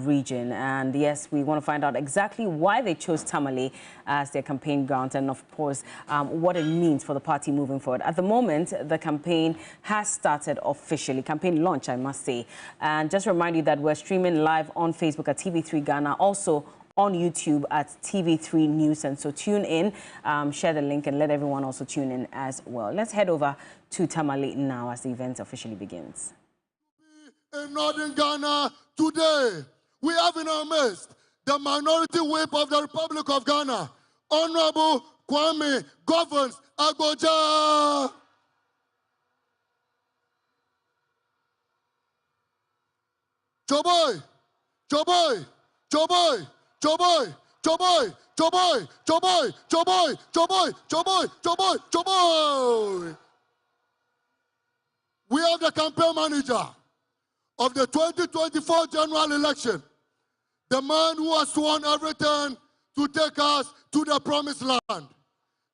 region. And yes, we want to find out exactly why they chose Tamale as their campaign ground and, of course, what it means for the party moving forward. At the moment, the campaign has started officially. Campaign launch, I must say. And just remind you that we're streaming live on Facebook at TV3 Ghana, also on YouTube at TV3 News. And so tune in, share the link, and let everyone also tune in as well. Let's head over to Tamale now as the event officially begins. In northern Ghana today, we have in our midst the minority whip of the Republic of Ghana, Honorable Kwame Governs Agboja. Choboy, Choboy, Choboy, Choboy, Choboy, Choboy, Choboy, Choboy, Choboy, Choboy, Choboy, Choboy. We have the campaign manager of the 2024 general election, the man who has sworn everything to take us to the promised land,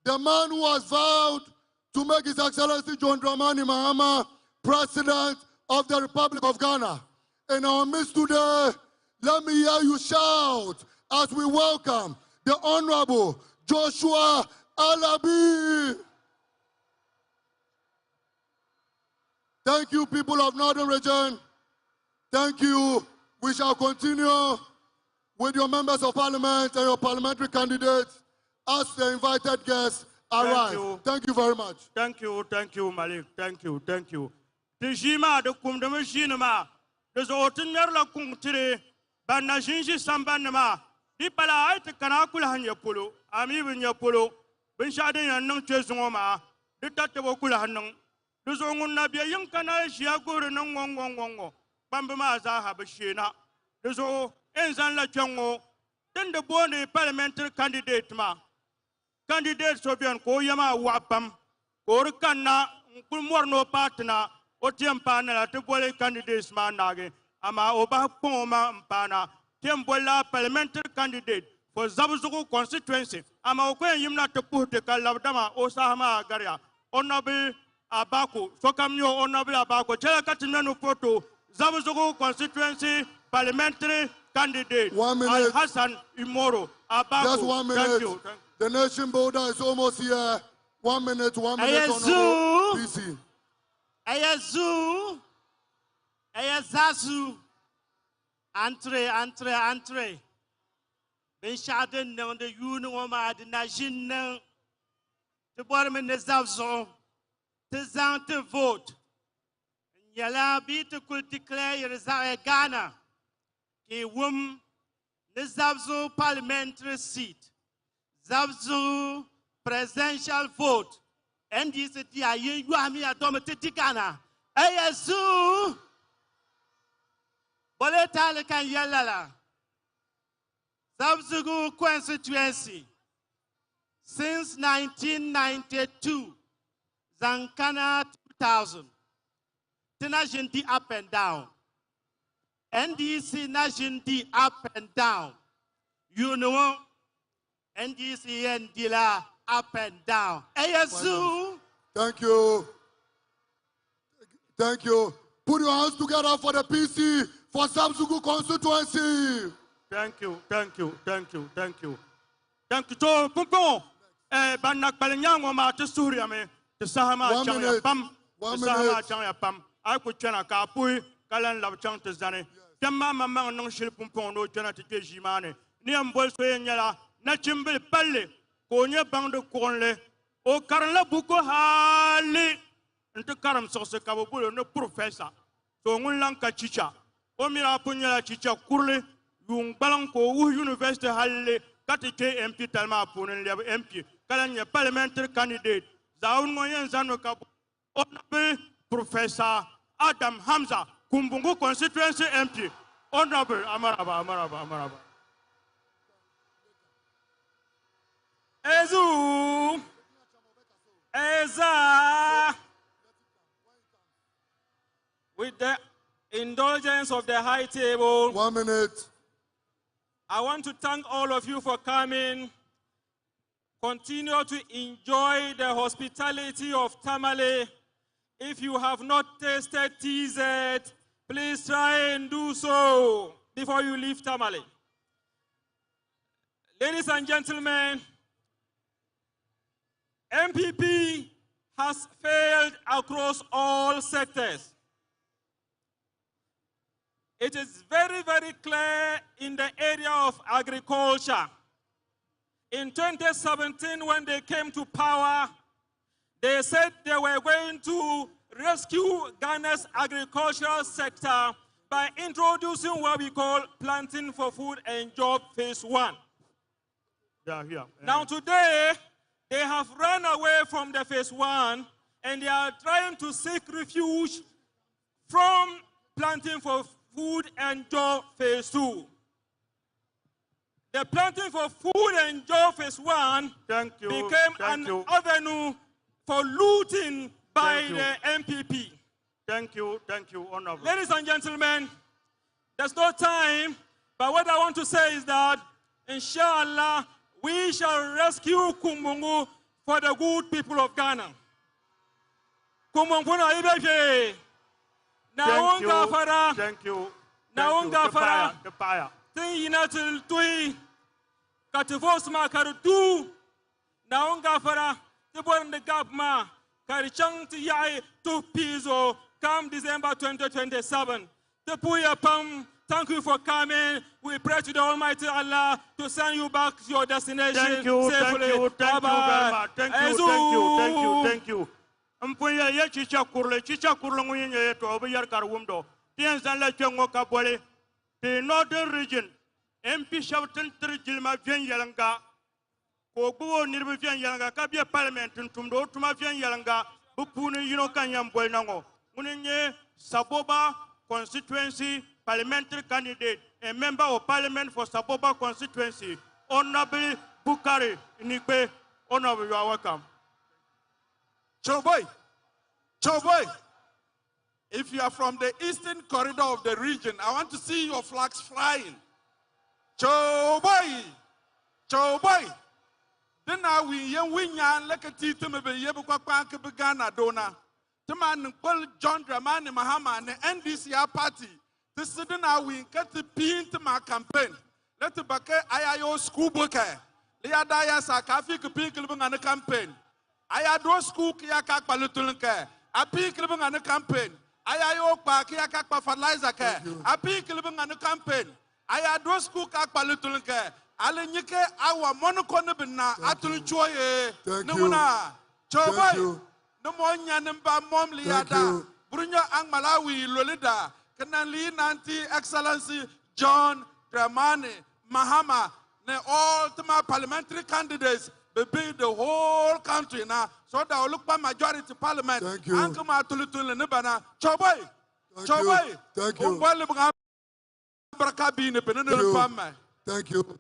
the man who has vowed to make His Excellency John Dramani Mahama President of the Republic of Ghana. In our midst today, let me hear you shout as we welcome the Honorable Joshua Alabi. Thank you, people of Northern Region. Thank you. We shall continue with your members of parliament and your parliamentary candidates as the invited guests arrive. Thank you very much. Thank you, Malik. Thank you. Tijima de kum de machine ma, de zotener la kum tire, banna jinji sambanma, di pala ay te kanakul hanya polo, ami binya polo, bin shade yanang chezongoma, de tatebo kula hanang, de zongun na bia yung kanal shiagore nang wong. Bambama za habashina. Dezo enzan la chongo. Then the bone parliamentary candidate ma. Candidate Sobian ko yama wapam. Korukana kulmor no partner. Otiampana la tebole candidates ma nage. Ama oba poma mpana. Tiambola parliamentary candidate for Zabuzugu constituency. Ama okwe yimna tepuhte kalabdama osahama agaria. Honorable Abako. Sokamyo Honorable Abako. Chela katinano photo. Zabuzugu constituency parliamentary candidate 1 minute. Hassan Imoro Abako. Just 1 minute. Thank you. The nation builder is almost here. 1 minute. Ayazu. PC. Ayazu. Ayazazu. Entre. Ben shaden on the union de nation. The bottom in the Zavzo. To vote. Yala bit could declare your Ghana a woman the Zabzo parliamentary seat, Zabzo presidential vote, NDC you are me a dominated Ghana. Ayazu Boletale can yalala Zabzugu constituency since 1992, Zankana 2000. Nation D up and down. NDC Nation D up and down. You know, NDC and Dila up and down. ASU. Thank you. Thank you. Put your hands together for the PC for Zabzugu constituency. Thank you. To Pumpon, Banak Palanyang, Marta Suriame, the Sahama Changa Pam, Sahama Changa Pam. I could chana kapui, Kalan Love Chang to Zane. Tamama Mang non shilpumpo no chana to Jimane. Niam Bolsway and Yala, Nachimbil Pale, Konya Bando Cornle, O Karla Buko Hali, and to Karam Sosa Kabulo, no professor. So Mulanka Chicha, Omira Punya Chicha Kurle, Yung Balanko, University Halle, Katike MP Talma Punan MP, Kalanya parliamentary candidate, Zaun Moyan Zano Kabu, Honorable Professor Adam Hamza, Kumbungu constituency MP, Honorable Amaraba. Eza, with the indulgence of the high table. 1 minute. I want to thank all of you for coming. Continue to enjoy the hospitality of Tamale. If you have not tasted TZ, please try and do so. before you leave Tamale. Ladies and gentlemen, MPP has failed across all sectors. It is very, very clear in the area of agriculture. In 2017, when they came to power, they said they were going to rescue Ghana's agricultural sector by introducing what we call Planting for Food and Job Phase 1. Now today, they have run away from the Phase 1 and they are trying to seek refuge from Planting for Food and Job Phase 2. The Planting for Food and Job Phase 1 became an avenue for looting by the MPP. Thank you, Honorable. Ladies and gentlemen, there's no time, but what I want to say is that, inshallah, we shall rescue Kumbungu for the good people of Ghana. Kumbungu na ibeje. Naonga fara. Thank you. Naonga fara. The fire. Tin yinatil tui. Kativos ma karutu. Naonga fara. Tibor the gabma. Karichang ti yai 2 piso. Come December 2027. Tepuya pam. Thank you for coming. We pray to the Almighty Allah to send you back to your destination safely. Thank you very much. Thank you. Mpuya ye chicha kurle nguyenye yetu obiyar karwumdo. Tienza la chongo kabole. The northern region, MP Shoughton Trijilma Vien Yalanga. Koguo Nirbi Vien Yalanga, Kabia Parliament, Tumdo, Tuma Vien Yalanga, Bupuni, Yinokanyam Buenango. Munye Saboba constituency parliamentary candidate, a member of parliament for Saboba constituency, Honorable Bukari Nikbe. Honorable, you are welcome. Choboy, if you are from the eastern corridor of the region, I want to see your flags flying. Choboy. Then now we young winyan like a tita maybe yebukwa panka begana dona. The man John Dramani Mahama and the NDC party. This is now we get the pin to my campaign. Let the bucket IIO school book. Liadaya Sakafi people on the campaign. I do school Kiaka Palutulunke. A people on the campaign. IIO Kiaka fertilizer care. A people on the campaign. I do school Kak Palutulunke. Alenike our monoconabina Atulchoye. Namuna. Choboy. No more Yanamba Mom Liada. Bruno Ang Malawi Lolida. Kanali Nanti Excellency John Dramani Mahama. All parliamentary candidates be the whole country now. So that will look by majority parliament. Thank you. Thank you.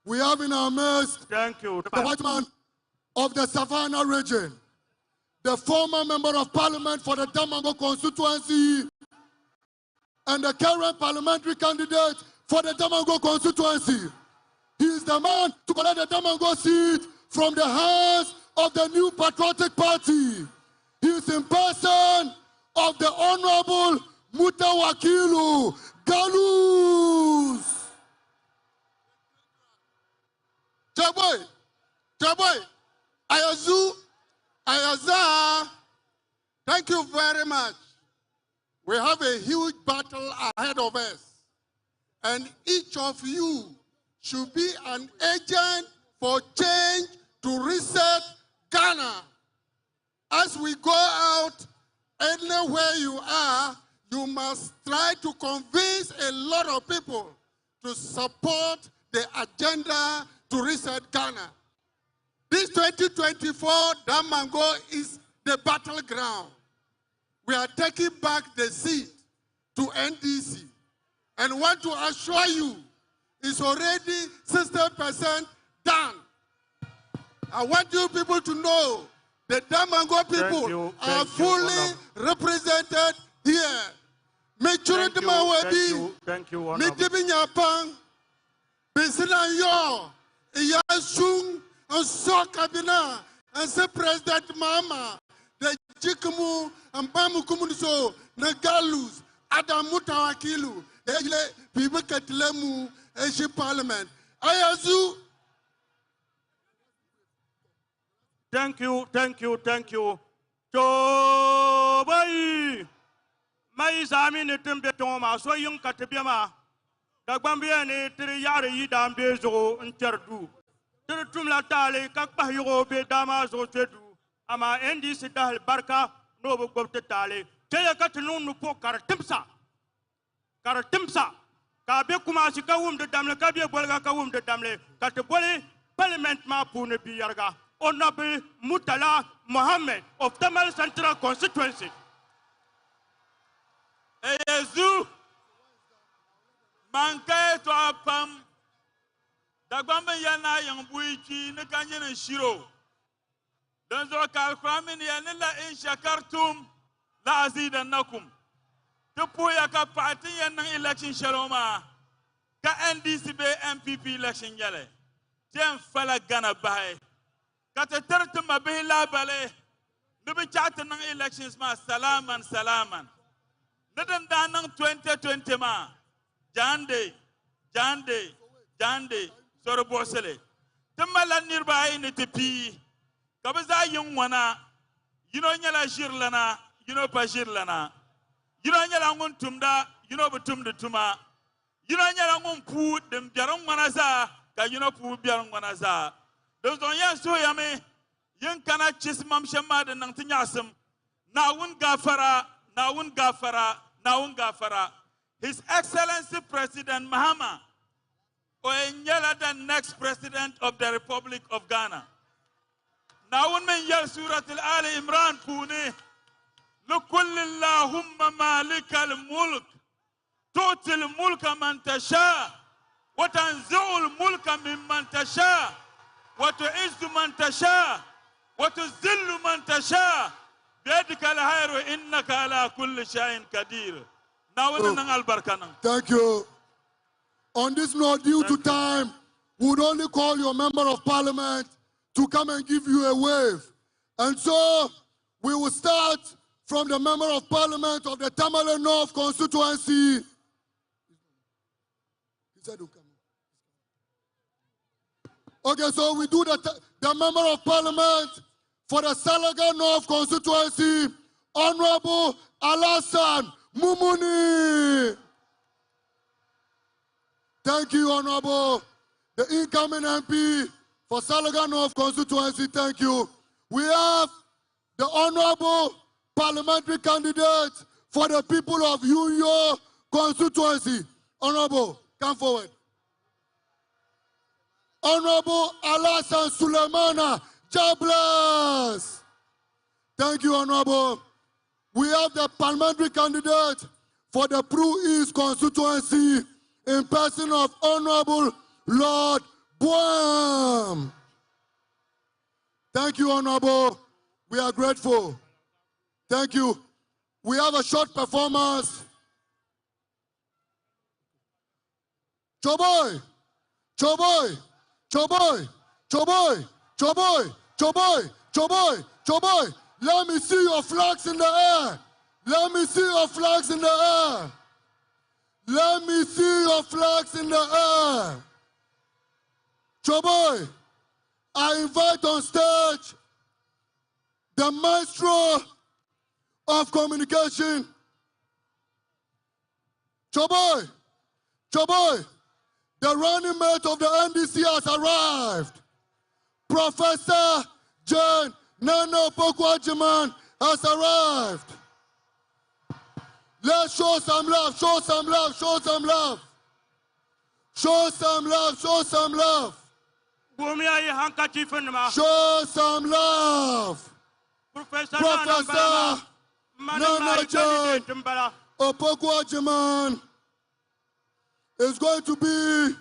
We have in our midst the white man of the Savannah region, the former member of parliament for the Damango constituency, and the current parliamentary candidate for the Damango constituency. He is the man to collect the Damango seat from the hands of the New Patriotic Party. He is in person of the Honorable Mutawakilu Galus. Chaboy, Ayaza, thank you very much. We have a huge battle ahead of us, and each of you should be an agent for change to reset Ghana. As we go out, anywhere you are, you must try to convince a lot of people to support the agenda to reset Ghana. This 2024 Damango is the battleground. We are taking back the seat to NDC and want to assure you it's already 60% done. I want you people to know the Damango people are fully represented here. Thank you. And say President Mama, the Jikumu and Bamukumunso, Nagalus, Adamuta Wakilu, People Katlemu, Ancient Parliament. Ayazu. Thank you. Chobai. Mai zami ne tembe toma so yung katebema. Dagbambia ne tiri yare yi dambe zo nterdu. Tiri tumla tale kakpa yugo be dama zo chedu. Ama NDC dahil barka no bu gobte tale. Cheya katinu nupo karatimsa. Ka be kuma si ka wum de damle ka be bolga ka wum de damle. Ka te bole parliament ma pune bi yarga. Honorable Mutala Mohammed of Tamal Central Constituency. Eyezu mankae to apam dagbamba yana yang buiki ne kanyene shiro dan zo kalkramin yana la in shakartum la azidannakum tupu ya ka party yana election shaloma ka NDC be MPP election yale tem fala gana bae ka te tertuma be la bale nubi chat nan elections ma salaman Nadan danang 2020 ma jande soro bosele tamala nirbaay ne tepi kabaza yung wana yino nyala shirlana yino pa shirlana yino nyala ngun tumda yino butum de tuma yino nyala ngun pu dem biarong wana za ka yino pu biarong wana za do don ya so yame yin kana chismam shama de nang tinyasem nawun gafara His Excellency President Mahama Oyenyela, the next president of the Republic of Ghana. Nawun men yel surat al Imran pune لكل اللهم مالك الملك تؤتي الملك من تشاء وتنزع الملك ممن تشاء وتعز من تشاء وتذل من تشاء بيدك الخير إنك على كل شيء قدير. Thank you. On this note, due to time, we would only call your member of parliament to come and give you a wave. And so we will start from the member of parliament of the Tamale North constituency. He said, okay, so we do the member of parliament for the Salaga North constituency, Honorable Alassane Mumuni. Thank you, Honorable. The incoming MP for Salaga North constituency, thank you. We have the Honorable Parliamentary candidate for the people of Uyo constituency. Honorable, come forward. Honorable Alassane Sulemana Jables. Thank you, Honorable. We have the parliamentary candidate for the Pru East constituency in person of Honorable Lord Boam. Thank you, Honorable. We are grateful. Thank you. We have a short performance. Choboy, Choboy, Choboy, Choboy, Choboy, Choboy, Choboy, Choboy. Let me see your flags in the air. Let me see your flags in the air. Let me see your flags in the air. Choboy, I invite on stage the maestro of communication. Choboy, Choboy, the running mate of the NDC has arrived. Professor John Nano Pokwajiman has arrived. Let's show some love, show some love, show some love. Show some love, show some love. Show some love. Professor Nana John Opokwajiman is going to be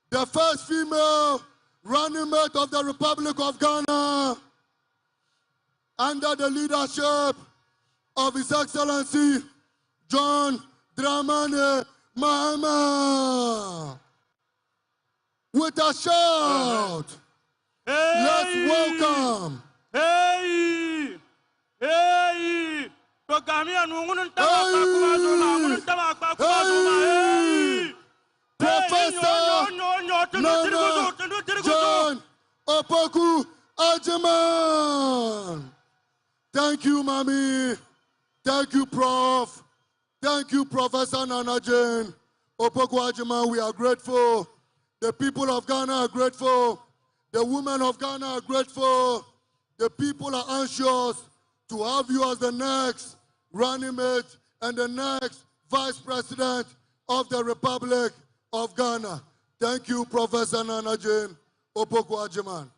the first female running mate of the Republic of Ghana under the leadership of His Excellency John Dramani Mahama. With a shout, let's welcome. Hey! Professor Nana John Opoku Ajiman. Thank you, Mommy. Thank you, Prof. Thank you, Professor Nana John Opoku Ajiman. We are grateful. The people of Ghana are grateful. The women of Ghana are grateful. The people are anxious to have you as the next running mate and the next Vice President of the Republic of Ghana. Thank you, Professor Nana Jane Opoku Ajiman.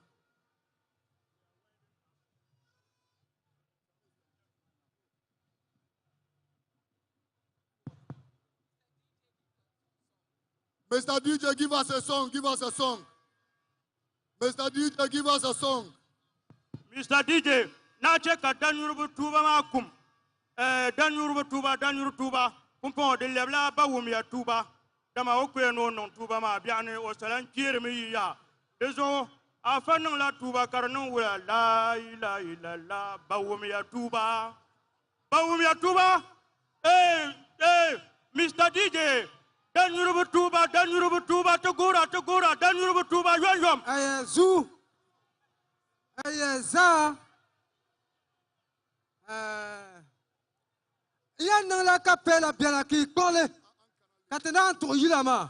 Mr. DJ, give us a song, give us a song. Mr. DJ, give us a song. Mr. DJ, na cheka danyurubu tuba makum. Danyurubu tuba. Kumpo de lebla ba wumia tuba. Dama okwe no non tuba ma biane o salan kire mi ya. Dezo afanang la tuba karnon wala la ila ila la ba wumia tuba. Ba wumia tuba. Mr. DJ. Danyurubu tuba, tugura, danyurubu tuba, yom. Ayazu. Ayaza. Yan nang la kapela biala ki kole. Katenan to yilama.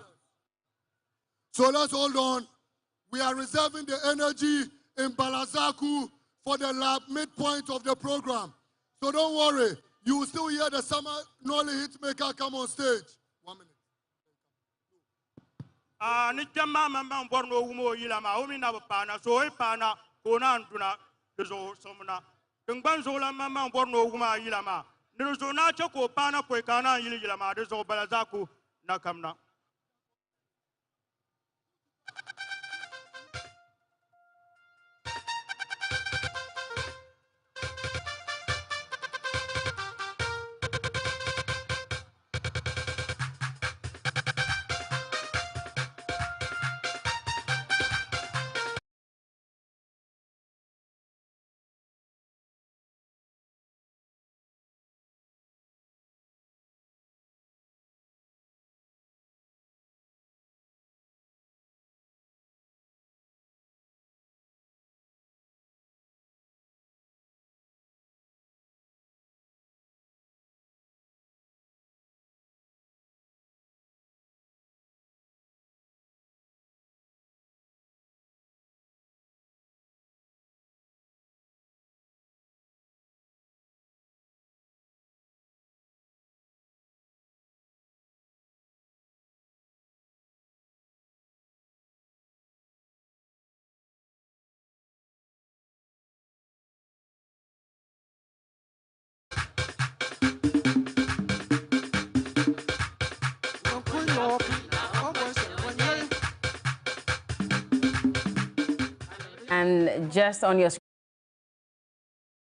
So let's hold on. We are reserving the energy in Balazaku for the midpoint of the program. So don't worry. You will still hear the summer Nolly hitmaker come on stage. 1 minute. Ni jama mama borno umo yilama umi na pana so e pana kona antuna dezo somna dengban zo la mama borno uma yilama dezo na chako pana ko kana yilama dezo balazaku na kamna. And just on your screen,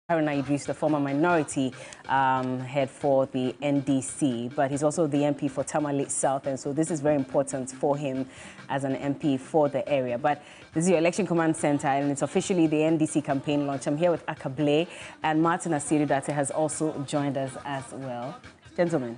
Haruna Idris, the former minority head for the NDC, but he's also the MP for Tamale South, and so this is very important for him as an MP for the area. But this is your Election Command Center, and it's officially the NDC campaign launch. I'm here with Akablé, and Martin Asiri Date has also joined us as well. Gentlemen.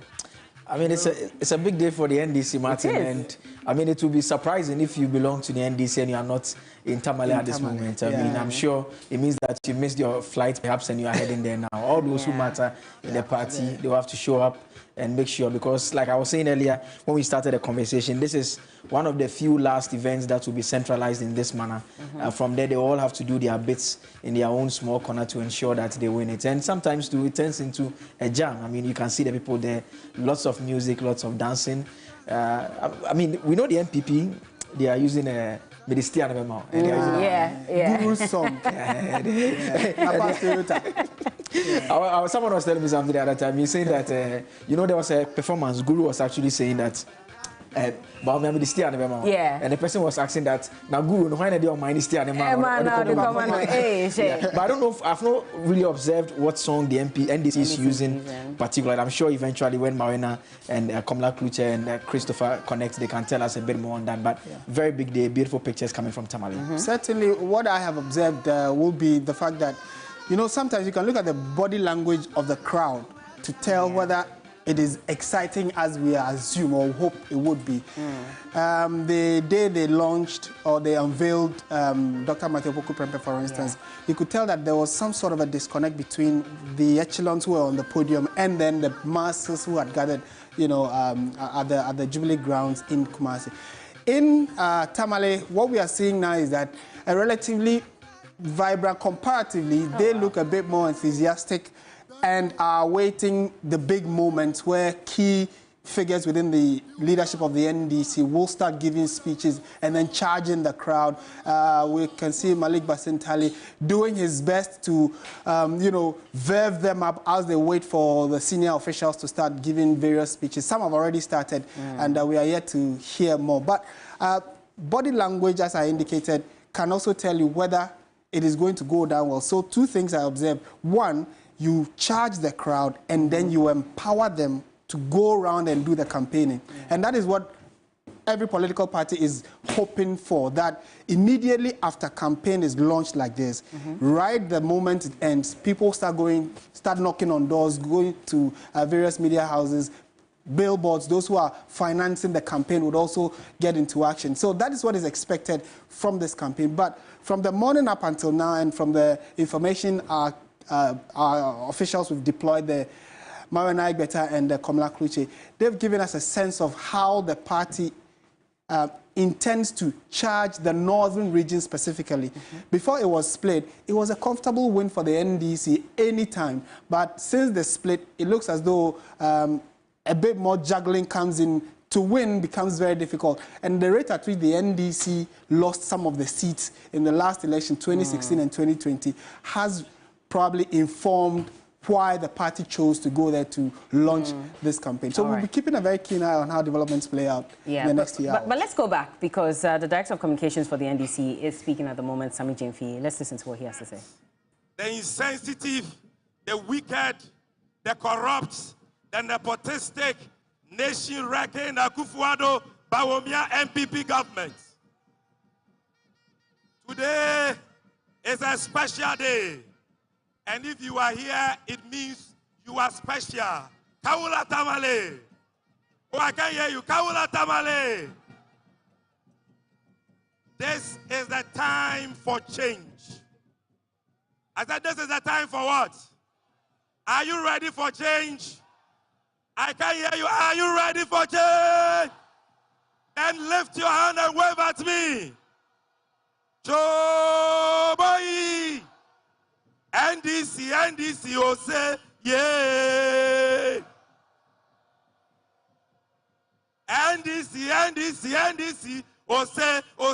I mean, it's a big day for the NDC, Martin, and I mean, it will be surprising if you belong to the NDC and you are not in Tamale at this moment. I mean, I'm sure it means that you missed your flight, perhaps, and you are heading there now. All those who matter in the party, they will have to show up and make sure, because like I was saying earlier when we started the conversation, this is one of the few last events that will be centralized in this manner. From there, they all have to do their bits in their own small corner to ensure that they win it. And sometimes too, it turns into a jam. I mean, you can see the people there, lots of music, lots of dancing. I mean, we know the NPP, they are using a Medistian Guru song. Someone was telling me something the other time. He saying that, you know, there was a performance. Guru was actually saying that, and the person was asking that, now Guru, why not do my But I don't know, I've not really observed what song the NDC is using particularly. I'm sure eventually when Marina and Kamala Kluche and Christopher connect, they can tell us a bit more on that. But very big day, beautiful pictures coming from Tamale. Certainly, what I have observed will be the fact that, you know, sometimes you can look at the body language of the crowd to tell whether it is exciting as we assume or hope it would be. The day they launched or they unveiled Dr. Matthew Poku Prempeh, for instance, you could tell that there was some sort of a disconnect between the echelons who were on the podium and then the masses who had gathered, you know, at the Jubilee grounds in Kumasi. In Tamale, what we are seeing now is that a relatively vibrant, comparatively, they look a bit more enthusiastic and are awaiting the big moments where key figures within the leadership of the NDC will start giving speeches and then charging the crowd. We can see Malik Basintali doing his best to, you know, verve them up as they wait for the senior officials to start giving various speeches. Some have already started, and we are yet to hear more. But body language, as I indicated, can also tell you whether it is going to go down well. So 2 things I observed. One, you charge the crowd and then you empower them to go around and do the campaigning. And that is what every political party is hoping for, that immediately after campaign is launched like this, right the moment it ends, people start knocking on doors, going to various media houses, billboards. Those who are financing the campaign would also get into action. So that is what is expected from this campaign. But from the morning up until now, and from the information our officials who've deployed, the Marina Igbeta and the Komla Kluche, they've given us a sense of how the party intends to charge the northern region specifically. Before it was split, it was a comfortable win for the NDC anytime. But since the split, it looks as though a bit more juggling comes in. To win becomes very difficult. And the rate at which the NDC lost some of the seats in the last election, 2016 and 2020, has probably informed why the party chose to go there to launch this campaign. So we'll be keeping a very keen eye on how developments play out in the next year. But let's go back, because the Director of Communications for the NDC is speaking at the moment, Sami Jemfi. Let's listen to what he has to say. The insensitive, the wicked, the corrupt, the nepotistic, nation-wrecking Akufo-Addo Bawumia MPP government. Today is a special day. And if you are here, it means you are special. Kawula Tamale. Oh, I can hear you. Kawula Tamale. This is the time for change. I said this is the time for what? Are you ready for change? I can hear you. Are you ready for change? Then lift your hand and wave at me. Joe boy. NDC, oh say, yeah. NDC, oh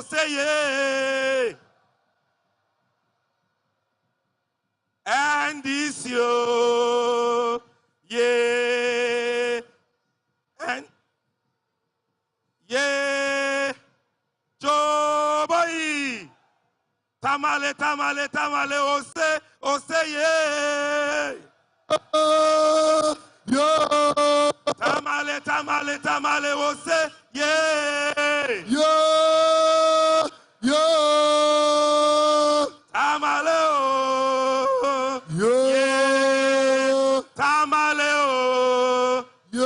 say, yeah. NDC, oh, yeah. And, yeah. Joe boy. Tamale, oh say, yeah. Yeah. Tamale, oh say, yeah. Yeah. Yeah. Tamale, oh. Yeah. Tamale, oh. Yeah.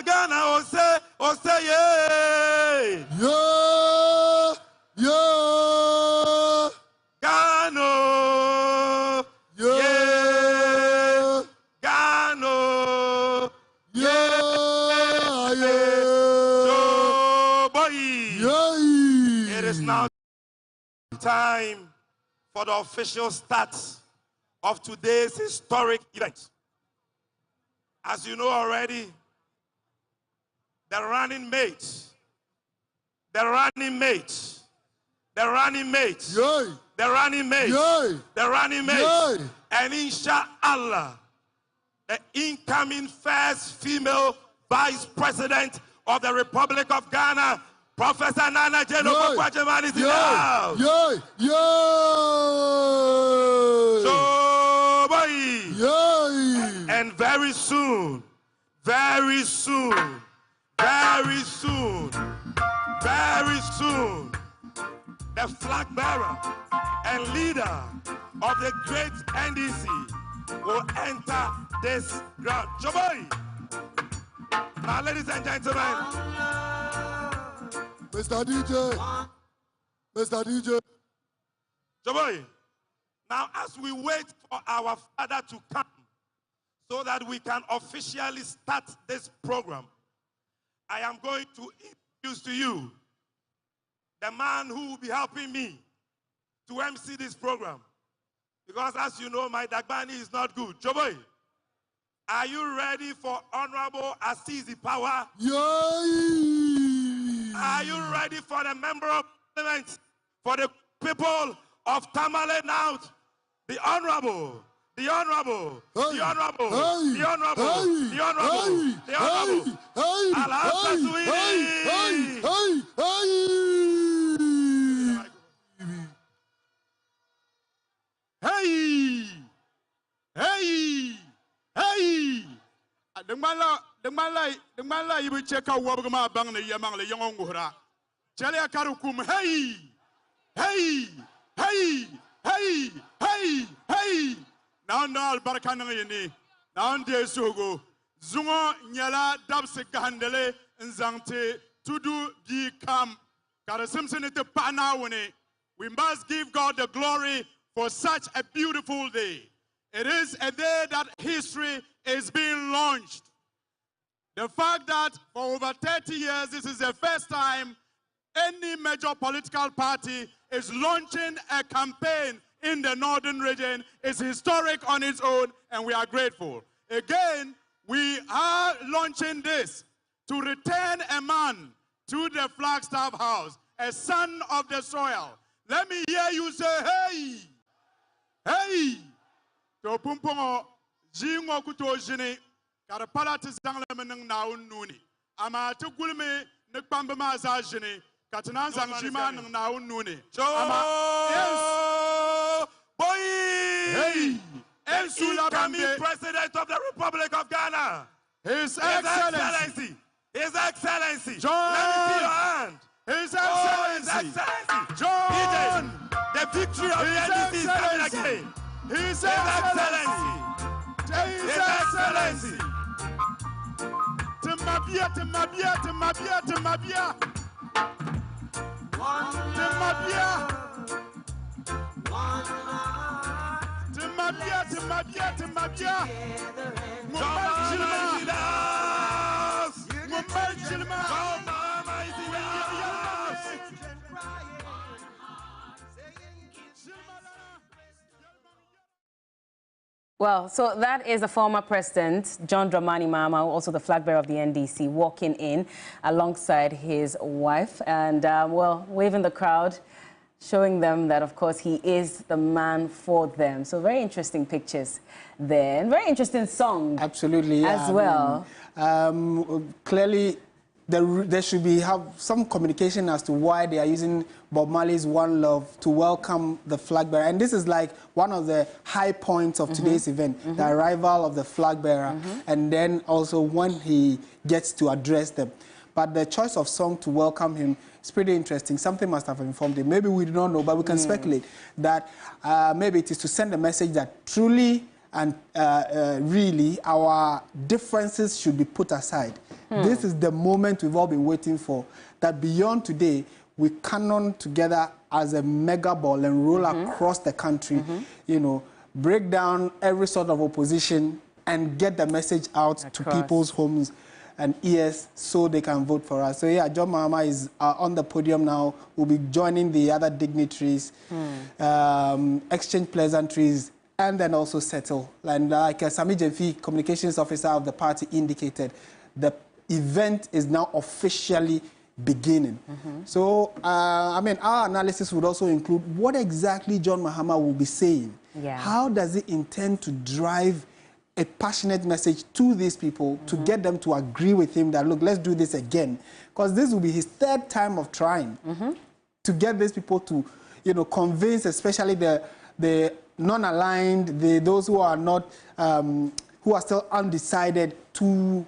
Ghana, oh say, yeah. Yeah. Ghana, Yeah. Ghana, Yeah. Joe boy. Yeah. It is now time for the official start of today's historic event. As you know already, the running mate, Yay. Yay. and inshallah, the incoming first female vice president of the Republic of Ghana, Professor Nana Jeno Kwajemani is in the house. Yay. So, boy. Yay. And very soon, the flag bearer and leader of the great NDC will enter this ground. Joboy! Now, ladies and gentlemen. Mr. DJ. Mr. DJ. Joboy, now as we wait for our father to come so that we can officially start this program, I am going to introduce to you the man who will be helping me to MC this program. Because as you know, my Dagbani is not good. Joboy, are you ready for Honorable Assisi Power? Yay! Are you ready for the Member of Parliament, for the people of Tamale now? The Honorable, the Honorable, the Honorable, the Honorable, the Honorable, the Honorable, Alhassan Hey! Hey! Hey! The man like you will check out what my bang the yamang the young Ungura. Chalia Karukum, hey! Hey! Hey! Hey! Hey! Hey! Now, Albarkana yini. Now, dear Sogo. Zungo Nyala Dabse Gahandele and Zante Tudu Gi Kam. Karasimson at the Panawene. We must give God the glory for such a beautiful day. It is a day that history is being launched. The fact that for over 30 years, this is the first time any major political party is launching a campaign in the northern region is historic on its own, and we are grateful. Again, we are launching this to return a man to the Flagstaff House, a son of the soil. Let me hear you say, hey! Hey! To pumpongo jingo kuto jini karapala tizangle meneng naun nuni ama to gulme nekpamba maza jini katanan zangjima neng naun nuni ama yes boy hey incoming President of the Republic of Ghana, His Excellency John, let me see your hand. His Excellency John, the victory of the NDC is coming again. His Excellency. Timabia. Well, so that is the former president, John Dramani Mahama, also the flag bearer of the NDC, walking in alongside his wife and, well, waving the crowd, showing them that, of course, he is the man for them. So very interesting pictures there and very interesting song. Absolutely, yeah, as well. Clearly, there should have some communication as to why they are using Bob Marley's One Love to welcome the flag bearer. And this is like one of the high points of today's event, the arrival of the flag bearer, and then also when he gets to address them. But the choice of song to welcome him is pretty interesting. Something must have informed him. Maybe we do not know, but we can speculate that maybe it is to send a message that truly and really our differences should be put aside. This is the moment we've all been waiting for, that beyond today, we canon together as a mega ball and roll across the country, you know, break down every sort of opposition and get the message out to people's homes and ears so they can vote for us. So yeah, John Mahama is on the podium now. We'll be joining the other dignitaries, exchange pleasantries, and then also settle. And like Sami Jemfi, communications officer of the party, indicated, the event is now officially beginning. So, I mean, our analysis would also include what exactly John Mahama will be saying. Yeah. How does he intend to drive a passionate message to these people to get them to agree with him that, look, let's do this again? Because this will be his third time of trying to get these people to, you know, convince, especially the non-aligned, those who are not, who are still undecided, to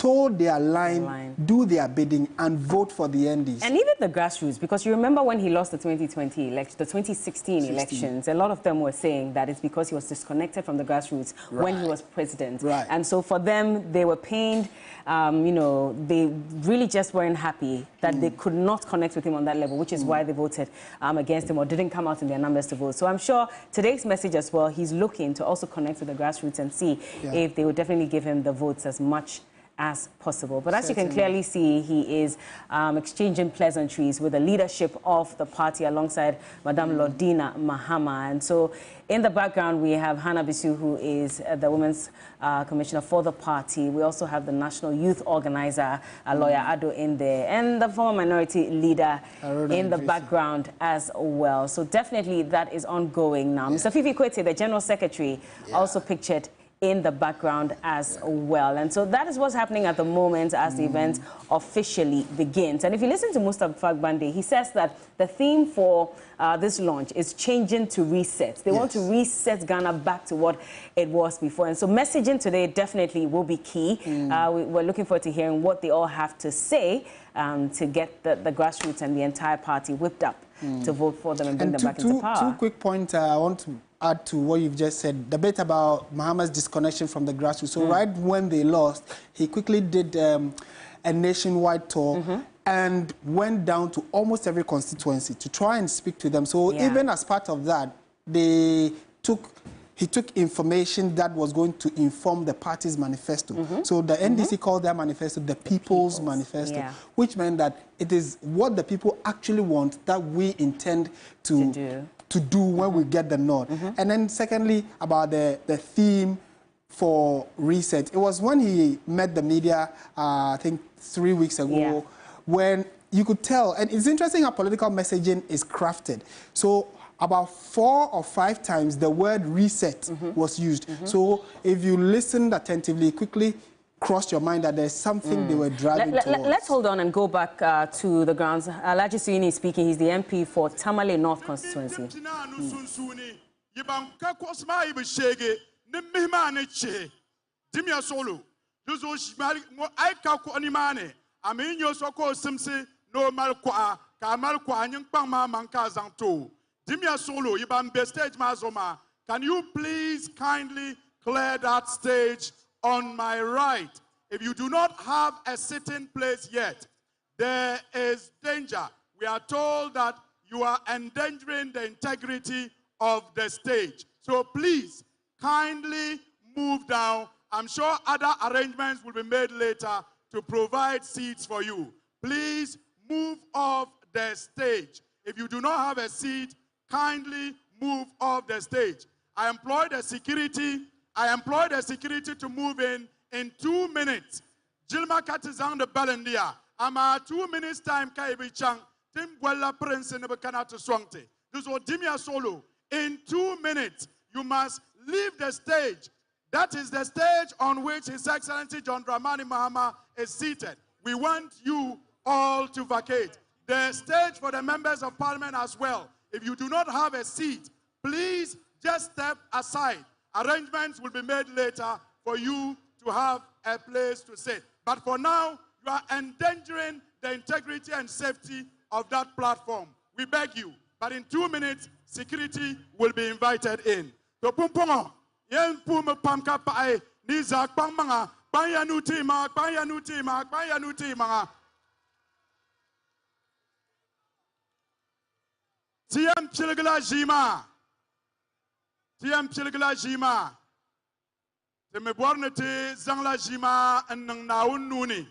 toe their line, do their bidding, and vote for the NDC. And even the grassroots, because you remember when he lost the 2020 election, the 2016 elections, a lot of them were saying that it's because he was disconnected from the grassroots when he was president. And so for them, they were pained. You know, they really just weren't happy that they could not connect with him on that level, which is why they voted against him or didn't come out in their numbers to vote. So I'm sure today's message as well, he's looking to also connect with the grassroots and see if they would definitely give him the votes as much as possible. But as you can clearly see, he is exchanging pleasantries with the leadership of the party alongside Madame Lordina Mahama. And so in the background, we have Hannah Bisu, who is the Women's Commissioner for the party. We also have the National Youth Organizer, Lawyer Ado, in there, and the former minority leader in the background as well. So definitely that is ongoing now. Mr. Fifi Kwete, the General Secretary, also pictured in the background as well. And so that is what's happening at the moment as the event officially begins. And if you listen to Mustafa Bande, he says that the theme for this launch is changing to reset. They want to reset Ghana back to what it was before. And so messaging today definitely will be key. We're looking forward to hearing what they all have to say to get the grassroots and the entire party whipped up to vote for them and bring them back into power. Two quick points I want to add to what you've just said, the bit about Mahama's disconnection from the grassroots. So right when they lost, he quickly did a nationwide tour and went down to almost every constituency to try and speak to them. So even as part of that, he took information that was going to inform the party's manifesto. So the NDC called their manifesto the People's Manifesto, which meant that it is what the people actually want that we intend to do when we get the nod. And then secondly, about the theme for reset. It was when he met the media, I think 3 weeks ago, when you could tell, and it's interesting how political messaging is crafted. So about 4 or 5 times the word reset was used. So if you listened attentively, quickly crossed your mind that there's something they were driving towards. Let's hold on and go back to the grounds. Alhaji Suini is speaking. He's the MP for Tamale North constituency. Can you please kindly clear that stage on my right? If you do not have a sitting place yet, there is danger. We are told that you are endangering the integrity of the stage. So please, kindly move down. I'm sure other arrangements will be made later to provide seats for you. Please move off the stage. If you do not have a seat, kindly move off the stage. I employ the security to move in 2 minutes. Jilma Katizang de Balendia. Ama 2 minutes time Kaibi Chang. Tim Wella Prince in the Bakanata Swangte. This was Dimia Solo. In 2 minutes, you must leave the stage. That is the stage on which His Excellency John Dramani Mahama is seated. We want you all to vacate. The stage for the members of parliament as well. If you do not have a seat, please just step aside. Arrangements will be made later for you to have a place to sit. But for now, you are endangering the integrity and safety of that platform. We beg you. But in 2 minutes, security will be invited in. So pumpongo, yen pum pamka pae, niza pangmanga, panya nutima, panya nutima, panya nutima. TM Chilgla Jima. TM Chilgla Jima. The Mebornete Zangla Jima and Naun Nuni.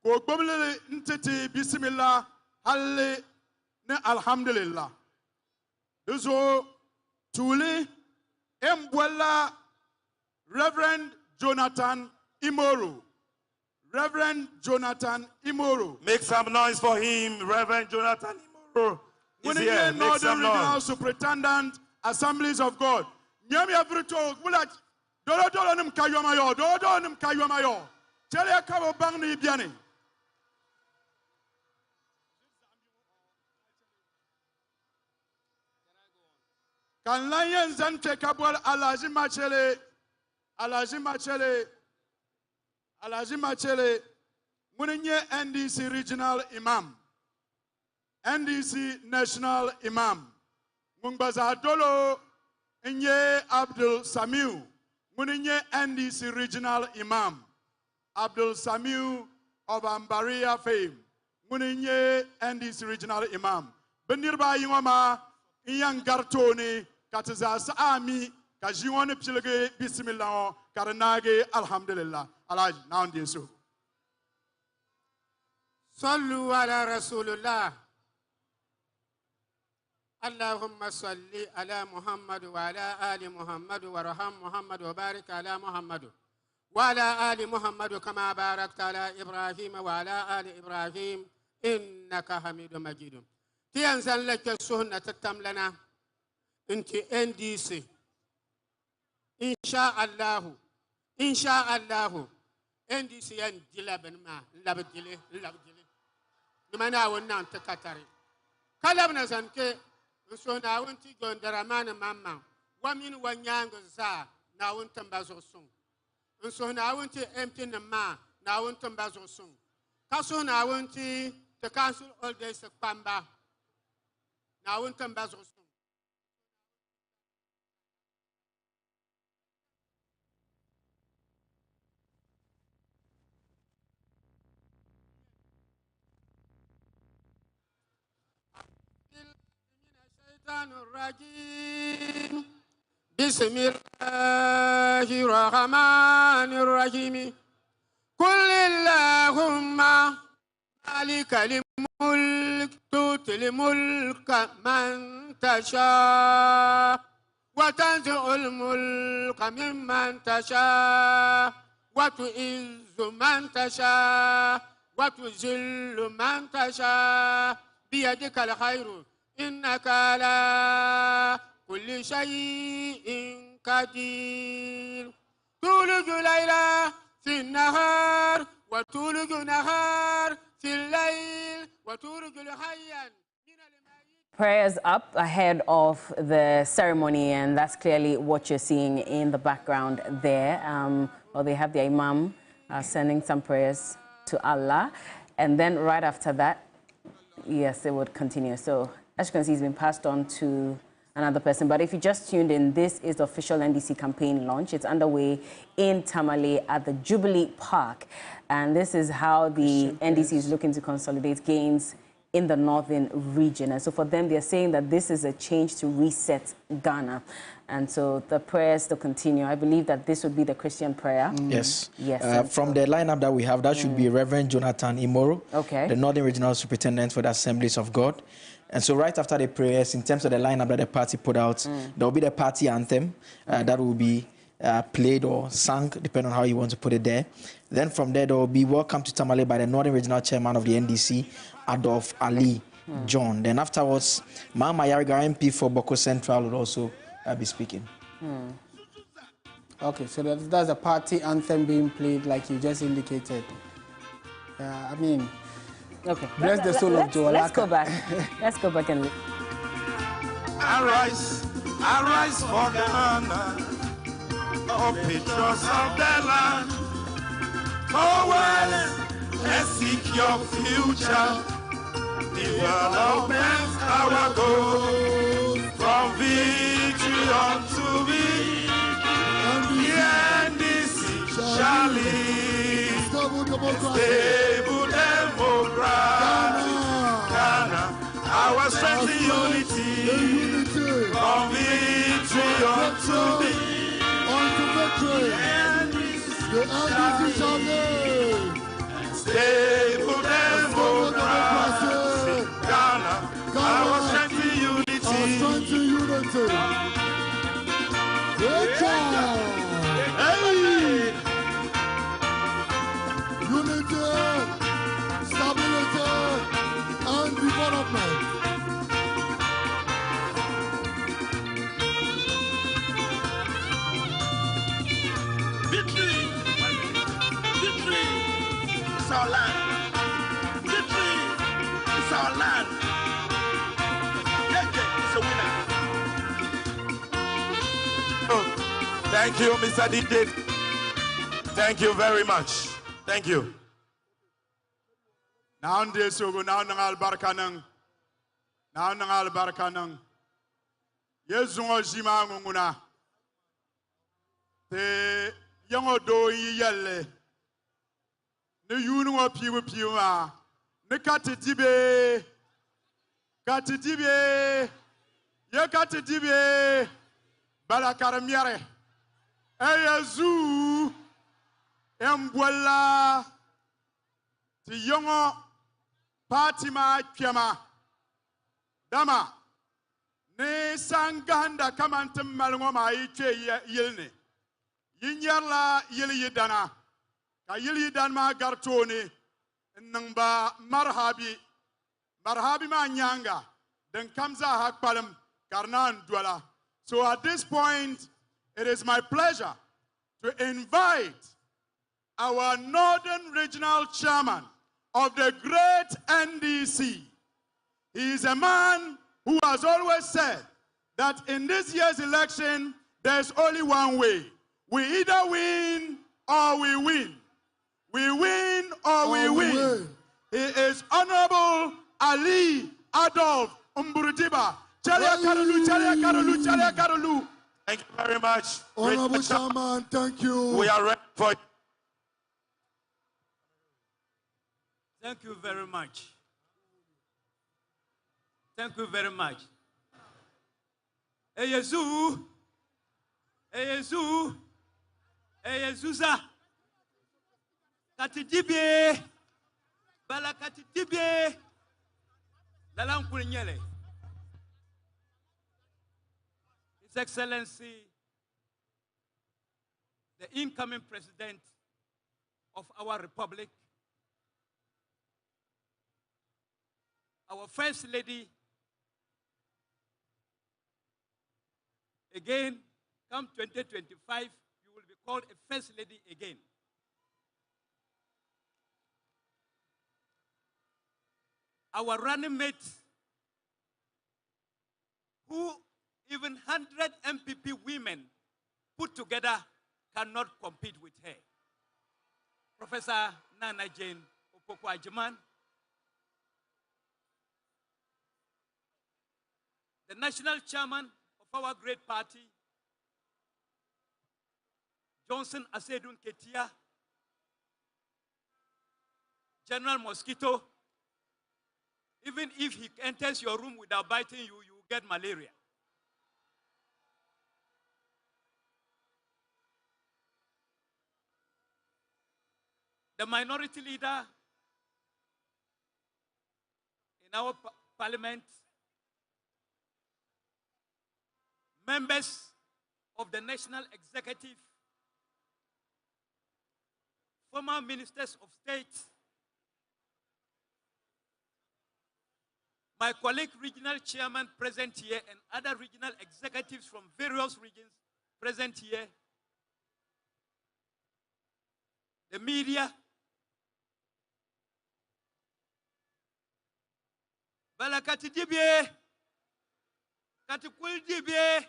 Go Bubble Inteti Bismillah, Halle Ne Alhamdulillah. Uzo Tuli Mbwella Reverend Jonathan Imoru. Reverend Jonathan Imoru. Make some noise for him, Reverend Jonathan Imoru. When he is Northern Regional Superintendent, Assemblies of God. Nyami Avrito, Mulat, Dolodonim Kayamayo, Dolodonim Kayamayo. Telia Kabo Bangni Biani. Can Lions and Tekabwal Alaji Machele, Alaji Machele, Alaji Machele, Muninye NDC Regional Imam, NDC National Imam, Mungbaza Dolo, Inye Abdul Samiu, Muninye NDC Regional Imam, Abdul Samiu of Ambaria fame, Muninye NDC Regional Imam, Benirba Yingoma, Iyan Gartoni, Katiza Saami, Kajiwane Pilge, Bismillah, Karanage, Alhamdulillah. Allah, now and so. Sallu ala Rasulullah. Allahumma salli ala Muhammad wa ala ali Muhammad wa raham Muhammad wa barik ala Muhammad wa ala ali Muhammad kama barakta ala Ibrahim wa ala ali Ibrahim innaka Hamidum Majidum. Tiyanzan laka suhna tatam lana inti NDC. Insha Allahu NDC yan dilaben ma labdile nimana wannan ta katare kalab na sanke so na wonti gondara mana mamma wamin wanyanga za na wontan bazo sun so na wonti empty na ma na wontan bazo sun kaso na wonti the council all days pamba na wontan bazo sun الرجيم بسم الله الرحمن الرحيم قل اللهم مالك الملك تؤتي الملك من تشاء وتنزع الملك ممن تشاء وتعز من تشاء وتذل من تشاء بيدك الخير إنك على كل شيء قدير تولج الليل في النهار وتولج النهار في الليل وتولج الحي. Prayers up ahead of the ceremony, and that's clearly what you're seeing in the background there. Well, they have the Imam sending some prayers to Allah, and then right after that, yes, it would continue. So as you can see, it's been passed on to another person. But if you just tuned in, this is the official NDC campaign launch. It's underway in Tamale at the Jubilee Park. And this is how the NDC is looking to consolidate gains in the northern region. And so for them, they're saying that this is a change to reset Ghana. And so the prayers to continue. I believe that this would be the Christian prayer. Yes. Yes. From the lineup that we have, that should be Reverend Jonathan Imoro, the Northern Regional Superintendent for the Assemblies of God. And so right after the prayers, in terms of the lineup that the party put out, there will be the party anthem that will be played or sung, depending on how you want to put it there. Then from there will be Welcome to Tamale by the Northern Regional Chairman of the NDC, Adolf Ali John. Then afterwards, Mama Yariga MP for Boko Central will also be speaking. Okay, so that's a party anthem being played like you just indicated. I mean... Okay. Bless the soul of Joe. Let's go back. Let's go back and look. Arise, arise for Ghana, O patriots of the land. Forward and seek your future. Development our goal. From victory unto victory. The NDC shall lead. Stable democracy. Ghana, our strength in unity. From victory unto victory. The NDC shall lead. Stable democracy. Ghana, our strength in unity. Great job. Hey. Unity, stability, and development. Victory! Victory! It's our land. Victory! It's our land. Yeke is a winner. Oh, thank you, Mr. DJ. Thank you very much. Thank you. Now this go now nangal barkanang. Now nangal barkanang. Yezungo jima nguna. Te yango do yelle. Ne yunu piwu ma. Ne katitibe. Katitibe. Ye katitibe. Balakaramiare. Eyezu. Embwala. Ti yongo. Fatima Kiama Dama ne sanganda kamantum malngoma yiche yilne yinyarla yili yidana ka yili yidan ma gartoni nangba marhabi ma nyanga then kamza hakpalam karnan dwala. So at this point it is my pleasure to invite our Northern Regional Chairman of the great NDC. He is a man who has always said that in this year's election, there's only one way. We either win or we win. We win or we win. He is Honorable Ali Adolf Umburutiba. Chalia Karulu, Chalia Karulu, Chalia Karulu. Thank you very much. Honorable Chairman, thank you. We are ready for Thank you very much. Thank you very much. Eyezu, Eyezu, Eyezuza, Katidibie, Bala Katidibie, Dalam Kulinyele. His Excellency, the incoming President of our Republic, our First Lady, again, come 2025, you will be called a First Lady again. Our running mates, who even 100 MPP women put together cannot compete with her. Professor Nana Jane Opoku-Agyeman, the national chairman of our great party, Johnson Asedun Ketia, General Mosquito, even if he enters your room without biting you, you will get malaria. The minority leader in our parliament, members of the National Executive, former ministers of state, my colleague regional chairman present here, and other regional executives from various regions present here, the media, Balakati Dibie, Katikul Dibie,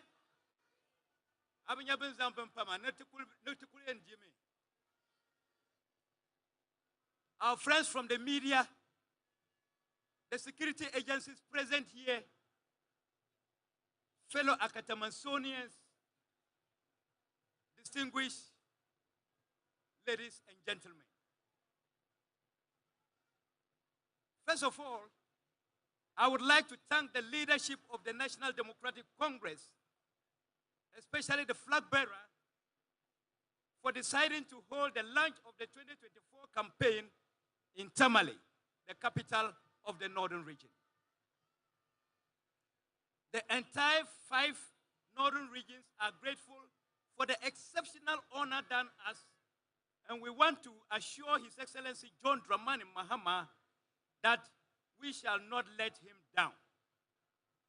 Abinyabin Zampama, Nutikul and Jimmy. Our friends from the media, the security agencies present here, fellow Akatamansonians, distinguished ladies and gentlemen. First of all, I would like to thank the leadership of the National Democratic Congress, especially the flag bearer, for deciding to hold the launch of the 2024 campaign in Tamale, the capital of the northern region. The entire 5 northern regions are grateful for the exceptional honor done us, and we want to assure His Excellency John Dramani Mahama that we shall not let him down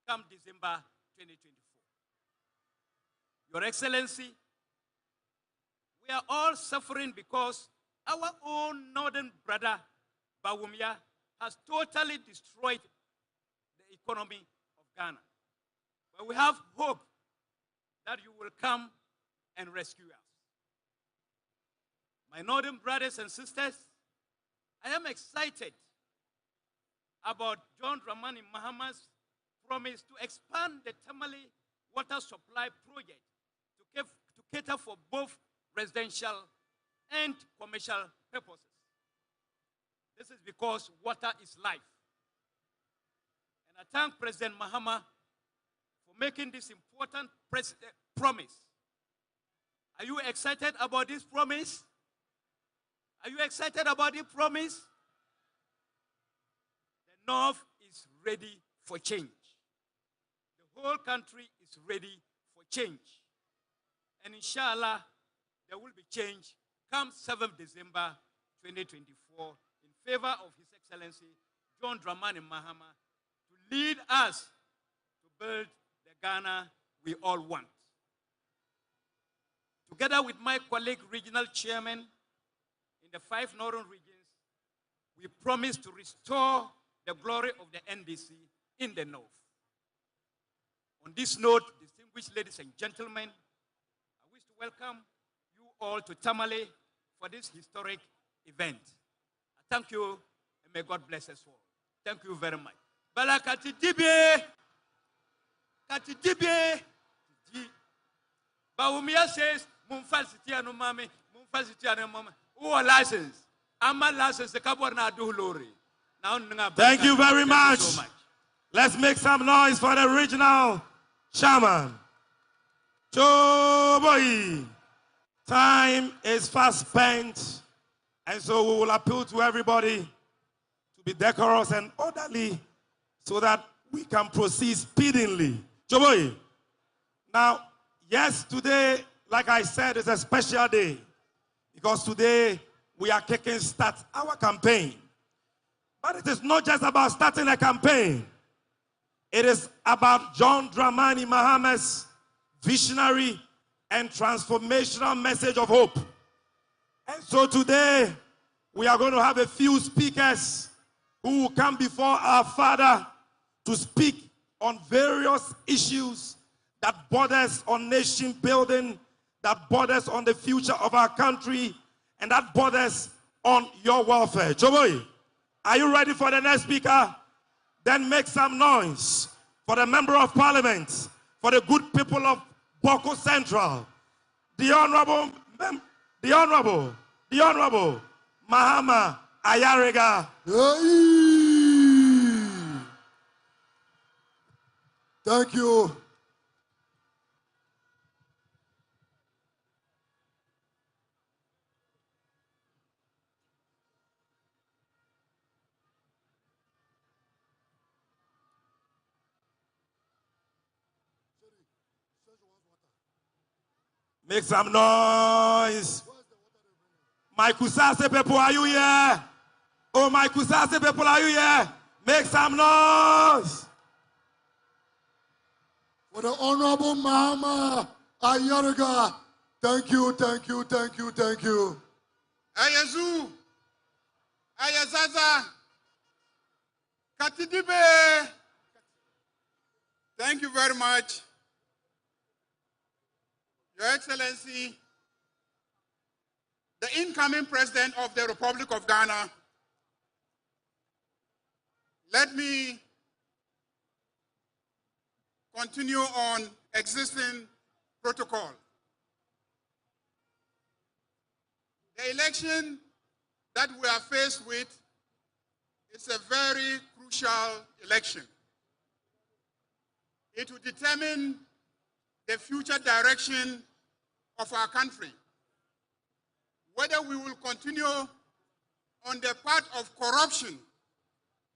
come December 2024. Your Excellency, we are all suffering because our own northern brother, Bawumia, has totally destroyed the economy of Ghana. But we have hope that you will come and rescue us. My northern brothers and sisters, I am excited about John Dramani Mahama's promise to expand the Tamale water supply project to cater for both residential and commercial purposes. This is because water is life. And I thank President Mahama for making this important promise. Are you excited about this promise? Are you excited about this promise? The North is ready for change. The whole country is ready for change. And inshallah, there will be change come 7th December 2024 in favor of His Excellency John Dramani Mahama to lead us to build the Ghana we all want. Together with my colleague, regional chairman in the 5 northern regions, we promise to restore the glory of the NDC in the North. On this note, distinguished ladies and gentlemen, I wish to welcome you all to Tamale for this historic event. I thank you, and may God bless us all. Thank you very much. Bala Katidibe, Katidibe, Baumia says, Mumfalsitiano Mame, Mumfalsitiano Mama, who are licensed. I'm a licensed, the Caborna Dulori. Thank you very much. So much. Let's make some noise for the regional chairman. Joboy. Time is fast spent, and so we will appeal to everybody to be decorous and orderly so that we can proceed speedily. Joboy. Now, yes, today, like I said, is a special day because today we are kicking start our campaign. But it is not just about starting a campaign. It is about John Dramani Mahama's visionary and transformational message of hope. And so today, we are going to have a few speakers who will come before our Father to speak on various issues that borders on nation building, that borders on the future of our country, and that borders on your welfare. Joboy, are you ready for the next speaker? Then make some noise for the Member of Parliament, for the good people of Boko Central, the Honorable Mahama Ayarega. Thank you. Make some noise. My Kusase people, are you here? Oh, my Kusase people, are you here? Make some noise. For the Honorable Mahama Ayarega. Thank you, thank you, thank you, thank you. Ayazu, Ayazaza, Katidibe. Thank you very much. Your Excellency, the incoming President of the Republic of Ghana, let me continue on existing protocol. The election that we are faced with is a very crucial election. It will determine the future direction of our country. Whether we will continue on the path of corruption,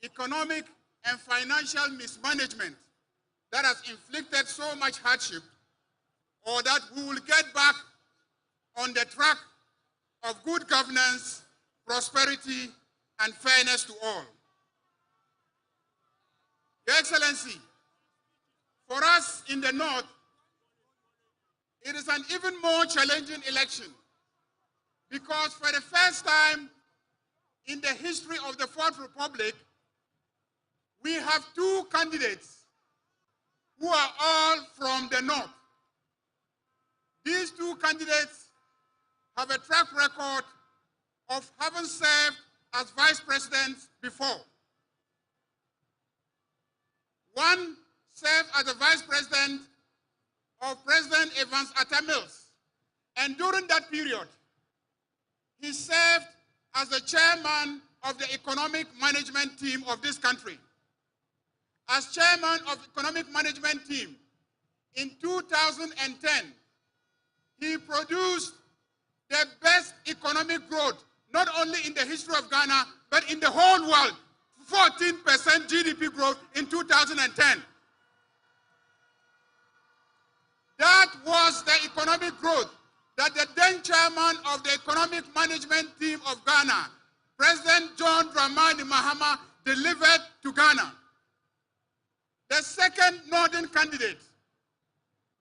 economic and financial mismanagement that has inflicted so much hardship, or that we will get back on the track of good governance, prosperity, and fairness to all. Your Excellency, for us in the North, it is an even more challenging election because for the first time in the history of the Fourth Republic, we have two candidates who are all from the North. These two candidates have a track record of having served as vice president before. One served as the vice president of President Evans Atta Mills. And during that period, he served as the chairman of the economic management team of this country. As chairman of the economic management team, in 2010, he produced the best economic growth, not only in the history of Ghana, but in the whole world, 14% GDP growth in 2010. That was the economic growth that the then chairman of the economic management team of Ghana, President John Dramani Mahama, delivered to Ghana. The second northern candidate,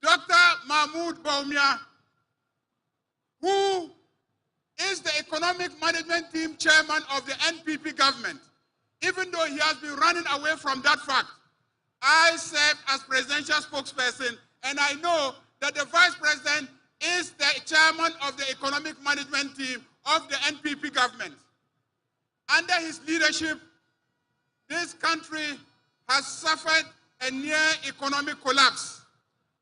Dr. Mahmoud Bawumia, who is the economic management team chairman of the NPP government, even though he has been running away from that fact, I served as presidential spokesperson, and I know that the vice president is the chairman of the economic management team of the NPP government. Under his leadership, this country has suffered a near economic collapse.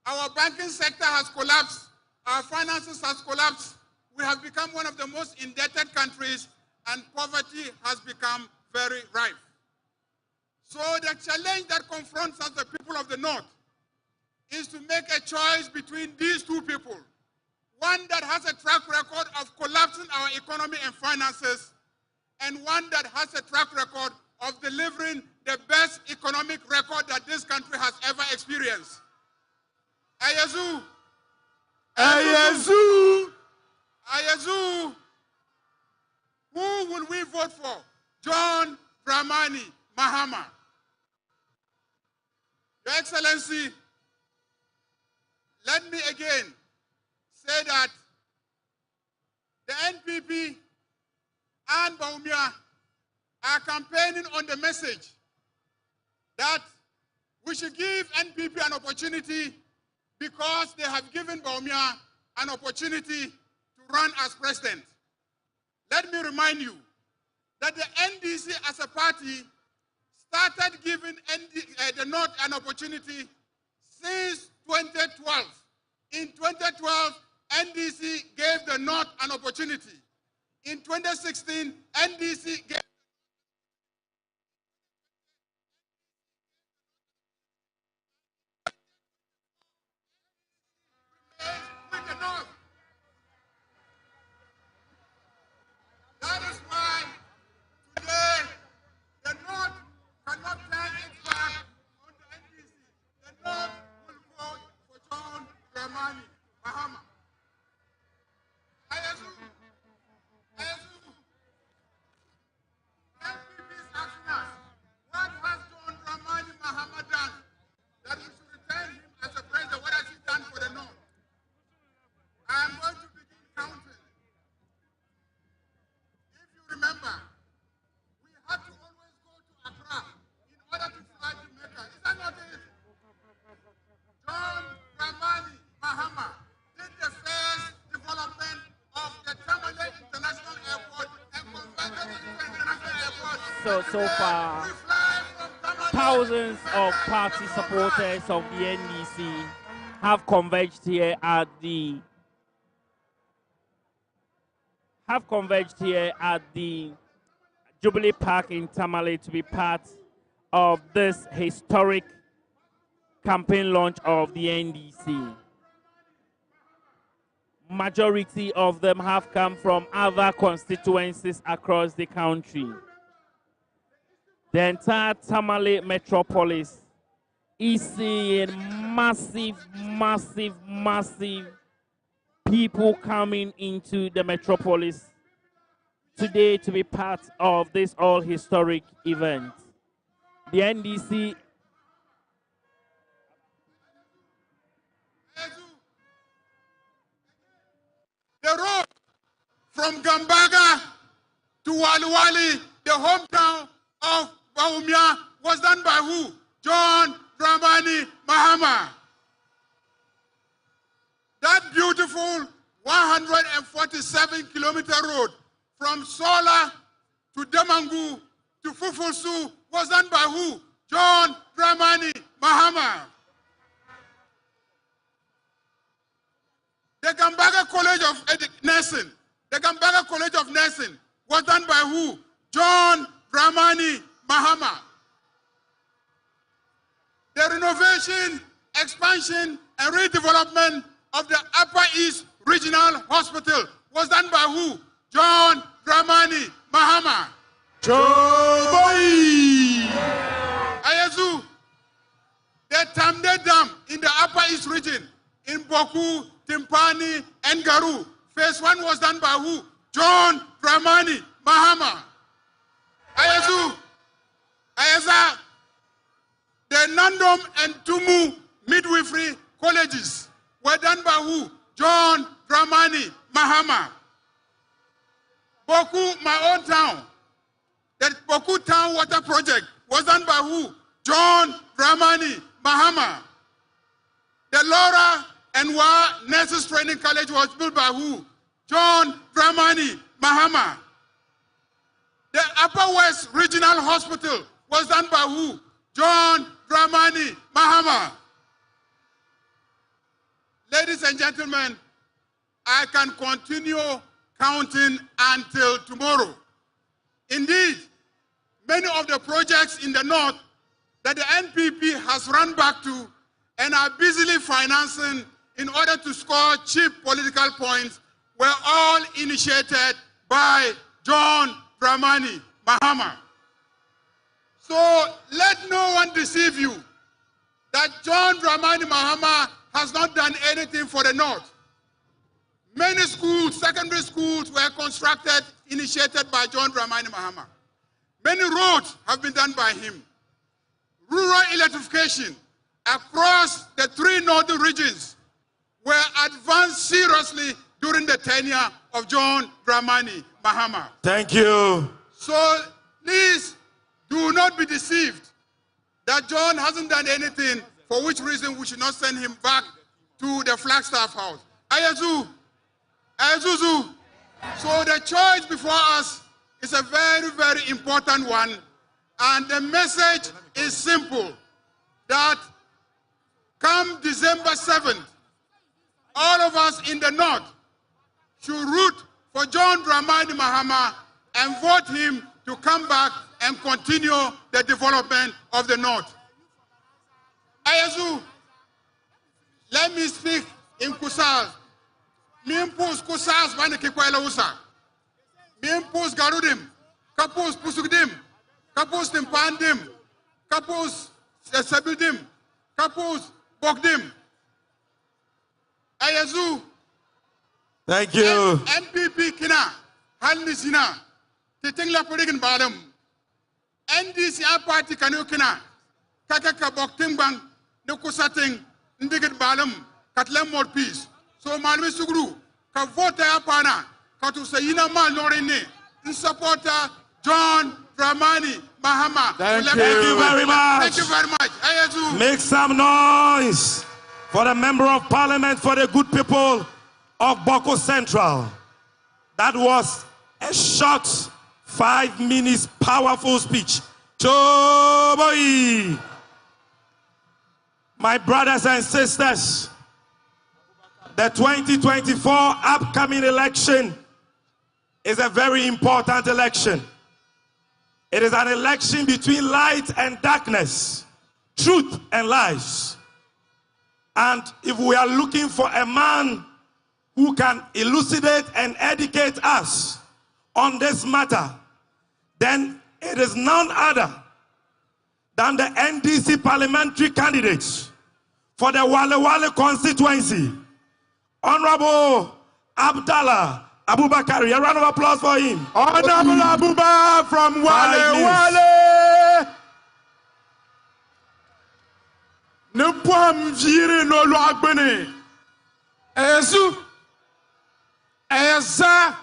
Our banking sector has collapsed, our finances has collapsed, we have become one of the most indebted countries, and poverty has become very rife. So the challenge that confronts us, the people of the North, is to make a choice between these two people. One that has a track record of collapsing our economy and finances, and one that has a track record of delivering the best economic record that this country has ever experienced. Ayazu! Ayazu! Ayazu! Who will we vote for? John Dramani Mahama. Your Excellency, let me again say that the NPP and Bawumia are campaigning on the message that we should give NPP an opportunity because they have given Bawumia an opportunity to run as president. Let me remind you that the NDC as a party started giving the North an opportunity since 2012. In 2012, NDC gave the North an opportunity. In 2016, NDC gave with the North. That is why today the North cannot turn its back on the NDC. The North will vote for John Dramani Mahama. Ayazu, NPP is asking us, what has John Dramani Mahama done that we should return him as a president? What has he done for the North? I am going to begin counting. If you remember, we had to always go to Accra in order to fly to Mecca. Is that not it? John Dramani Mahama did the first development of the Tamale International Airport and converted it into an international airport. So far, thousands of party supporters of the NDC have converged here at the Jubilee Park in Tamale to be part of this historic campaign launch of the NDC. Majority of them have come from other constituencies across the country. The entire Tamale metropolis is seeing massive people coming into the metropolis today to be part of this all-historic event. The NDC the road from Gambaga to Waliwali, the hometown of Bawumia, was done by who? John Dramani Mahama. That beautiful 147-kilometer road from Sola to Damangu to Fufulsu was done by who? John Dramani Mahama. The Gambaga College of Nursing, the Gambaga College of Nursing was done by who? John Dramani Mahama. The renovation, expansion, and redevelopment of the Upper East Regional Hospital was done by who? John Dramani Mahama. Choboy! Ayazu, the Tamde Dam in the Upper East region, in Boku, Timpani, and Garu. Phase 1 was done by who? John Dramani Mahama. Ayazu, Ayaza, the Nandom and Tumu midwifery colleges were done by who? John Dramani Mahama. Boku, my own town, the Boku Town Water Project was done by who? John Dramani Mahama. The Laura and Wa Nurses Training College was built by who? John Dramani Mahama. The Upper West Regional Hospital was done by who? John Dramani Mahama. Ladies and gentlemen, I can continue counting until tomorrow. Indeed, many of the projects in the north that the NPP has run back to and are busily financing in order to score cheap political points were all initiated by John Dramani Mahama. So let no one deceive you that John Dramani Mahama has not done anything for the north. Many schools, secondary schools, were constructed, initiated by John Dramani Mahama. Many roads have been done by him. Rural electrification across the 3 northern regions were advanced seriously during the tenure of John Dramani Mahama. Thank you. So please do not be deceived that John hasn't done anything, for which reason we should not send him back to the Flagstaff House. Ayazu, Ayazuzu. So the choice before us is a very, very important one. And the message is simple, that come December 7th, all of us in the north should root for John Dramani Mahama and vote him to come back and continue the development of the north. Ayazu, let me speak in Kusaz. Mimpus Kusaz Vanikikwela Usa. Mimpus Garudim, Kapus Pusugdim, Kapus Timpandim, Kapus Sabildim, Kapus Bogdim. Ayazu. Thank you. NPP Kina, Halnisina, Titingla Pudigan Badam. NDC party Kanukina, Kakaka Boktimbang, Nukusating, Ndigit Balam, Katlem more peace. So Malmi Sugru, Kavota Apana, Katusayina Malorine, in supporter John Dramani Mahama. Thank you very much. Thank you very much. Ayazu. Make some noise for the Member of Parliament, for the good people of Boko Central. That was a short 5 minutes powerful speech. Choboy. My brothers and sisters, the 2024 upcoming election is a very important election. It is an election between light and darkness, truth and lies. And if we are looking for a man who can elucidate and educate us on this matter, then it is none other than the NDC parliamentary candidates for the Wale Wale constituency, Honorable Abdallah Abubakar. A round of applause for him. Honorable Abubakar from Wale Wale. Ne poam vire no lo agbene. Ezu. Eza.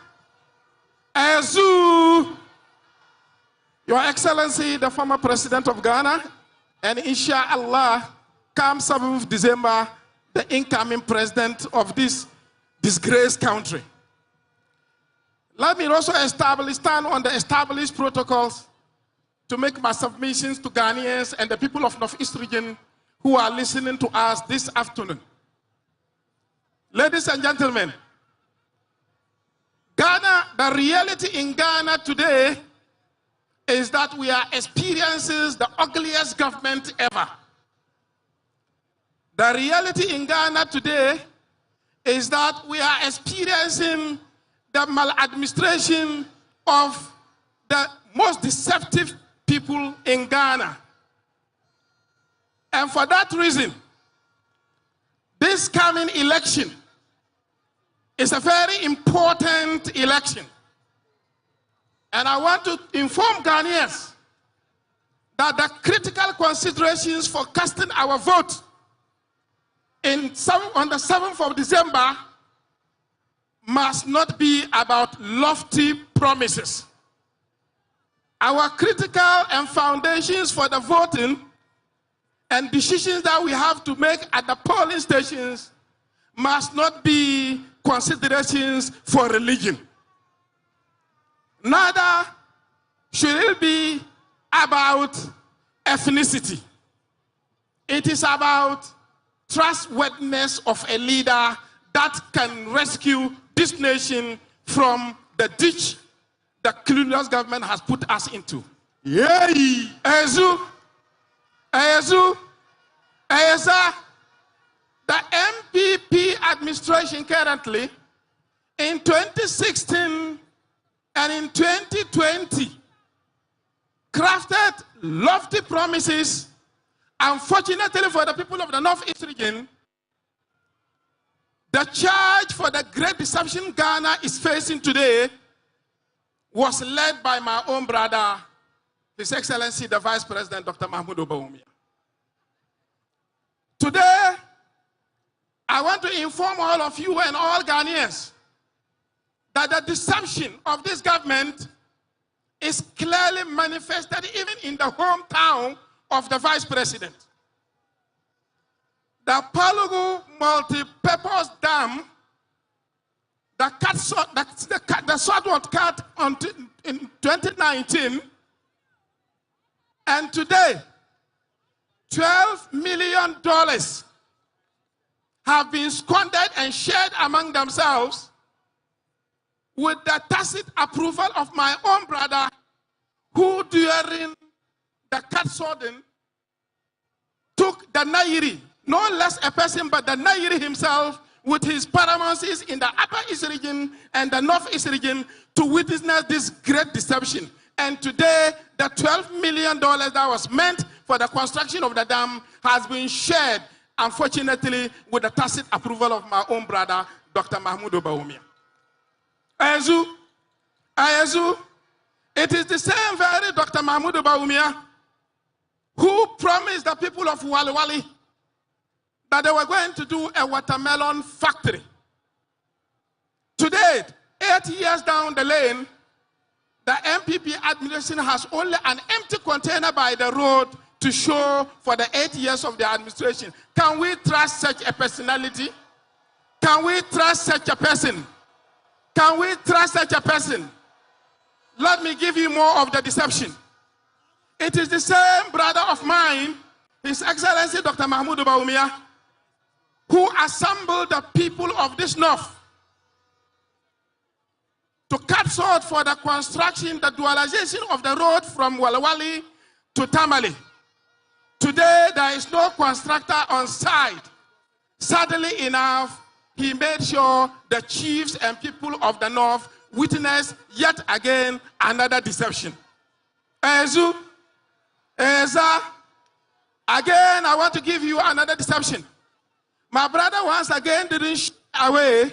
Ezu. Your Excellency, the former President of Ghana, and inshallah, come 7th December, the incoming President of this disgraced country. Let me also stand on the established protocols to make my submissions to Ghanaians and the people of Northeast region who are listening to us this afternoon. Ladies and gentlemen, Ghana, the reality in Ghana today is that we are experiencing the ugliest government ever. The reality in Ghana today is that we are experiencing the maladministration of the most deceptive people in Ghana. And for that reason, this coming election is a very important election. And I want to inform Ghanaians that the critical considerations for casting our vote on the 7th of December must not be about lofty promises. Our critical and foundations for the voting and decisions that we have to make at the polling stations must not be considerations for religion. Neither should it be about ethnicity. It is about trustworthiness of a leader that can rescue this nation from the ditch the colonial government has put us into. Yay! The MPP administration currently, in 2016 and in 2020, crafted lofty promises. Unfortunately for the people of the Northeast region, the charge for the great deception Ghana is facing today was led by my own brother, His Excellency, the Vice President, Dr. Mahmoud Bawumia. Today, I want to inform all of you and all Ghanaians that the deception of this government is clearly manifested even in the hometown of the Vice President. The Palugu multi-purpose dam, the sod was cut in 2019, and today, $12 million have been squandered and shared among themselves with the tacit approval of my own brother, who during the cut sodding took the Nairi, no less a person but the Nairi himself, with his paramouncies in the Upper East region and the Northeast region to witness this great deception. And today, the $12 million that was meant for the construction of the dam has been shared, unfortunately, with the tacit approval of my own brother, Dr. Mahmoud Bawumia. Ayazu, it is the same very Dr. Mahmoud Bawumia who promised the people of Waliwali that they were going to do a watermelon factory. Today, 8 years down the lane, the MPP administration has only an empty container by the road to show for the 8 years of the administration. Can we trust such a personality? Can we trust such a person? Can we trust such a person? Let me give you more of the deception. It is the same brother of mine, His Excellency Dr. Mahmoud Bawumia, who assembled the people of this north to cut sword for the construction, the dualization of the road from Walawali to Tamale. Today, there is no constructor on site. Sadly enough, he made sure the chiefs and people of the north witnessed yet again another deception. Again, I want to give you another deception. My brother once again didn't shy away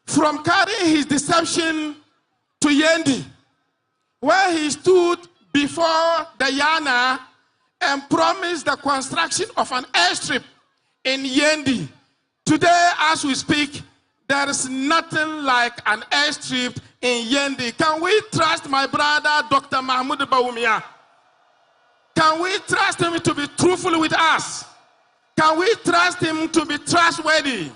from carrying his deception to Yendi, where he stood before the Yana and promised the construction of an airstrip in Yendi. Today, as we speak, there is nothing like an airstrip in Yendi. Can we trust my brother, Dr. Mahmoud Bawumia? Can we trust him to be truthful with us? Can we trust him to be trustworthy?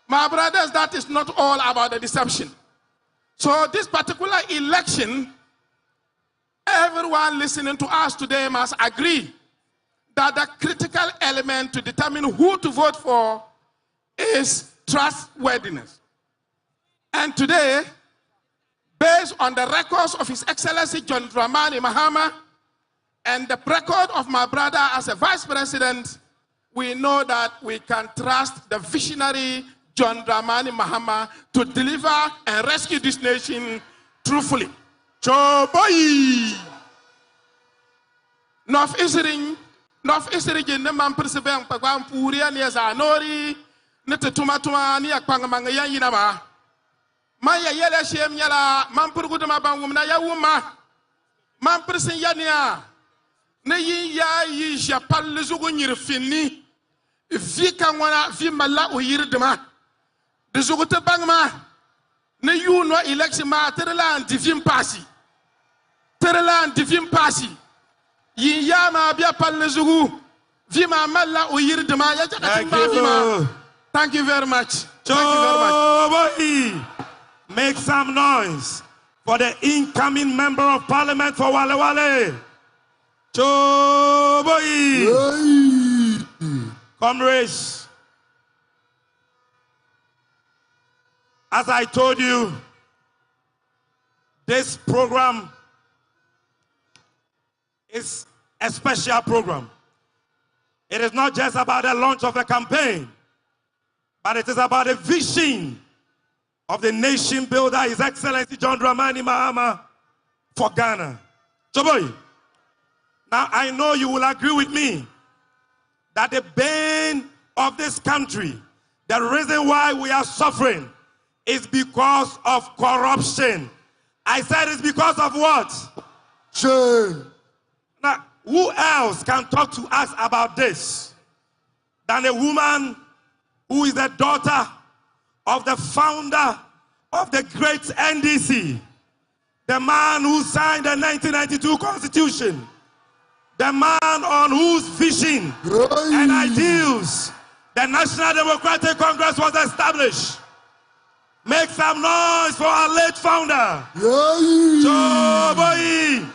My brothers, that is not all about the deception. So this particular election, everyone listening to us today must agree that the critical element to determine who to vote for is trustworthiness. And today, based on the records of His Excellency John Dramani Mahama and the record of my brother as a vice president, we know that we can trust the visionary John Dramani Mahama to deliver and rescue this nation truthfully. Choboy! North Israel ne man persevere pagwan puria ni zanori ne tetuma ni akpanga yan yinama. Maya yele shem yala man purguduma bangumna ya wuma. Man persin yania ne yin ya yi japal zugu nyirfini. Vi kangwana vi mala o yirdema. De zugu te bangma ne yu no election ma terela divine pasi. Terela divine pasi. Thank you very much. Make some noise for the incoming member of parliament for Wale Wale. Comrades, as I told you, this program is a special program. It is not just about the launch of the campaign, but it is about the vision of the nation builder, His Excellency John Dramani Mahama, for Ghana. Choboy, now I know you will agree with me that the bane of this country, the reason why we are suffering, is because of corruption. I said it's because of what? Shame. Now, who else can talk to us about this than a woman who is the daughter of the founder of the great NDC, the man who signed the 1992 Constitution, the man on whose vision and ideals the National Democratic Congress was established. Make some noise for our late founder. Choboy.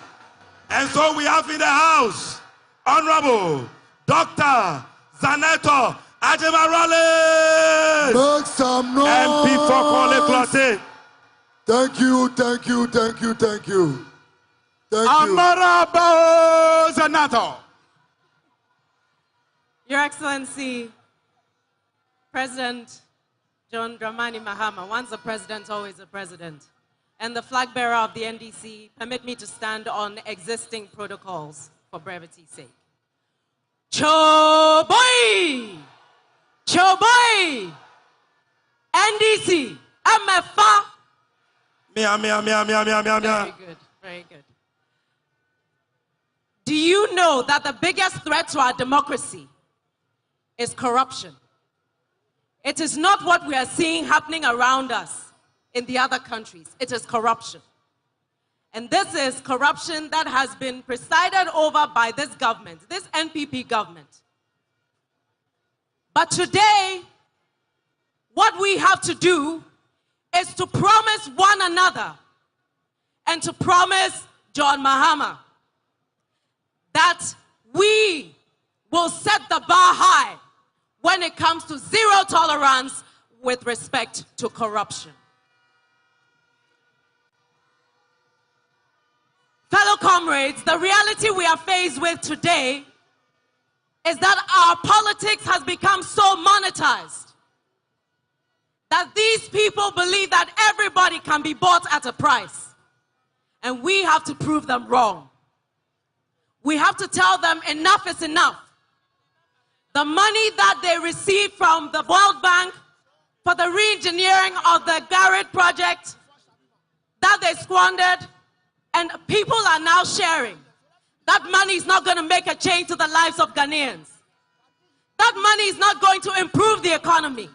And so we have in the house, Honorable Dr. Zaneto Ajemarale. Make some noise. MP for Kole Klote. Thank you, thank you, thank you, thank you. Thank you. Honorable Zaneto. Your Excellency, President John Dramani Mahama, once a president, always a president, and the flag bearer of the NDC, permit me to stand on existing protocols for brevity's sake. Choboy! Choboy! NDC! MFA! Mia. Very good, very good. Do you know that the biggest threat to our democracy is corruption? It is not what we are seeing happening around us in the other countries. It is corruption. And this is corruption that has been presided over by this government, this NPP government. But today, what we have to do is to promise one another and to promise John Mahama that we will set the bar high when it comes to zero tolerance with respect to corruption. Fellow comrades, the reality we are faced with today is that our politics has become so monetized that these people believe that everybody can be bought at a price. And we have to prove them wrong. We have to tell them enough is enough. The money that they received from the World Bank for the re-engineering of the Garrett project that they squandered, and people are now sharing. That money is not going to make a change to the lives of Ghanaians. That money is not going to improve the economy.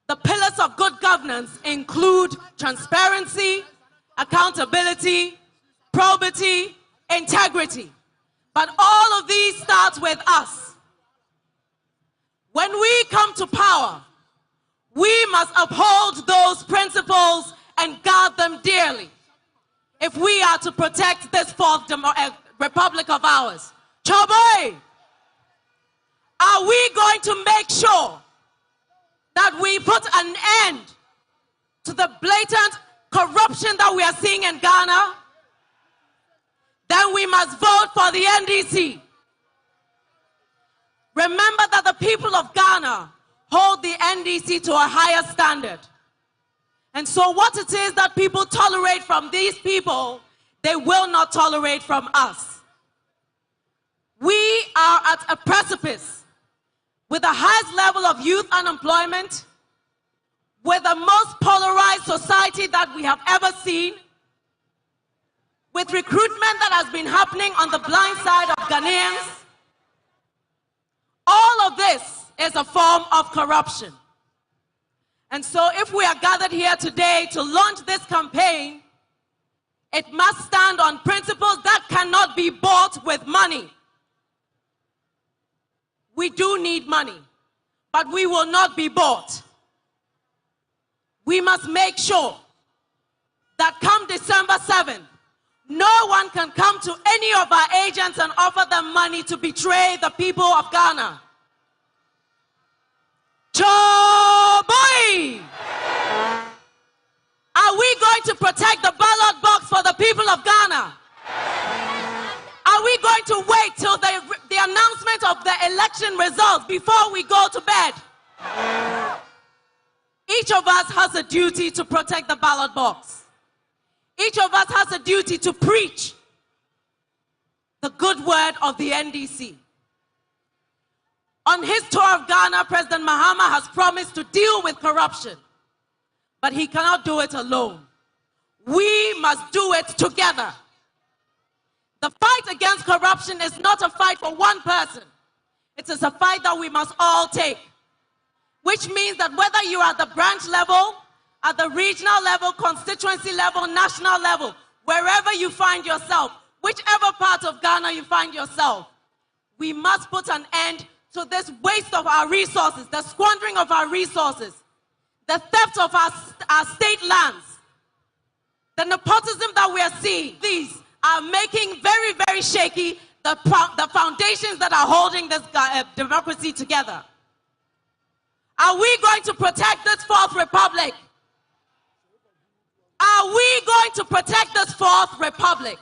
The pillars of good governance include transparency, accountability, probity, integrity. But all of these start with us. When we come to power, we must uphold those principles and guard them dearly if we are to protect this fourth republic of ours. Choboy, are we going to make sure that we put an end to the blatant corruption that we are seeing in Ghana? Then we must vote for the NDC. Remember that the people of Ghana hold the NDC to a higher standard. And so what it is that people tolerate from these people, they will not tolerate from us. We are at a precipice with the highest level of youth unemployment, with the most polarized society that we have ever seen, with recruitment that has been happening on the blind side of Ghanaians. All of this is a form of corruption. And so if we are gathered here today to launch this campaign, it must stand on principles that cannot be bought with money. We do need money, but we will not be bought. We must make sure that come December 7th, no one can come to any of our agents and offer them money to betray the people of Ghana. Choboy! Are we going to protect the ballot box for the people of Ghana? Are we going to wait till the announcement of the election results before we go to bed? Each of us has a duty to protect the ballot box. Each of us has a duty to preach the good word of the NDC. On his tour of Ghana, President Mahama has promised to deal with corruption, but he cannot do it alone. We must do it together. The fight against corruption is not a fight for one person. It is a fight that we must all take, which means that whether you are at the branch level, at the regional level, constituency level, national level, wherever you find yourself, whichever part of Ghana you find yourself, we must put an end to this waste of our resources, the squandering of our resources, the theft of our state lands, the nepotism that we are seeing. These are making very, very shaky the foundations that are holding this democracy together. Are we going to protect this fourth republic? Are we going to protect this fourth republic?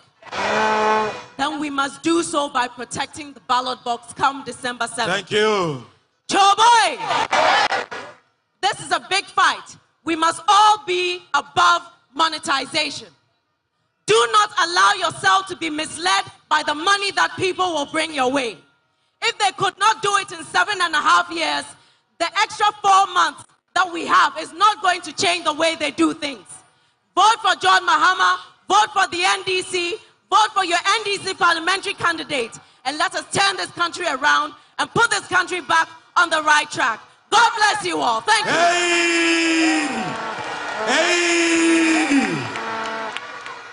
Then we must do so by protecting the ballot box come December 7th. Thank you. Choboy! This is a big fight. We must all be above monetization. Do not allow yourself to be misled by the money that people will bring your way. If they could not do it in 7.5 years, the extra 4 months that we have is not going to change the way they do things. Vote for John Mahama, vote for the NDC, vote for your NDC parliamentary candidate, and let us turn this country around and put this country back on the right track. God bless you all. Thank you. Hey! Hey!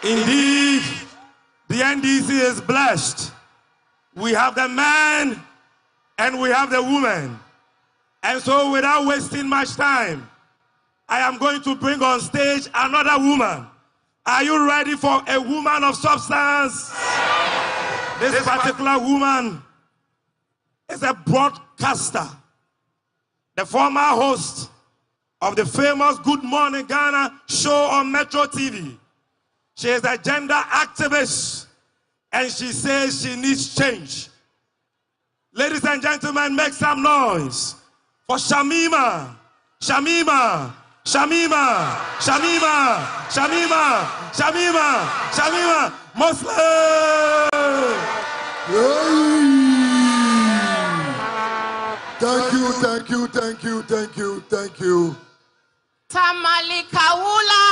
Indeed, the NDC is blessed. We have the man and we have the woman. And so without wasting much time, I am going to bring on stage another woman. Are you ready for a woman of substance? This particular woman is a broadcaster, the former host of the famous Good Morning Ghana show on Metro TV. She is a gender activist, and she says she needs change. Ladies and gentlemen, make some noise for Shamima. Shamima. Shamima, Shamima, Shamima, Shamima, Shamima, Muslim. Thank you, thank you, thank you, thank you, thank you. Tamali Kawula.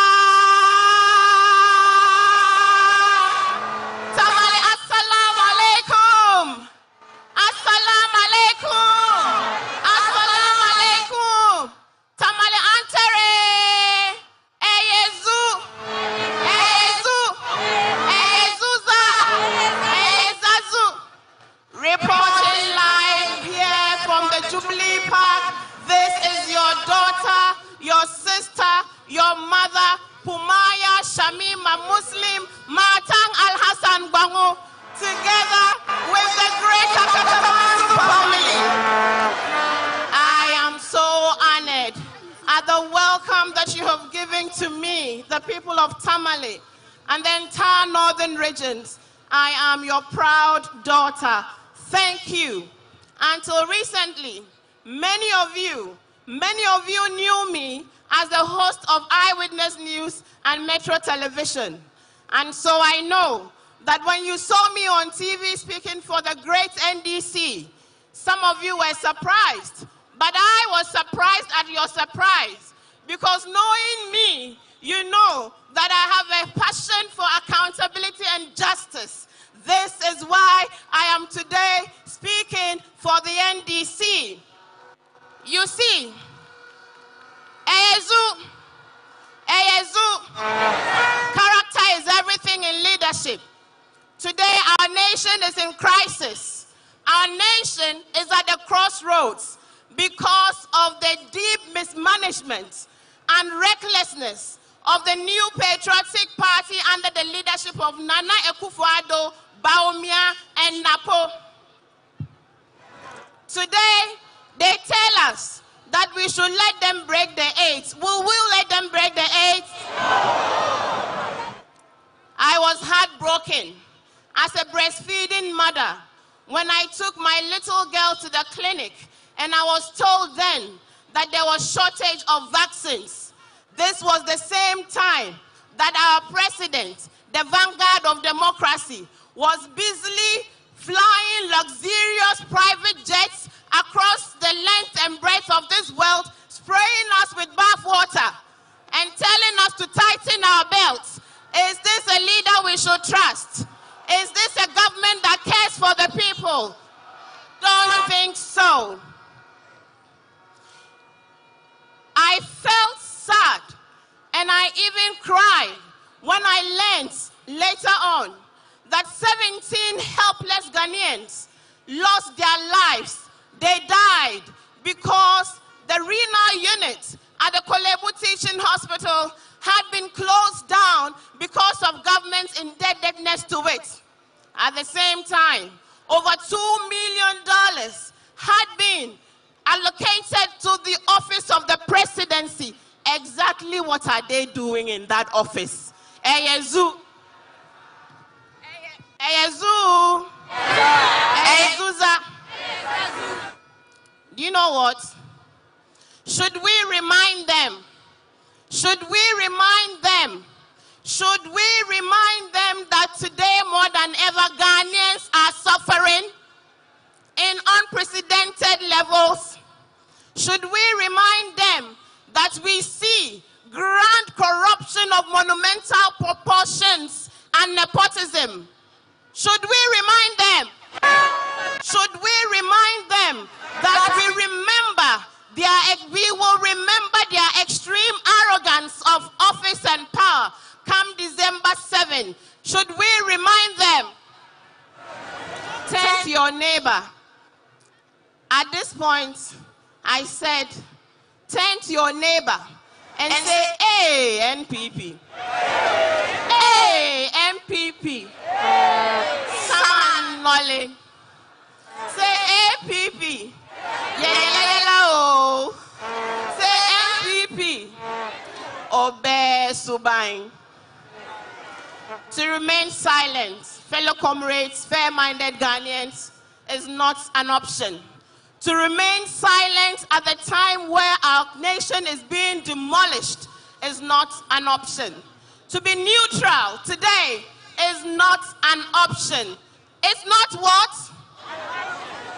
Tamali, assalamu alaikum. Assalamu alaikum. Assalamu alaikum. Tamali antere. Eyezu. Eyezu. Eyezuza. Eyezazu. Reporting live here from the Jubilee Park. This is your daughter, your sister, your mother, Kumaya Shamima Muslim Matang Al Hassan Bango, together with the greater family. I am so honored at the welcome that you have given to me, the people of Tamale, and the entire northern regions. I am your proud daughter. Thank you. Until recently, many of you knew me as the host of Eyewitness News and Metro Television. And so I know that when you saw me on TV speaking for the great NDC, some of you were surprised. But I was surprised at your surprise, because knowing me, you know that I have a passion for accountability and justice. This is why I am today speaking for the NDC. You see, character is everything in leadership. Today, our nation is in crisis. Our nation is at the crossroads because of the deep mismanagement and recklessness of the new patriotic party under the leadership of Nana Akufo-Addo, Bawumia, and Napo. Today, they tell us that we should let them break the 8. Will we let them break the 8? I was heartbroken as a breastfeeding mother when I took my little girl to the clinic and I was told then that there was shortage of vaccines. This was the same time that our president, the vanguard of democracy, was busily flying luxurious private jets across the length and breadth of this world, spraying us with bath water and telling us to tighten our belts. Is this a leader we should trust? Is this a government that cares for the people? Don't think so. I felt sad and I even cried when I learned later on that 17 helpless Ghanaians lost their lives. They died because the renal unit at the Kolebu Teaching Hospital had been closed down because of government's indebtedness to it. At the same time, over $2 million had been allocated to the office of the presidency. Exactly what are they doing in that office? Eyezu. Do you know what? Should we remind them? Should we remind them? Should we remind them that today more than ever Ghanaians are suffering in unprecedented levels? Should we remind them that we see grand corruption of monumental proportions and nepotism? Should we remind them? Should we remind them that we will remember their extreme arrogance of office and power come December 7? Should we remind them? Turn to your neighbor. At this point, I said, turn to your neighbor and say, hey, NPP. Hey, NPP. Someone Nolly. Say APP. Oh. Say NPP. Obey Subain. To remain silent, fellow comrades, fair-minded Ghanaians, is not an option. To remain silent at the time where our nation is being demolished is not an option. To be neutral today is not an option. It's not what?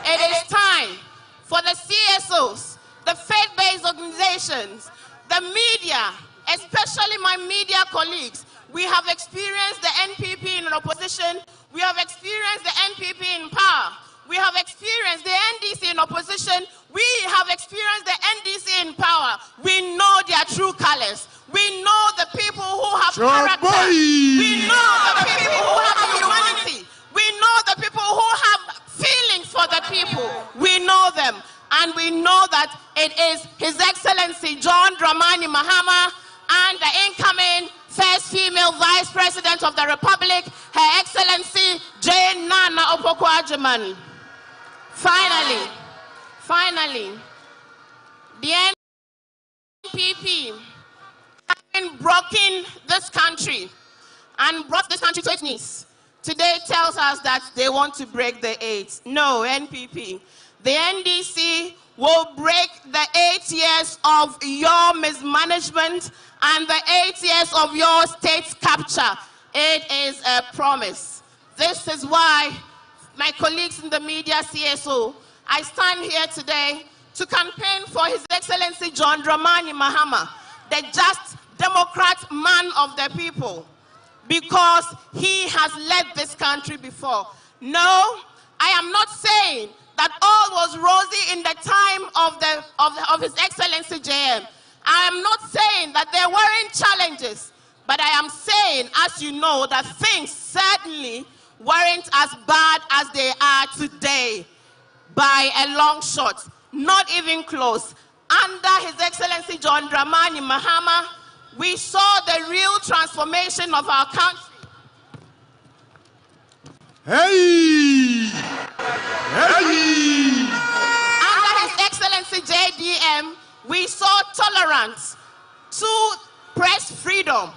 It is time for the CSOs, the faith-based organizations, the media, especially my media colleagues. We have experienced the NPP in opposition. We have experienced the NPP in power. We have experienced the NDC in opposition. We have experienced the NDC in power. We know their true colors. We know the people who have character. We know the people who have humanity. We know the people who have feelings for the people. We know them. And we know that it is His Excellency John Dramani Mahama and the incoming first female Vice President of the Republic, Her Excellency Jane Nana Opoku-Agyeman. Finally, the NPP having broken this country and brought this country to its knees, today tells us that they want to break the 8. No, NPP. The NDC will break the 8 years of your mismanagement and the 8 years of your state's capture. It is a promise. This is why, my colleagues in the media, CSO, I stand here today to campaign for His Excellency John Dramani Mahama, the just Democrat man of the people, because he has led this country before. No, I am not saying that all was rosy in the time of His Excellency JM. I am not saying that there weren't challenges, but I am saying, as you know, that things certainly weren't as bad as they are today by a long shot, not even close. Under His Excellency John Dramani Mahama, we saw the real transformation of our country. Hey! Under His Excellency JDM, we saw tolerance to press freedom.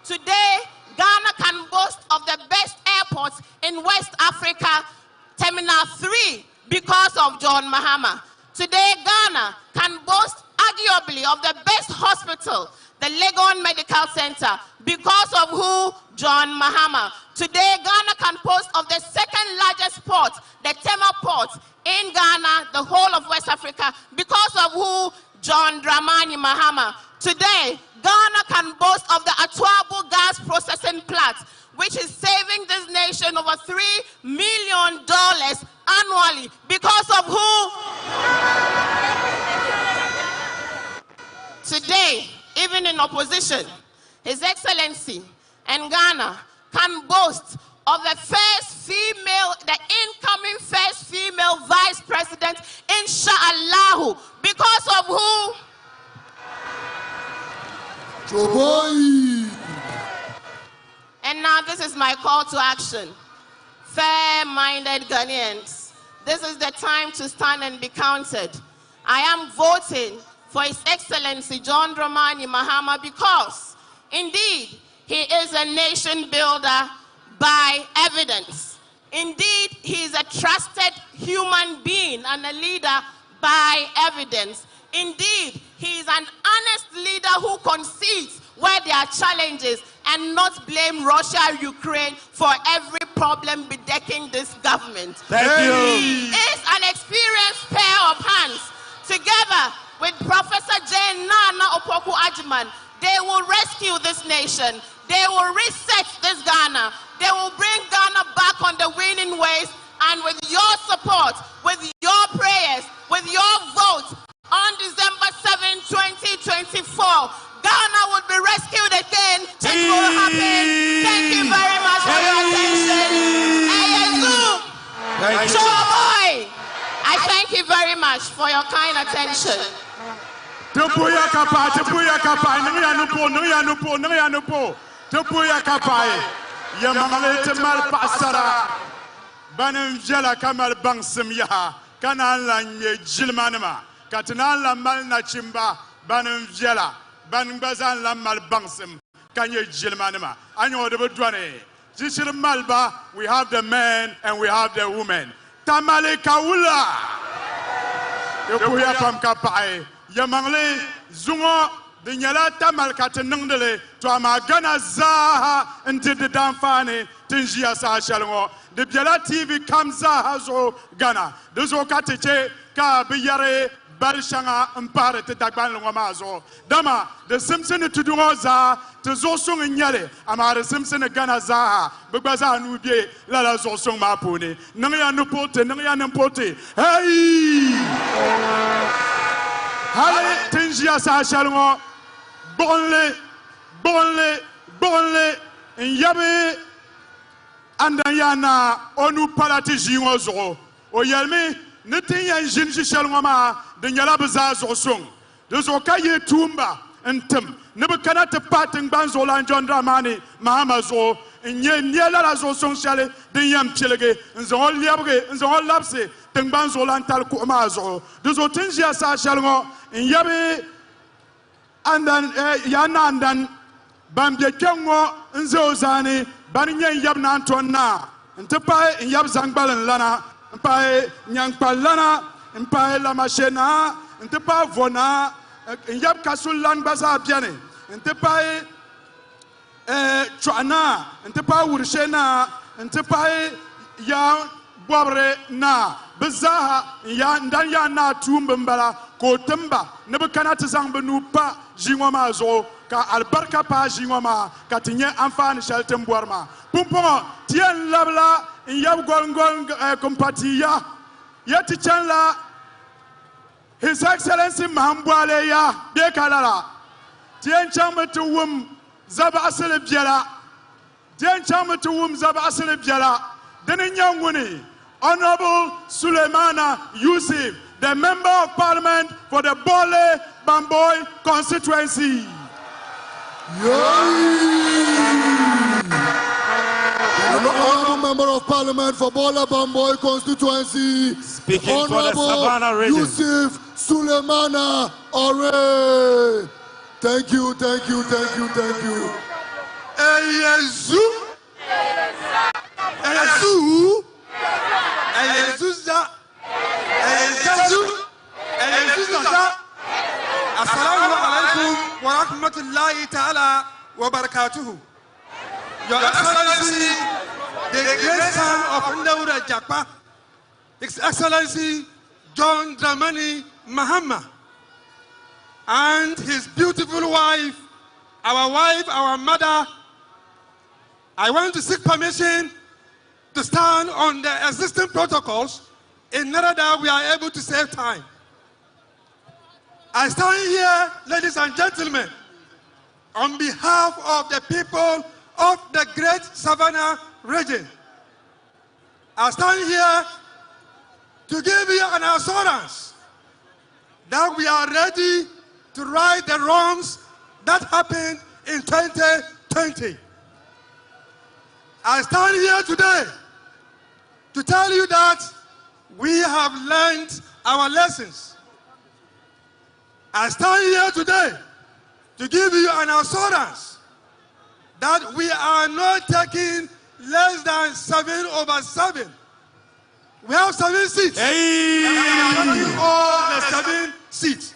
Today, Ghana can boast of the best airports in West Africa, Terminal 3, because of John Mahama. Today, Ghana can boast arguably of the best hospital, the Legon Medical Center, because of who? John Mahama. Today, Ghana can boast of the second largest port, the Tema Port, in Ghana, the whole of West Africa, because of who? John Dramani Mahama. Today, Ghana can boast of the Atuabo gas processing plant, which is saving this nation over $3 million annually, because of who? Today, even in opposition, His Excellency and Ghana can boast of the incoming first female Vice President, inshallah, because of who? And now this is my call to action. Fair-minded Ghanaians, this is the time to stand and be counted. I am voting for His Excellency John Dramani Mahama because, indeed, he is a nation builder by evidence. Indeed, he is a trusted human being and a leader by evidence. Indeed, he is an honest leader who concedes where there are challenges and not blame Russia or Ukraine for every problem bedecking this government. Thank you. He is an experienced pair of hands. Together with Professor Jane Nana Opoku-Agyeman, they will rescue this nation. They will reset this Ghana. They will bring Ghana back on the winning ways. And with your support, with your prayers, with your vote, on December 7, 2024, Ghana will be rescued again. It will happen. Thank you very much for your attention. I thank you very much for your kind attention. Katinan la mal na chimba banum jela bangbazan la mal bangsem kanye jilmanema anyo de bedwane jishir malba. We have the men and we have the women. Tamale kaula yokuya pam kapai yamangle zungo de nyala tamal katenungdele to amagana zaha into the damfane tinjia sa shalongo the Biala TV kamza hazo Ghana dozo kateche ka biyare Barishanga Mpare te Dagban Longamazo. Dama, the Simpson to do za, to Zosung in Yale, Amara Simpson Ghana Zaha, Bubaza Nubie, Lala Zosung Mapuni, Nangia Nupote, Nangia Numpote. Hey! Hale Tingia Sashalmo, Bonle, and Yabe, and Diana, Onu Palatiji Ozo, Oyelme. Nothing and Jinji Shalwama, the Yalabaza or song. Those Okaye Tumba, Ntim. Nibukana te pating banzola John Dramani, Mahamazo, and ye niela zo sociale, the yam chilege, and the whole liabge, and the whole lapse, Tengbanzola and Talkumazo. Those Otinsia Sashalmo, and Yabe, and then Yanandan, Bambia Kango, and Zozani, Banya Yabnantona, and Tepai, and Yabzangbal and Lana, and Pai Nyang Palana, and Pai Lamashena, and Tepa Vona. Yab Kasulan Baza Piane, and Tepai Chana, and Tepa Urshena, and Tepai Ya Bobre Na, Bazaha, Yandanya Na Tumbambala, Kotemba, Nebukanatazang Benupa, Jingwamazo, Ka Albarka Pa Jingwama, Katinye Amfan Sheltem Burma, Pumpo, Tien Labla, and Yab Gong Compatia, Yatichanla. His Excellency Mahambwaleya Bekalala. Tien Chamatuum Zaba Aselebiela. Tien Chamatuum Zaba Aselebiela. Denin Yangwini, Honorable Suleimana Yusuf, the Member of Parliament for the Bole Bamboy constituency. Honorable Member of Parliament for Bole Bamboy constituency. Speaking Honorable for the Savannah region. Yusuf Suleimana Ore. Thank you, thank you, thank you, thank you. Eyezu. Eyezu. Eyezuza. Eyezu. Eyezuza. Assalamu alaikum wa rahmatullahi ta'ala wa barakatuhu. Your Excellency, the great son of Ndaura Jakpa, His Excellency John Dramani Mahama, and his beautiful wife, our mother. I want to seek permission to stand on the existing protocols in order that we are able to save time. I stand here, ladies and gentlemen, on behalf of the people of the Great Savannah region. I stand here to give you an assurance that we are ready to right the wrongs that happened in 2020. I stand here today to tell you that we have learned our lessons. I stand here today to give you an assurance that we are not taking less than 7/7. We have 7 seats. Hey. And we are taking all the 7 seats.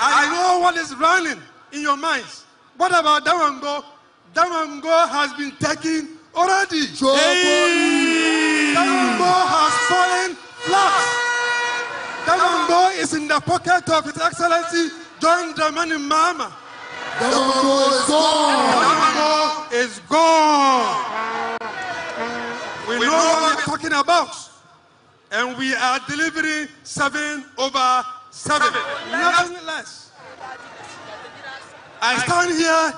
I know what is running in your minds. What about Dawango? Dawango has been taken already. Hey. Dawango has fallen flat. Dawango is in the pocket of His Excellency John Dramani Mahama. Dawango is gone. Dawango is gone. We know what we're talking about. And we are delivering 7/7. Nothing less. I stand here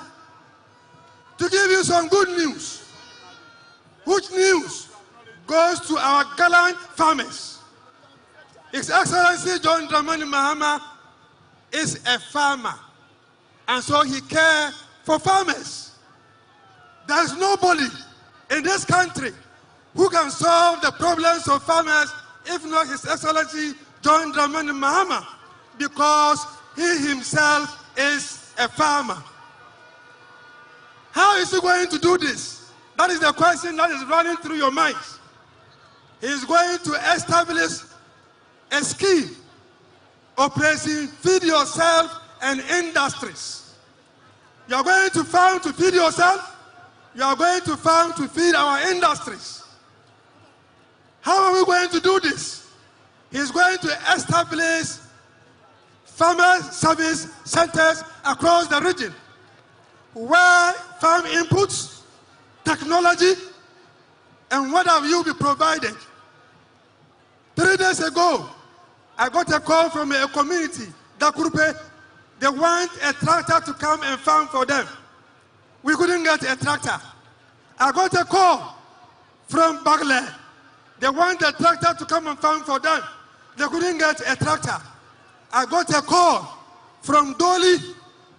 to give you some good news. Which news goes to our gallant farmers. His Excellency John Dramani Mahama is a farmer. And so he cares for farmers. There's nobody in this country who can solve the problems of farmers if not His Excellency John Dramani Mahama, because he himself is a farmer. How is he going to do this? That is the question that is running through your minds. He is going to establish a scheme, Operation Feed Yourself and Industries. You are going to farm to feed yourself. You are going to farm to feed our industries. How are we going to do this? He is going to establish farmer service centers across the region where farm inputs, technology, and what have you be provided. 3 days ago, I got a call from a community, Dakurupe. They want a tractor to come and farm for them. We couldn't get a tractor. I got a call from Bagle. They want a tractor to come and farm for them. They couldn't get a tractor. I got a call from Dolly.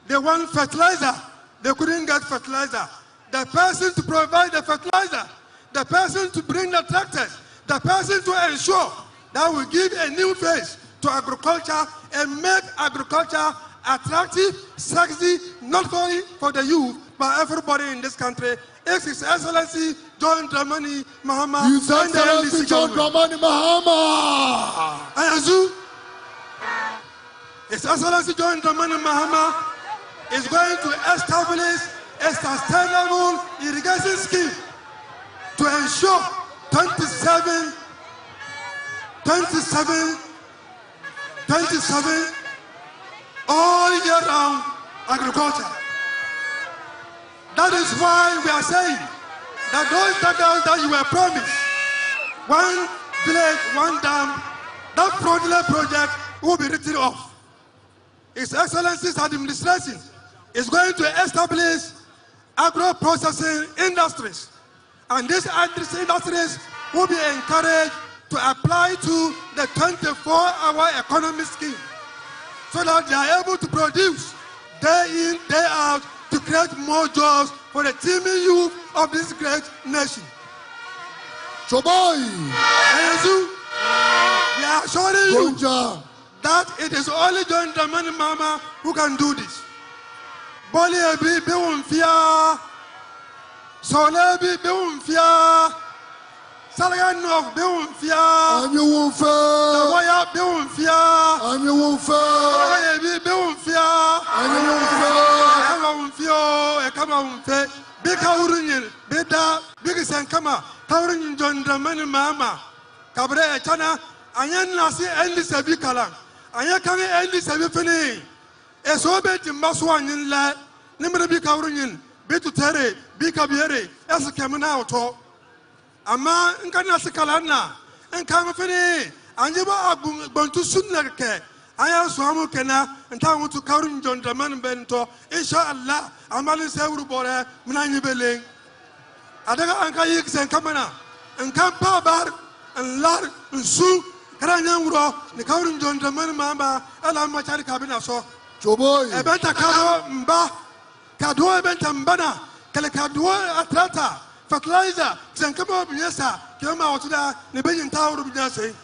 They want fertilizer. They couldn't get fertilizer. The person to provide the fertilizer, the person to bring the tractors, the person to ensure that we give a new face to agriculture and make agriculture attractive, sexy, not only for the youth, but everybody in this country. It's His Excellency John Dramani Mahama. His Excellency John Dramani Mahama. His Excellency John Dramani Mahama is going to establish a sustainable irrigation scheme to ensure 27 all year round agriculture. That is why we are saying that those dams that you were promised, one village, one dam, that fraudulent project will be written off. His Excellency's administration is going to establish agro-processing industries, and these industries will be encouraged to apply to the 24-hour economy scheme so that they are able to produce day in, day out to create more jobs for the teeming youth of this great nation. Choboy! We are assuring you that it is only John Dramani Mahama who can do this. Boli ebi beumfia, Sole ebi beumfia, Salagan of beumfia, and you won't fail, Waya beumfia, and you won't fail, ebi beumfia, and you won't fail. Come on, big Kaurunian, Beda, Big Sankama, Kaurunian John Dramani Mahama, Cabre Chana, Ayan Nasi NDC Bikalang, Ayakami NDC Bifini. Esobe Timbaswan in La, Nimber be Kaurunian, be to Terre, be Kabiere, as a Kamana auto. Ama Nkanasikalana, and Kamafini, and you are going to soon like I am Swamu Kena, and I want to Kaurun John Draman Bento, Inshallah, Amalin Sevubore, Munani Beling. Adaga Ankayik and Kamana, and Kampa Bar, and Lar, and Su, Karanyangro, the Kaurun John Draman Mama, Alam Machari Cabinaso. Choboy. Ebenta kado mba, kado ebenta mbana, kale kado atrata, fertilizer, senkamo binyesa, kema watuda nebeji ntauru binyese.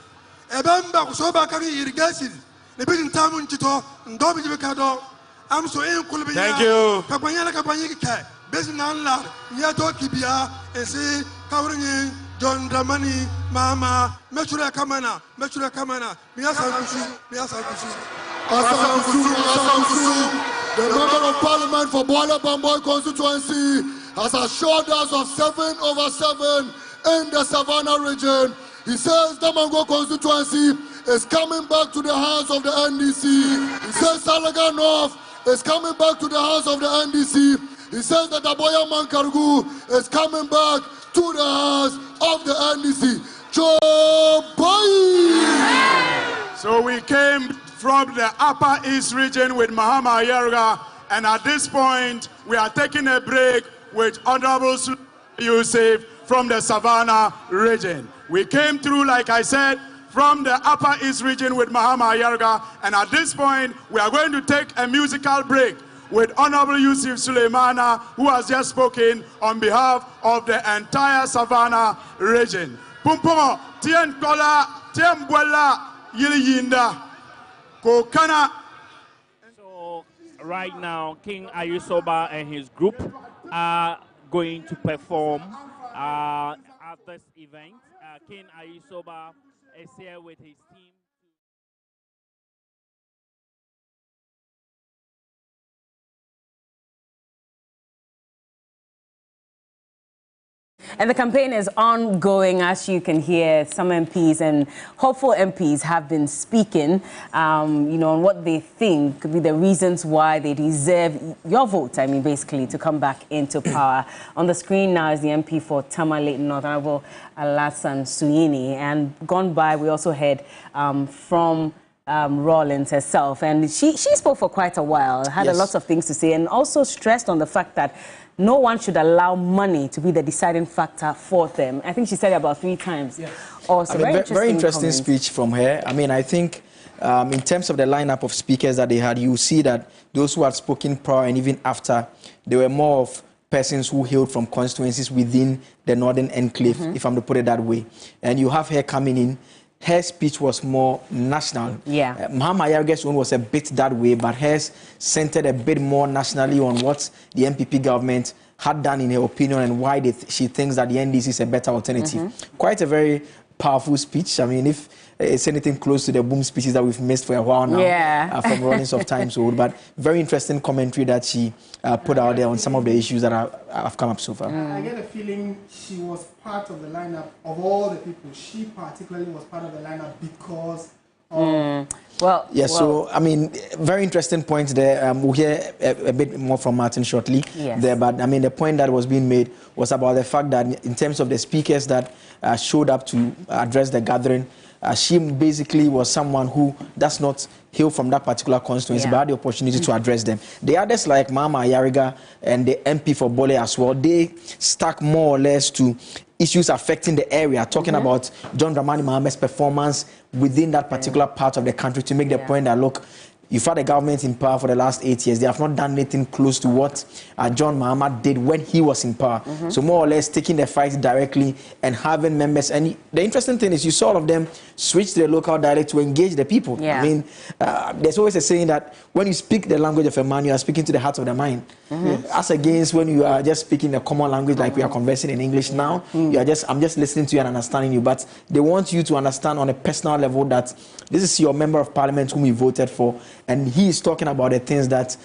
Ebemba kusoba kami irrigation, nebeji ntamu nchito, ndobi jibe kado. I'm so in Kulubia. Thank you. Kapanyana kapanyika, besi nanla, nyato kibia, esi kaurinyi John Dramani Mahama, mechura kamana, miyasa kusu. The Member of Parliament for Bola Bamboy constituency has assured us of 7/7 in the Savannah region. He says the Mango constituency is coming back to the hands of the NDC. He says Salaga North is coming back to the hands of the NDC. He says that Aboya Mankargu is coming back to the hands of the NDC. Joe Boy! So we came from the Upper East region with Mahama Ayerga, and at this point we are taking a break with Honorable Yusuf from the Savannah region. We came through, like I said, from the Upper East region with Mahama Ayerga, and at this point we are going to take a musical break with Honorable Yusuf Suleimana, who has just spoken on behalf of the entire Savannah region. Pumpomo, Tien Kola, Tien Bwela, Yili Yinda. So right now, King Ayusoba and his group are going to perform at this event. King Ayusoba is here with his team. And the campaign is ongoing, as you can hear. Some MPs and hopeful MPs have been speaking, on what they think could be the reasons why they deserve your vote. Basically, to come back into power. On the screen now is the MP for Tamale North, Honorable Alasan Suyini. And gone by, we also heard from Rawlins herself. And she spoke for quite a while, had a lot of things to say, and also stressed on the fact that no one should allow money to be the deciding factor for them. I think she said it about 3 times. Yes. Also, very interesting speech from her. I think in terms of the lineup of speakers that they had, you see that those who had spoken prior and even after, they were more of persons who hailed from constituencies within the northern enclave, if I'm to put it that way. And you have her coming in. Her speech was more national. Yeah. Mahama Ayariga's own was a bit that way, but hers centered a bit more nationally on what the MPP government had done in her opinion and why she thinks that the NDC is a better alternative. Quite a very powerful speech. I mean, if it's anything close to the boom speeches that we've missed for a while now from Rollins of Times Old, but very interesting commentary that she put out there on some of the issues that have come up so far. I get a feeling she was part of the lineup of all the people. She particularly was part of the lineup because of... So, I mean, very interesting point there. We'll hear a bit more from Martin shortly there, but I mean, the point that was being made was about the fact that in terms of the speakers that showed up to address the gathering, she basically was someone who does not hail from that particular constituency, but had the opportunity to address them. The others like Mama Ayariga and the MP for Bole as well, they stuck more or less to issues affecting the area, talking about John Dramani Mahaman's performance within that particular part of the country to make the point that, look, you've had a government in power for the last 8 years. They have not done anything close to what John Mahama did when he was in power. So more or less taking the fight directly and having members. And the interesting thing is you saw all of them switch to the local dialect to engage the people. I mean, there's always a saying that when you speak the language of a man, you are speaking to the heart of the mind. As against when you are just speaking a common language like we are conversing in English now, you are I'm just listening to you and understanding you. But they want you to understand on a personal level that this is your member of parliament whom you voted for, and he is talking about the things that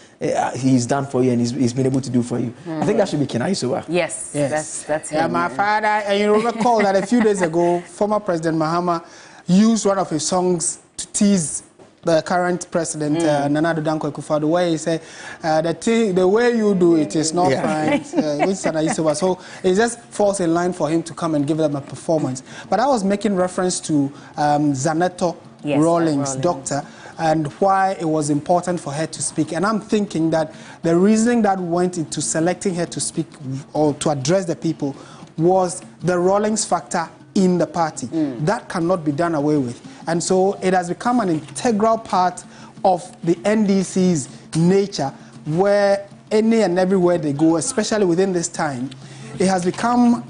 he's done for you and he's been able to do for you. I think that should be Kenaisoa. Yes. That's him. Yeah, my father, and you recall that a few days ago, former President Mahama used one of his songs to tease the current president, Nana Addo Dankwa Akufo-Addo, where he said, the way you do it is not right, so it just falls in line for him to come and give them a performance. But I was making reference to Zaneto Rawlings, doctor, and why it was important for her to speak. And I'm thinking that the reasoning that went into selecting her to speak or to address the people was the Rawlings factor in the party. That cannot be done away with. And so it has become an integral part of the NDC's nature, where any and everywhere they go, especially within this time, it has become,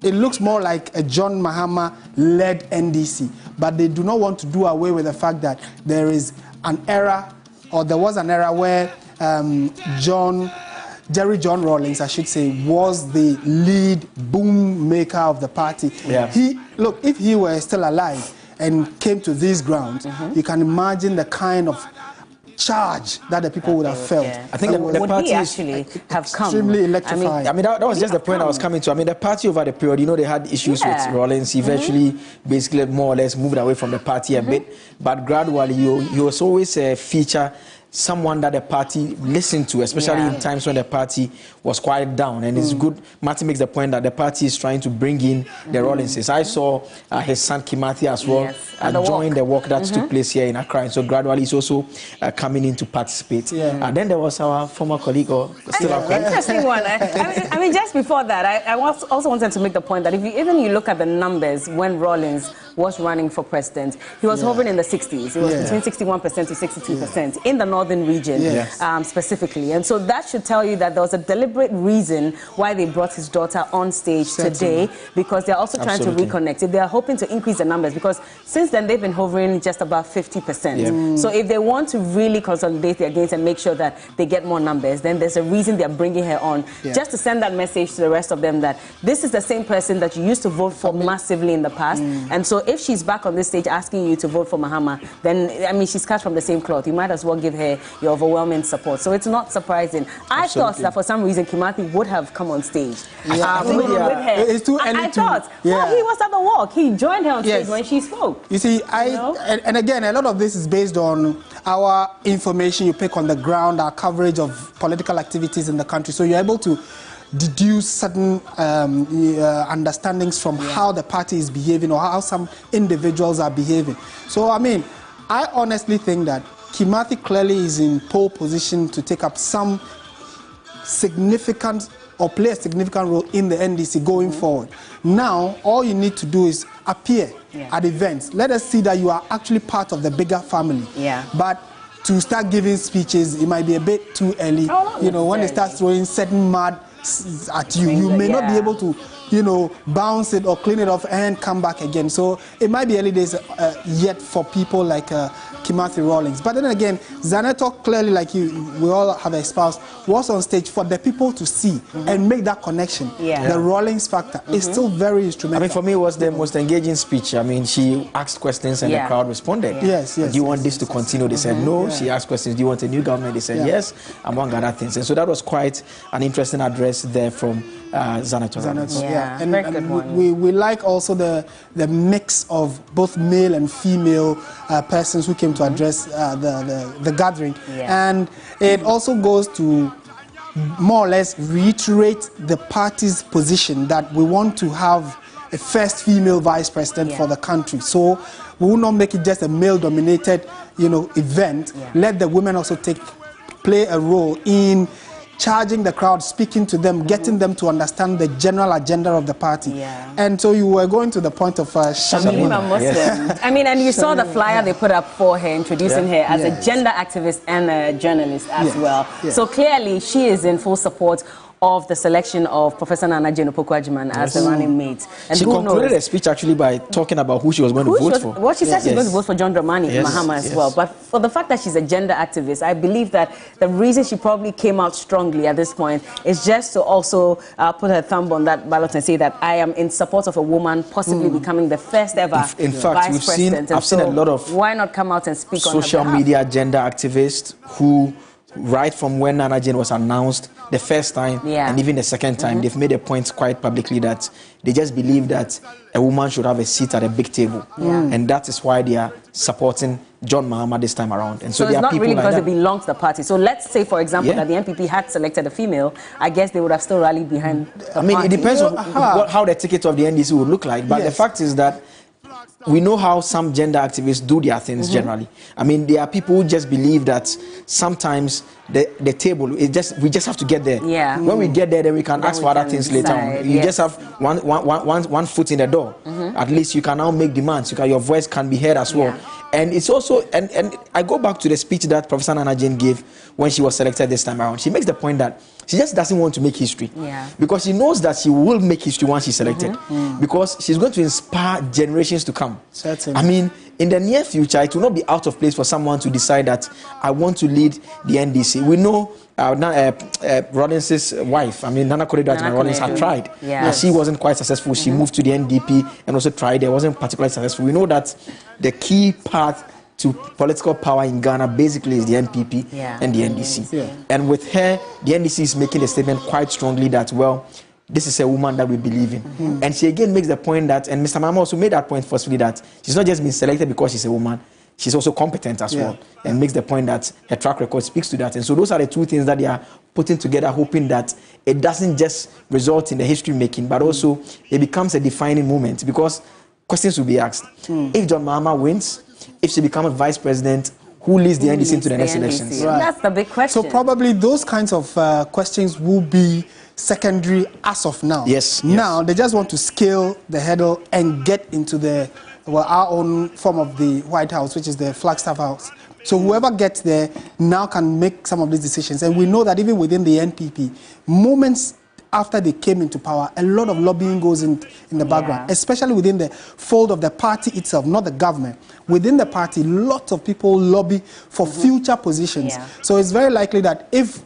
it looks more like a John Mahama-led NDC. But they do not want to do away with the fact that there is an era, or there was an era where Jerry John Rawlings, I should say, was the lead boom maker of the party. Look, if he were still alive and came to these grounds, you can imagine the kind of charge that the people would have felt. I think the party actually have come extremely electrifying. I mean that was just the point I was coming to. I mean, the party over the period, you know, they had issues with Rawlings. He eventually basically more or less moved away from the party a bit, but gradually he was always a feature, someone that the party listened to, especially in times when the party was quite down. And it's good, Martin makes the point that the party is trying to bring in the Rawlingses. I saw his son Kimathi as well join the walk that took place here in Accra. And so gradually he's also coming in to participate. And then there was our former colleague, or still our colleague. Interesting one. I mean, just before that, I also wanted to make the point that if you look at the numbers when Rawlings was running for president, he was hovering in the 60s. It was between 61% to 62% in the northern region specifically. And so that should tell you that there was a deliberate reason why they brought his daughter on stage today, because they're also trying to reconnect. If they're hoping to increase the numbers, because since then they've been hovering just about 50%. So if they want to really consolidate their gains and make sure that they get more numbers, then there's a reason they're bringing her on, just to send that message to the rest of them that this is the same person that you used to vote for massively in the past. And so if she's back on this stage asking you to vote for Mahama, then, I mean, she's cut from the same cloth. You might as well give her your overwhelming support. So it's not surprising. I thought that for some reason Kimathi would have come on stage with her. It's too early. I thought, well, he was at the walk. He joined her on stage when she spoke. You see, and again, a lot of this is based on our information you pick on the ground, our coverage of political activities in the country. So you're able to deduce certain understandings from how the party is behaving or how some individuals are behaving. So, I mean, I honestly think that Kimathi clearly is in pole position to take up some significant or play a significant role in the NDC going forward. Now, all you need to do is appear at events. Let us see that you are actually part of the bigger family. Yeah. But to start giving speeches, it might be a bit too early. You know, when they start throwing certain mud at you, you may not be able to, you know, bounce it or clean it off and come back again. So it might be early days yet for people like Kimathi Rawlings. But then again, Zaneto clearly, like we all have espoused, was on stage for the people to see and make that connection. The Rawlings factor is still very instrumental. I mean, for me, it was the most engaging speech. I mean, she asked questions and the crowd responded. Yes. Do you want this to continue? They said no. She asked questions. Do you want a new government? They said yes, among other things. And so that was quite an interesting address there from Zaneto. And we like also the mix of both male and female persons who came to address the gathering. And it also goes to more or less reiterate the party's position that we want to have a first female vice president for the country. So we will not make it just a male-dominated, you know, event. Let the women also play a role in charging the crowd, speaking to them, getting them to understand the general agenda of the party. And so you were going to the point of Shamima Muslim. I mean, and you saw the flyer they put up for her, introducing her as a gender activist and a journalist as well. So clearly, she is in full support of the selection of Professor Nana Jane Opoku-Agyeman as the running mate. And she concluded her speech actually by talking about who she was going to vote for. Well, she said she's going to vote for John Dramani Mahama as well. But for the fact that she's a gender activist, I believe that the reason she probably came out strongly at this point is just to also put her thumb on that ballot and say that I am in support of a woman possibly becoming the first ever in fact, vice president. I've seen a lot of why not come out and speak on her social media gender activists who, right from when Nana Jane was announced the first time and even the second time, they've made a point quite publicly that they just believe that a woman should have a seat at a big table. And that is why they are supporting John Mahama this time around. And so it's not really because like they belong to the party. So let's say, for example, that the NPP had selected a female, I guess they would have still rallied behind the party. It depends on how the ticket of the NDC would look like. But the fact is that we know how some gender activists do their things generally. I mean, there are people who just believe that sometimes the table, we just have to get there. When we get there, then we can ask for other things later on. You just have one foot in the door. At least you can now make demands. Your voice can be heard as well. And it's also, and I go back to the speech that Professor Nana Jane gave when she was selected this time around. She makes the point that she just doesn't want to make history. Because she knows that she will make history once she's selected. Because she's going to inspire generations to come. Certainly. I mean, in the near future, it will not be out of place for someone to decide that I want to lead the NDC. We know Rawlings' wife, I mean, Nana Koredo Rawlings had tried. She wasn't quite successful. She moved to the NDP and also tried. It wasn't particularly successful. We know that the key path to political power in Ghana basically is the NPP and the NDC. And with her, the NDC is making a statement quite strongly that, well, this is a woman that we believe in. And she again makes the point that, and Mr. Mahama also made that point forcefully, that she's not just been selected because she's a woman, she's also competent as well. And makes the point that her track record speaks to that. And so those are the two things that they are putting together, hoping that it doesn't just result in the history making, but also it becomes a defining moment, because questions will be asked. If John Mahama wins, if she becomes vice president, who leads the NDC into the next elections? That's the big question. So probably those kinds of questions will be secondary as of now. Now they just want to scale the hurdle and get into our own form of the White House, which is the Flagstaff House. So whoever gets there now can make some of these decisions. And we know that even within the NPP, moments after they came into power, a lot of lobbying goes in the background, especially within the fold of the party itself, not the government. Within the party, lots of people lobby for future positions. So it's very likely that if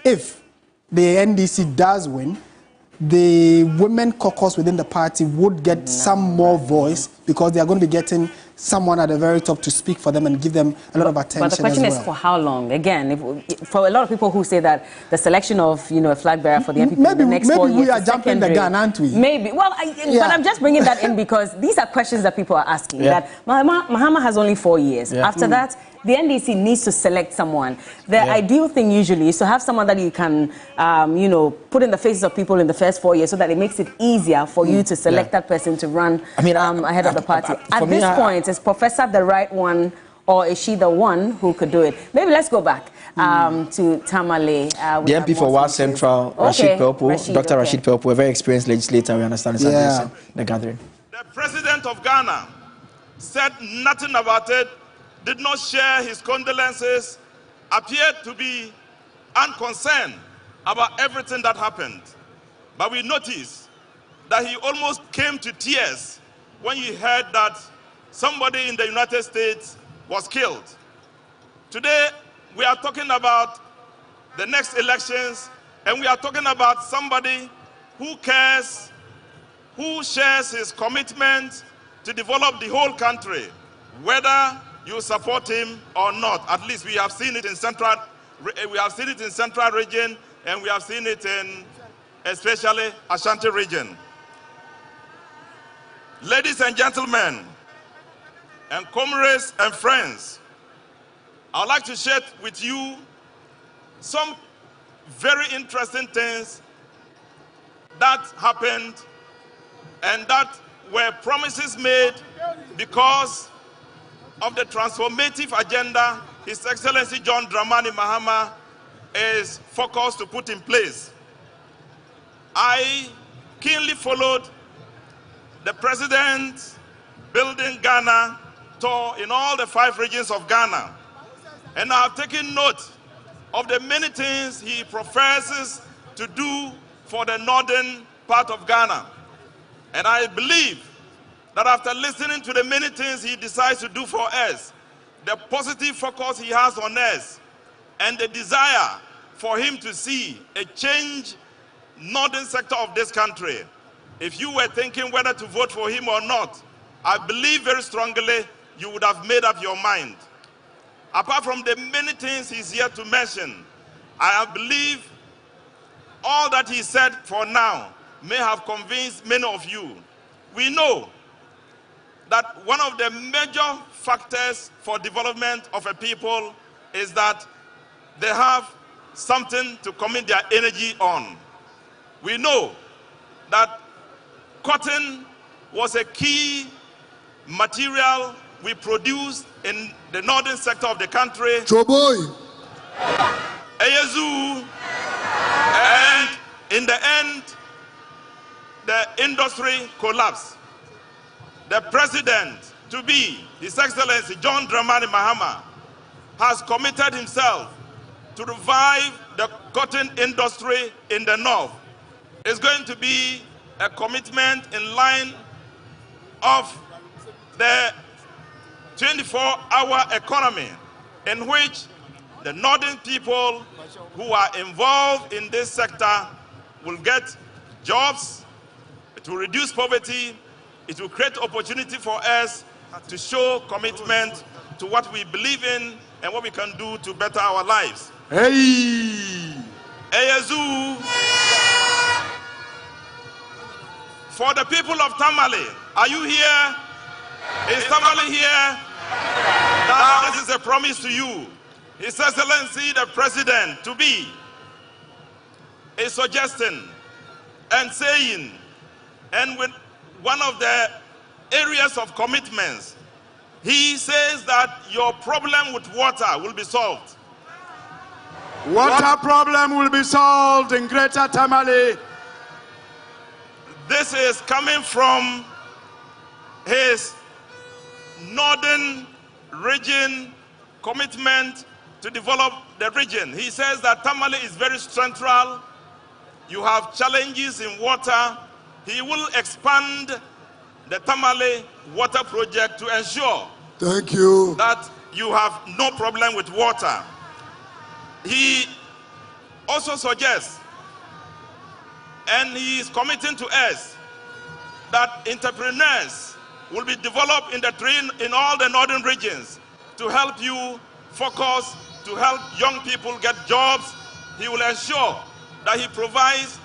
the NDC does win, the women caucus within the party would get some more voice, because they are going to be getting someone at the very top to speak for them and give them a lot of attention. But the question is for how long? Again, for a lot of people who say that the selection of a flag bearer for the NPP in the next 4 years, we are jumping the gun, aren't we? Maybe. Well, but I'm just bringing that in because these are questions that people are asking. That Mahama has only 4 years. After that, the NDC needs to select someone. The ideal thing usually is to have someone that you can, put in the faces of people in the first 4 years, so that it makes it easier for you to select that person to run ahead of the party. At this point, is Professor the right one, or is she the one who could do it? Maybe let's go back to Tamale. The MP for Wa Central, Rashid Pelpo, Dr. Rashid Pelpo, a very experienced legislator, we understand, is addressing the gathering. The president of Ghana said nothing about it, did not share his condolences, appeared to be unconcerned about everything that happened. But we noticed that he almost came to tears when he heard that somebody in the United States was killed. Today, we are talking about the next elections, and we are talking about somebody who cares, who shares his commitment to develop the whole country, whether you support him or not. At least we have seen it in central region, and we have seen it in especially Ashanti region. Ladies and gentlemen, and comrades and friends, I would like to share with you some very interesting things that happened and that were promises made because of the transformative agenda His Excellency John Dramani Mahama is focused to put in place. I keenly followed the President building Ghana tour in all the 5 regions of Ghana, and I have taken note of the many things he professes to do for the northern part of Ghana. And I believe that after listening to the many things he decides to do for us, the positive focus he has on us, and the desire for him to see a change northern sector of this country, if you were thinking whether to vote for him or not, I believe very strongly you would have made up your mind. Apart from the many things he's here to mention, I believe all that he said for now may have convinced many of you. We know that one of the major factors for development of a people is that they have something to commit their energy on. We know that cotton was a key material we produced in the northern sector of the country. Choboy. Eyezu. And in the end, the industry collapsed. The president to be, His Excellency John Dramani Mahama, has committed himself to revive the cotton industry in the north. It's going to be a commitment in line of the 24-hour economy in which the northern people who are involved in this sector will get jobs. It will reduce poverty. It will create opportunity for us to show commitment to what we believe in and what we can do to better our lives. Hey! Eyezu. For the people of Tamale, are you here? Is Tamale here? Now this is a promise to you. His Excellency the President to be is suggesting and saying, and with one of the areas of commitments, he says that your problem with water will be solved. Water problem will be solved in Greater Tamale. This is coming from his northern region commitment to develop the region. He says that Tamale is very central. You have challenges in water. He will expand the Tamale water project to ensure that you have no problem with water. He also suggests, and he is committing to us, that entrepreneurs will be developed in all the northern regions to help you focus, to help young people get jobs. He will ensure that he provides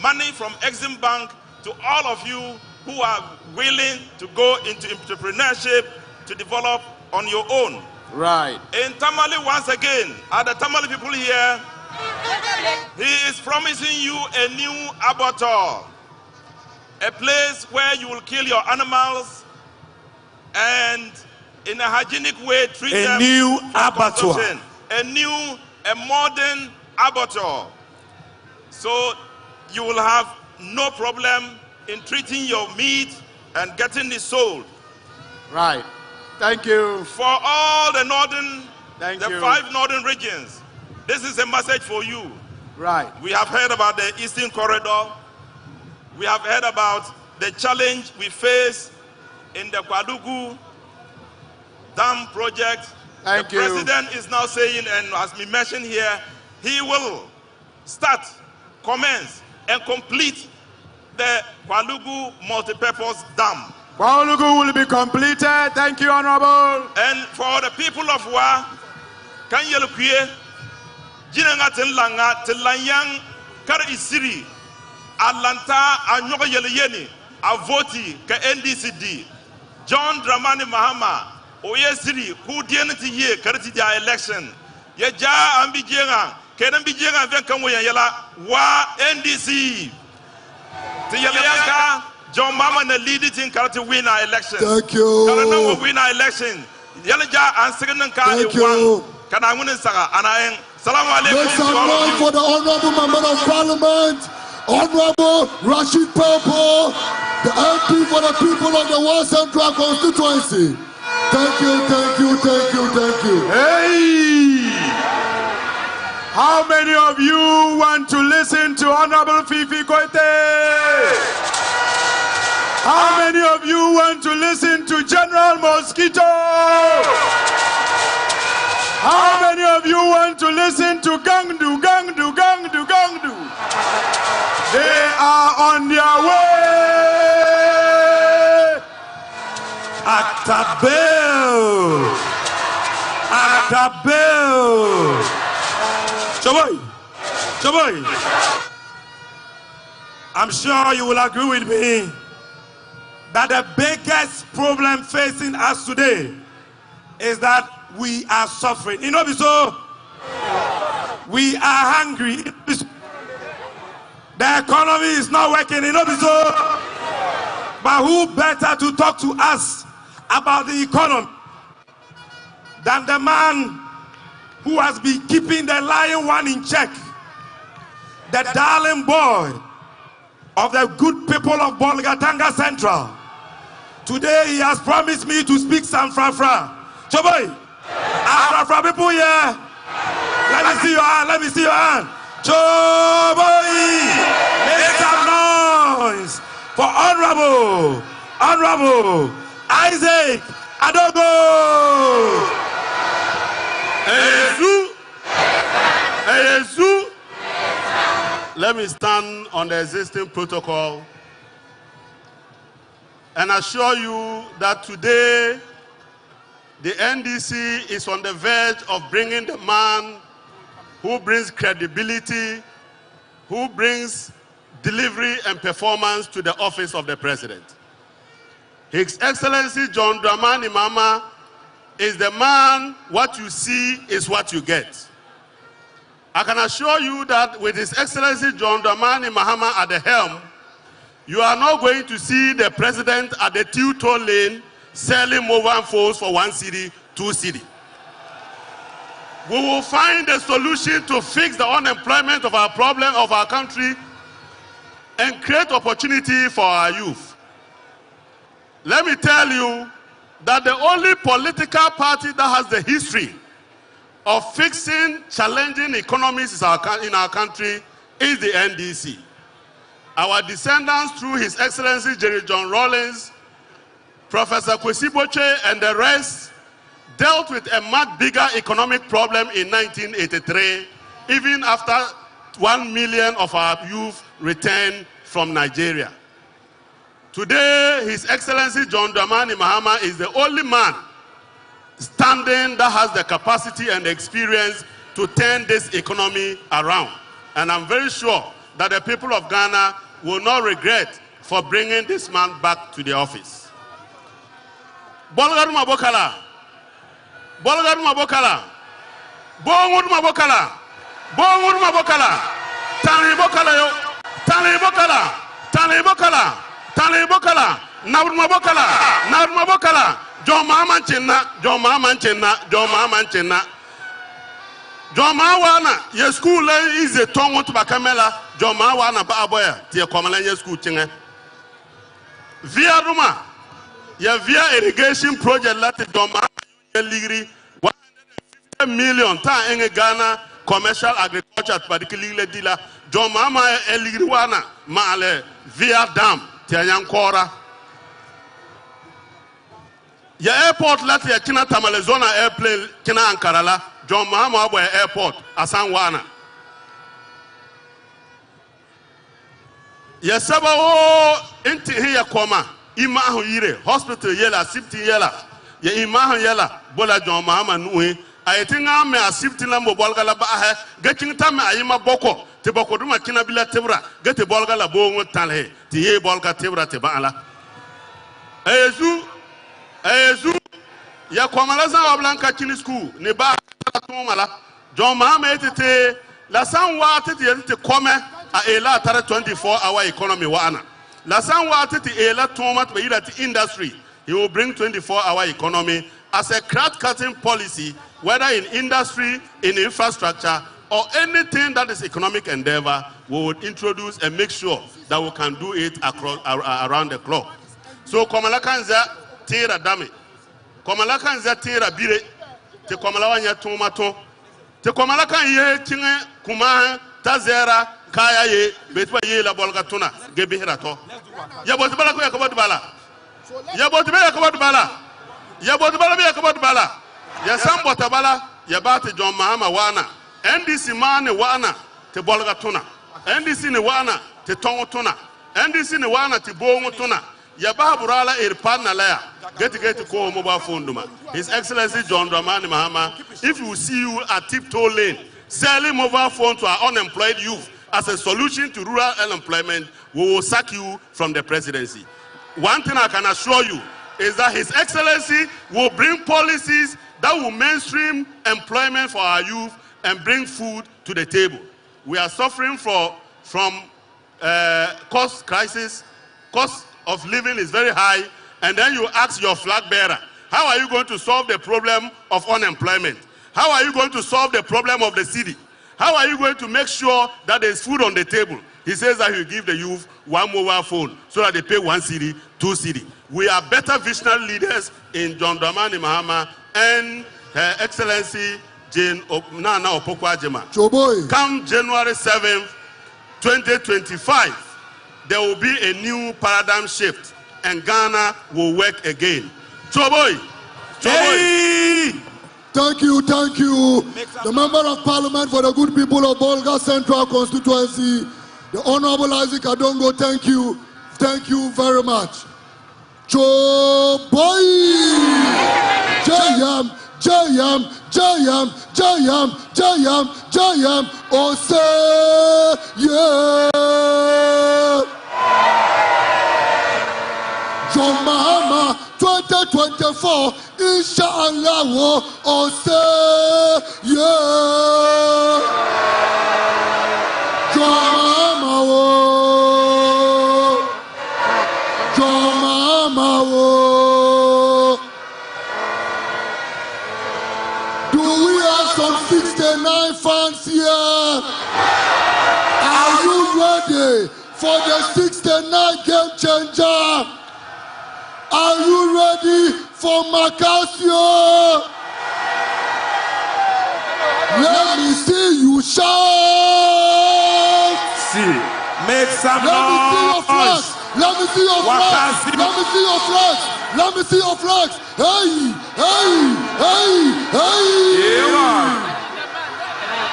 money from Exim Bank to all of you who are willing to go into entrepreneurship to develop on your own. Right. In Tamale, once again, are the Tamale people here? He is promising you a new abattoir, a place where you will kill your animals and in a hygienic way treat them. A new abattoir. A modern abattoir. So you will have no problem in treating your meat and getting it sold. Right. Thank you. For all the northern, Thank you. 5 northern regions, this is a message for you. Right. We have heard about the Eastern Corridor. We have heard about the challenge we face in the Kwadugu Dam project. Thank you. The president is now saying, and as we mentioned here, he will start, commence, and complete the Kwadugu multipurpose dam. Kwadugu will be completed. Thank you, Honorable. And for the people of Wa, kan yelkuye, jinanga tilanga tilanyang kar isiri, Atlanta anyoga yeliyeni, avoti ka NDC John Dramani Mahama, oyesiri kudieniti ye kariti dia election. Ye ja ambijenga, kenan bijenga venkan yela wa NDC. Tiyelanka John Mama na lead it in to win our election. Thank you. Kana win our election. Yalaja and second ka Thank you. Kana ngune saka anaeng. Salamu alaikum. Make some noise for the Honorable Member of Parliament, Honorable Rashid Popo, the MP for the people of the West Central constituency. Thank you, thank you, thank you, thank you. Hey! How many of you want to listen to Honorable Fifi Koite? How many of you want to listen to General Mosquito? How many of you want to listen to Gangdu, Gangdu, Gangdu, Gangdu? They are on their way. Actabel. Actabel. Chaboy. Chaboy. I'm sure you will agree with me that the biggest problem facing us today is that we are suffering. You know, so we are hungry. The economy is not working. You know, so but who better to talk to us about the economy than the man who has been keeping the Lion One in check, the darling boy of the good people of Bolgatanga Central. Today he has promised me to speak some Frafra. Choboy, Frafra people here. Let me see your hand, let me see your hand. Choboy, make some noise for Honorable Isaac Adogo. Eyesu. Let me stand on the existing protocol and assure you that today the NDC is on the verge of bringing the man who brings credibility, who brings delivery and performance to the office of the president. His Excellency John Dramani Mahama is the man. What you see is what you get. I can assure you that with His Excellency John Dramani Mahama at the helm, you are not going to see the president at the two-toll lane selling mobile phones for 1 cedi, 2 cedi. We will find a solution to fix the unemployment of our problem of our country and create opportunity for our youth. Let me tell you that the only political party that has the history of fixing challenging economies in our country is the NDC. Our descendants, through His Excellency Jerry John Rawlings, Professor Kwesi Boche, and the rest, dealt with a much bigger economic problem in 1983, even after 1 million of our youth returned from Nigeria. Today, His Excellency John Dramani Mahama is the only man standing that has the capacity and the experience to turn this economy around. And I'm very sure that the people of Ghana will not regret for bringing this man back to the office. Bolgaru Mabokala. Bolgaru Mabokala. Bongur Mabokala. Bongur Mabokala. Tani Bokala yo. Tani Bokala. Tani Bokala. Tani Bokala. Naur Mabokala. Naur Mabokala. Joma Manchina. Joma Manchina. Joma Manchina. Joma wana ye school is a tongue to Bakamela. Joma wana ba aboya. Tia Komala ye school chinga. Via Ruma. ya via irrigation project lati Joma ligri 150 million ta enge Ghana commercial agriculture particularly dila Joma ma ligri wana male via dam tianyankora ya airport lati ya kina Tamale zona airplane kina Ankarala Joma ma abo airport asan wana ya saba o inti hiya koma ima ahu yire hospital yela sifti yela ya ima ahu yela bola John Mahama nuwe ayetinga me asifti la mo bolgala ba ha gakinta me ayima boko te boko duma kina bila tebra gate bolgala bo ngotalhe ti ye bolga tebra te baala ayezu ya komala za oblanka kini school ne ba tumala John Mahama etete la sanwa te kome a ela tara 24-hour economy wana. La sanwa titi ela tomat be ila ti industry. He will bring 24-hour economy as a cutting policy, whether in industry, in infrastructure, or anything that is economic endeavor. We would introduce and make sure that we can do it across around the clock. So komalakanza tira dame, komalakanza tira bire, te komalawanya tomato, te komalakan ye tinge kuma tazera. Kaya ye betwa ye la bolga tuna gebe hirato ya botbala ko yakobot bala ya botbe yakobot bala ya botbala be yakobot bala ya sambota bala ya bati John Mahama wana NDC mane wana te bolga tuna NDC ne wana te tongo tuna NDC ne wana te bongo tuna ya baburala irpana la get ko mobile phone duma His Excellency John Dramani Mahama, if you see you at tiptoe lane selling mobile phone to our unemployed youth as a solution to rural unemployment, we will sack you from the presidency. One thing I can assure you is that His Excellency will bring policies that will mainstream employment for our youth and bring food to the table. We are suffering from cost crisis. Cost of living is very high, and then you ask your flag bearer, how are you going to solve the problem of unemployment? How are you going to solve the problem of the city? How are you going to make sure that there's food on the table? He says that he'll give the youth one mobile phone so that they pay 1 cedi, 2 cedi. We are better visionary leaders in John Dramani Mahama and Her Excellency Jane Nana Opoku Ajema. Come January 7th, 2025, there will be a new paradigm shift and Ghana will work again. Choboy! Choboy! Hey! Thank you. The Member of Parliament for the good people of Bolga Central Constituency, the Honorable Isaac Adongo, thank you. Thank you very much. Choboy! Jayam, Ose, yeah! John Mahama 2024, Inshallah, Ose, yeah! John Mahama, do we have some 69 fans here? Are you ready for the 69 game changer? Are you ready for Macasio? Let me see you shout. See, make some noise. Let me see your flags. Let me see your flags. Let me see your flags. Hey.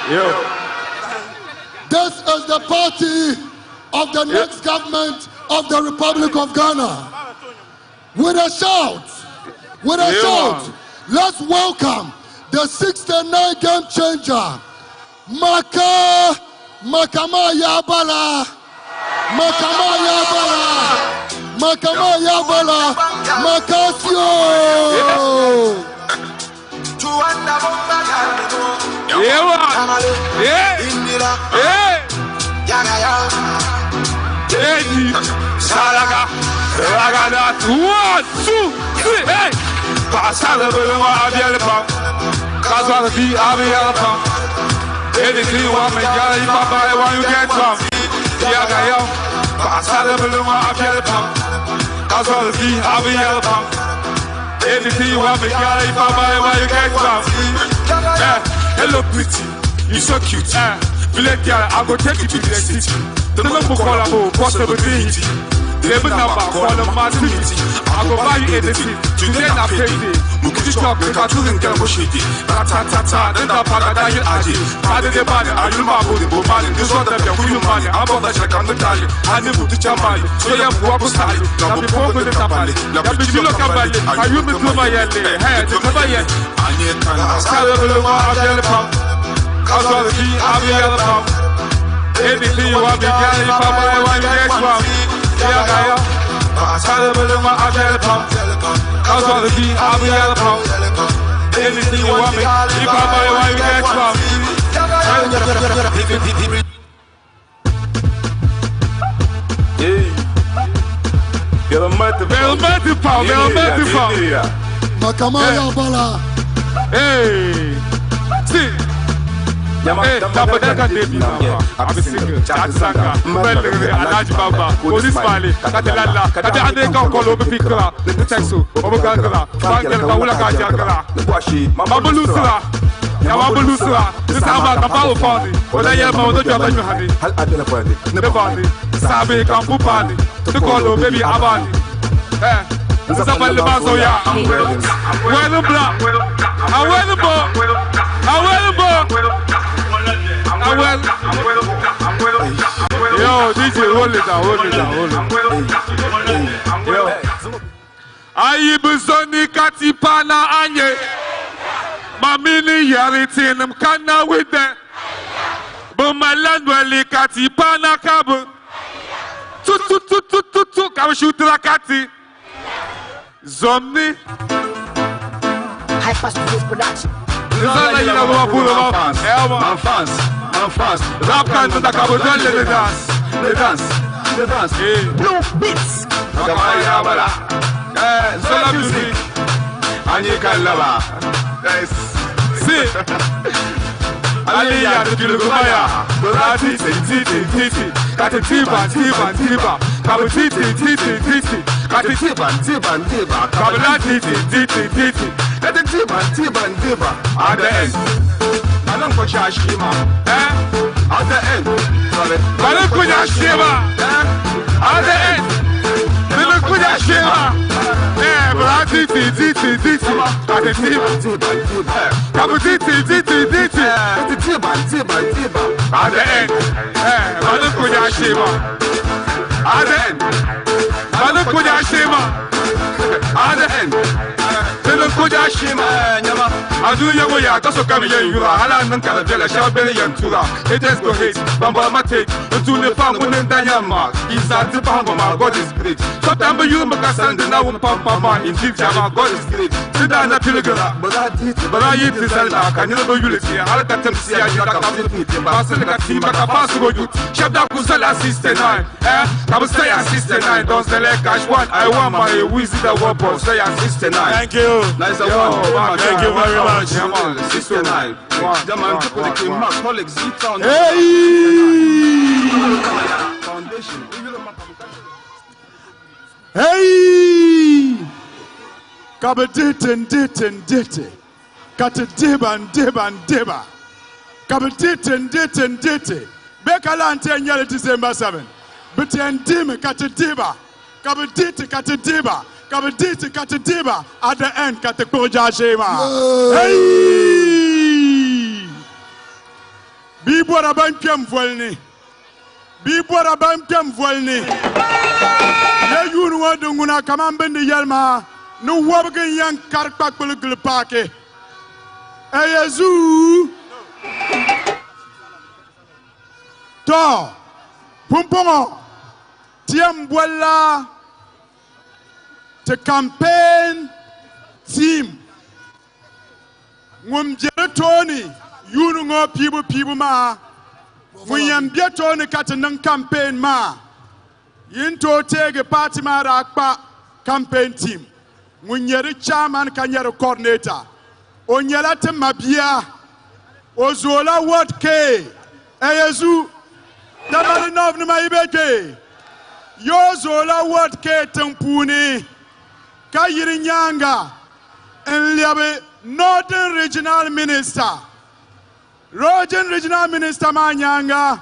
Yeah. This is the party of the next government of the Republic of Ghana. With a shout, let's welcome the 69 game changer, Makama Yabala, Macasio. Ragada, 1, 2, 3, hey! Passale below Abielpa, Casal B. Abielpa. Anything you want, Megala, Papa, when you get some. Yagaya, Passale below Abielpa, Casal B. Abielpa. Anything you want me, girl, if I buy, why you get one free? Hello, pretty, you so cute. Village girl, I go take you to the city. The number call about possibility. Never number call a maturity. I go buy you anything. Today I pay you. Mukuti chop, if I couldn't get a bushiti. Ratata, then the Pagadayan Aji. Father the body, I do my body, but money. This one that you're with money. I'm on the check on the tally. I never put your money. So you have walk style. Now before with the tapali. Now be you look at my leg. I use the my head. Hey, the cover yet. I need to tell you what I pump. Cause all the key, I'll be at the pump. Anything you want me, girl, if I buy one, get one. Yeah, yeah. Tell you what I pump. Cause all the key, I'll be at the pump. Anything you want me, if I buy one, get one. Hey. Makamaya Bala. Hey. See. Hey, Tabadaka Devi, I'm single, Chatsanga, Melody, Alaji Baba, Police Mali, Katalala, Kataneka, Kolo, Pikra, the Texu, Obagala, Bangala, Kaula Kajagala, Mabalusra, Yamabalusra, this Abba Kapalo Party, or I am on the Japan Honey, the body, Sabi Kampupani, the Kolo, baby Abani. This is about the Basoya. Where the black, I wear the ball, I wear the ball. Yo, DJ, hold it down. Yo. Ayi buzoni katipana anye. Mamini yaritin mkana with them. Bumalandweli katipana kabu. Tu shoot la kati. Zomni. High fast production. Man fans. Rap can do the cabo the dance. Blue beats. Sola music. Anyika lava. See. Aliya Kilugumaya. Burati titi. Tiba. Cabo titi. Katiba. Kabla titi. Let the tiba. At the end. I don't put your shima. At the end. I don't put your shima. At the end. I don't put your shima. But I did. At the end. I don't put your shima. At the end. I don't put your shima. At the end. Kuja shima nyama adu yago ya kaso kamiye yura hala nan kala jela shabele yantura it is go hate bamba mate to ne fa mun danyama izati bamba ma God is great so tamba you makasande na um papa ma in jama God is great sida na pilgara bara yiti salda kanilo go yuliti halka tamsiya ya ka kapiti basel ka timba ka pasu go yut shabda ku sala assistant ka stay assistant 9 don't select cash one I want my wizard the word stay assistant 9 thank you. Nice one. Thank you very much. Sister 9. Hey! Kabadit. Katadiba. Kabadit. Bekalante nyale December 7. Bitendime katadiba. Kabadit. Kabaditi katadiba at the end katekoja shema. Hey! Bibora bankem volni. Ya yunu wadunguna kamambende yelma no wabgen yang karpak bulugul pake. Eyezu. To pumpongo tiambwala. The campaign team. Mumjere Tony, you know people ma. We am be Tony Katanan campaign ma. Yinto take a party ma rakpa campaign team. Munyere chairman kanyere coordinator. Onyelate mabia. Ozola word K. Eyezu. Damani nov ni maibeke. Yo zola word K tempuni. Kayiri nyanga Nliabe Northern Regional Minister. Northern Regional Minister Manyanga.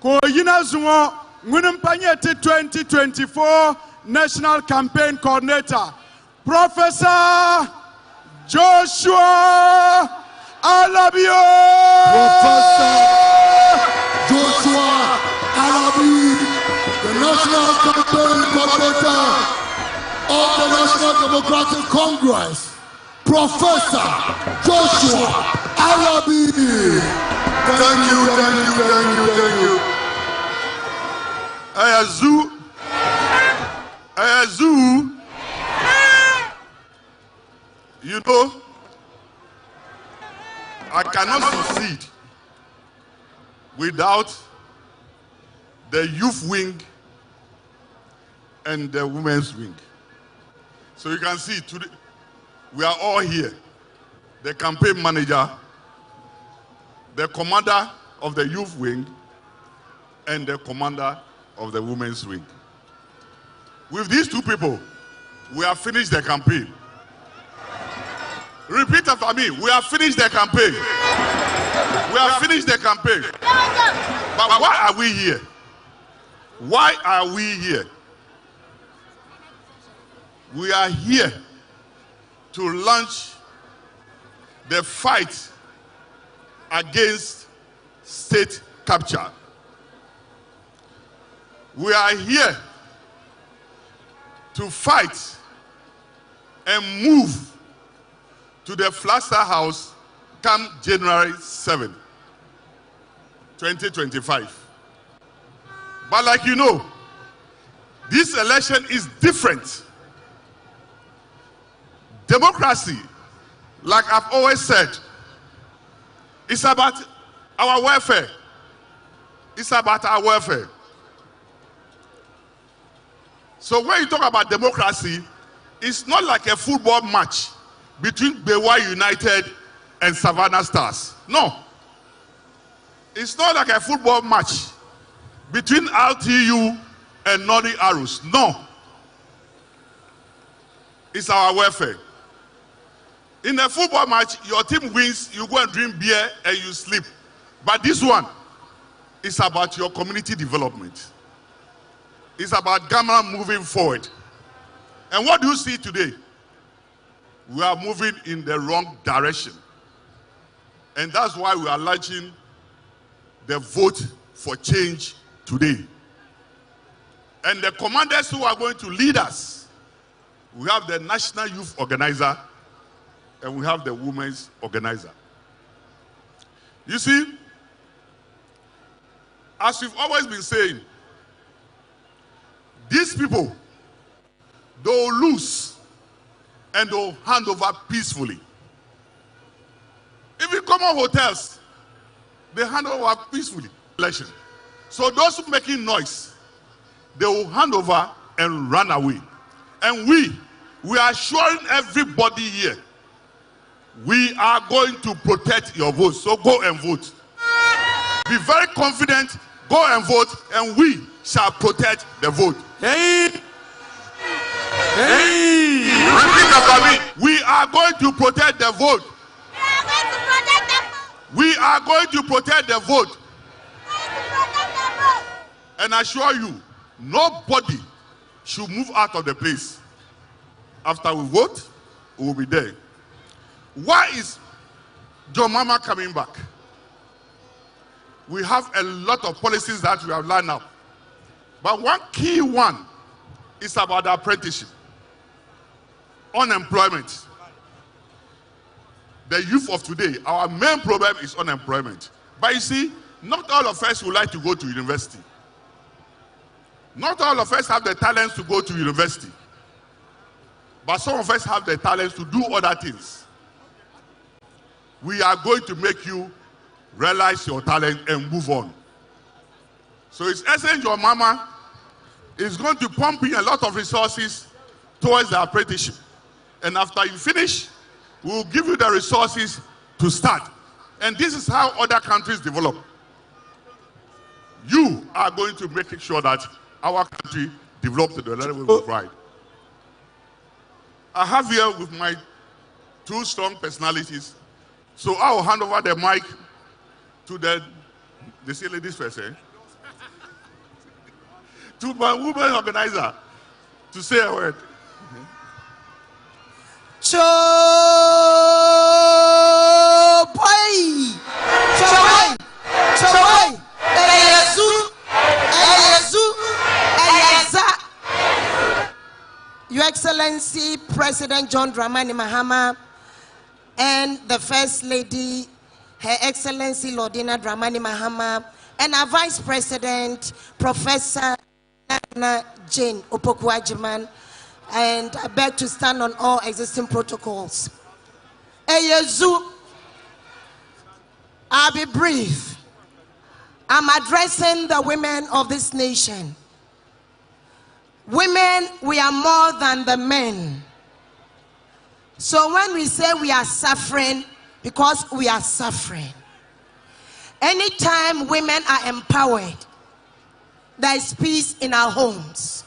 Ko yina zungo Ngunumpanyete 2024 National Campaign Coordinator. Professor Joshua Alabio. Professor Joshua Alabi, the National Campaign Coordinator of the National Democratic Congress. Professor Joshua Alabi. Thank you. Ayazu, you know, I cannot succeed without the youth wing and the women's wing. So you can see today, we are all here. The campaign manager, the commander of the youth wing, and the commander of the women's wing. With these two people, we have finished the campaign. Repeat after me. We have finished the campaign. We have finished the campaign. But why are we here? Why are we here? We are here to launch the fight against state capture. We are here to fight and move to the Flaster House come January 7, 2025. But like you know, this election is different. Democracy, like I've always said, is about our welfare. It's about our welfare. So when you talk about democracy, it's not like a football match between Bewa United and Savannah Stars. No. It's not like a football match between RTU and Northern Arrows. No. It's our welfare. In a football match, your team wins, you go and drink beer and you sleep. But this one is about your community development. It's about Ghana moving forward. And what do you see today? We are moving in the wrong direction. And that's why we are launching the vote for change today. And the commanders who are going to lead us, we have the National Youth Organizer and we have the Women's Organizer. You see, as we've always been saying, these people, they'll lose and they'll hand over peacefully. Even common hotels, they hand over peacefully. Election. So those who making noise, they will hand over and run away. And we are assuring everybody here, we are going to protect your vote. So go and vote. Be very confident, go and vote, and we shall protect the vote. Hey! Hey! Repeat after me. We are going to protect the vote. We are going to protect the vote. And I assure you, nobody should move out of the place. After we vote, we will be there. Why is John Mama coming back? We have a lot of policies that we have lined up. But one key one is about the apprenticeship. Unemployment. The youth of today, our main problem is unemployment. But you see, not all of us would like to go to university. Not all of us have the talents to go to university. But some of us have the talents to do other things. We are going to make you realize your talent and move on. So it's essential your mama is going to pump in a lot of resources towards the apprenticeship. And after you finish, we will give you the resources to start. And this is how other countries develop. You are going to make sure that our country develops to the level we provide. I have here with my two strong personalities. So I will hand over the mic to the ladies first, to my woman organizer to say a word. Your Excellency President John Dramani Mahama and the First Lady, Her Excellency Lordina Dramani Mahama, and our Vice President, Professor Nana Jane Opoku-Agyeman, and I beg to stand on all existing protocols. Eyezu, I'll be brief. I'm addressing the women of this nation. Women, we are more than the men. So when we say we are suffering, because we are suffering. Anytime women are empowered, there is peace in our homes.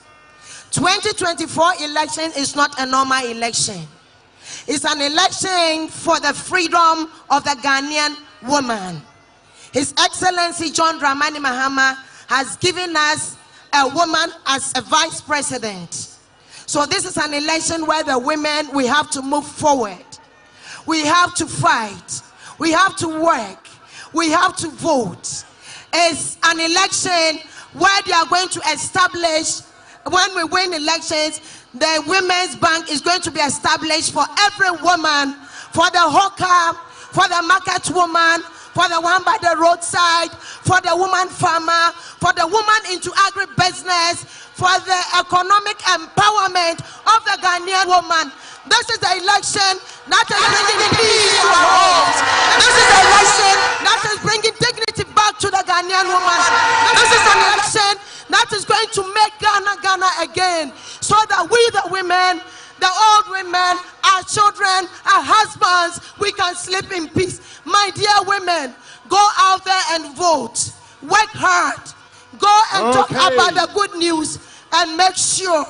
2024 election is not a normal election. It's an election for the freedom of the Ghanaian woman. His Excellency John Dramani Mahama has given us a woman as a vice president. So this is an election where the women, we have to move forward. We have to fight. We have to work. We have to vote. It's an election where they are going to establish, when we win elections, the Women's Bank is going to be established for every woman, for the hawker, for the market woman, for the one by the roadside, for the woman farmer, for the woman into agribusiness, for the economic empowerment of the Ghanaian woman. This is the election that is bringing peace to our homes. This is the election that is bringing dignity back to the Ghanaian woman. This is an election that is going to make Ghana again, so that we, the women, the old women, our children, our husbands, we can sleep in peace. My dear women, go out there and vote. Work hard. Go and talk about the good news and make sure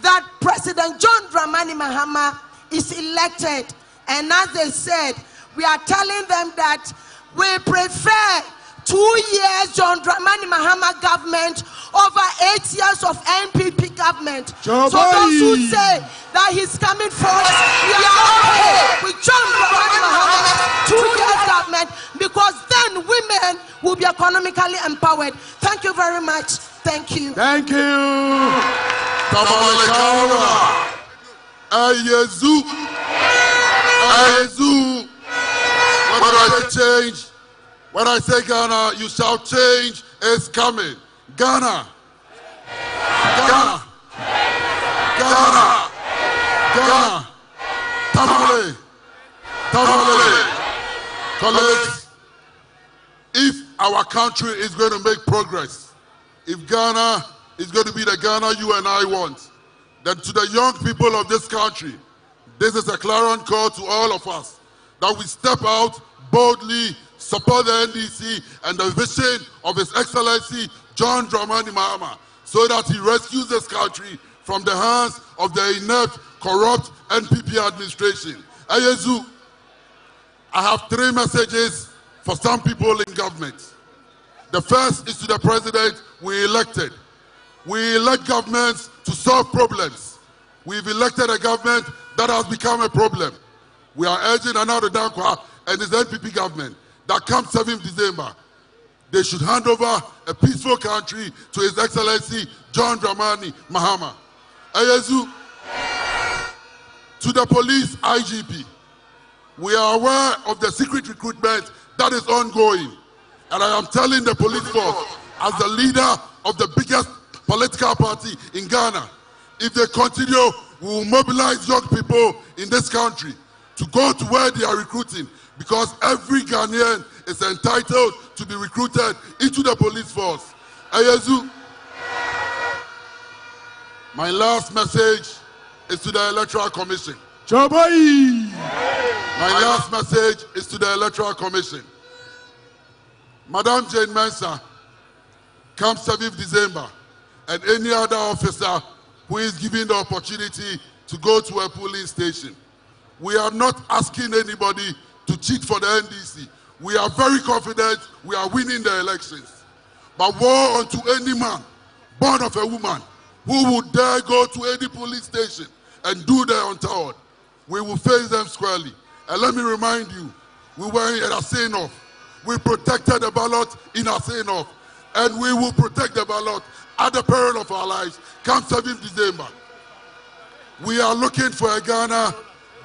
that President John Dramani Mahama is elected. And as they said, we are telling them that we prefer 2 years John Dramani Mahama government over 8 years of NPP government. So those who say that he's coming forward, we are okay with John Dramani Mahama's 2 years government, because then women will be economically empowered. Thank you very much. Thank you. Thank you. Ayezu. Ayezu. When I say change, when I say Ghana, you shall change is coming. Ghana. Ghana. Ghana. Ghana. Tamale. Tamale. Colleagues, if our country is going to make progress, if Ghana is going to be the Ghana you and I want, then to the young people of this country, this is a clarion call to all of us, that we step out boldly, support the NDC and the vision of His Excellency John Dramani Mahama, so that he rescues this country from the hands of the inept, corrupt NPP administration. Ayezu, I have 3 messages for some people in government. The first is to the president we elected. We elect governments to solve problems. We've elected a government that has become a problem. We are urging Nana Dankwa and his NPP government that come 7th December, they should hand over a peaceful country to His Excellency John Dramani Mahama. Ayezu, to the police IGP, we are aware of the secret recruitment that is ongoing. And I am telling the police force, as the leader of the biggest political party in Ghana, if they continue, we will mobilize young people in this country to go to where they are recruiting, because every Ghanaian is entitled to be recruited into the police force. Ayezu, my last message is to the Electoral Commission. Chabai! My last message is to the Electoral Commission. Madam Jane Mensah, come 7th December, and any other officer who is given the opportunity to go to a polling station, We are not asking anybody to cheat for the NDC. We are very confident we are winning the elections. But woe unto any man born of a woman who would dare go to any police station and do the untoward. We will face them squarely. And let me remind you, we were in Asenov. We protected the ballot in Asenov. And we will protect the ballot at the peril of our lives come 7th December. We are looking for a Ghana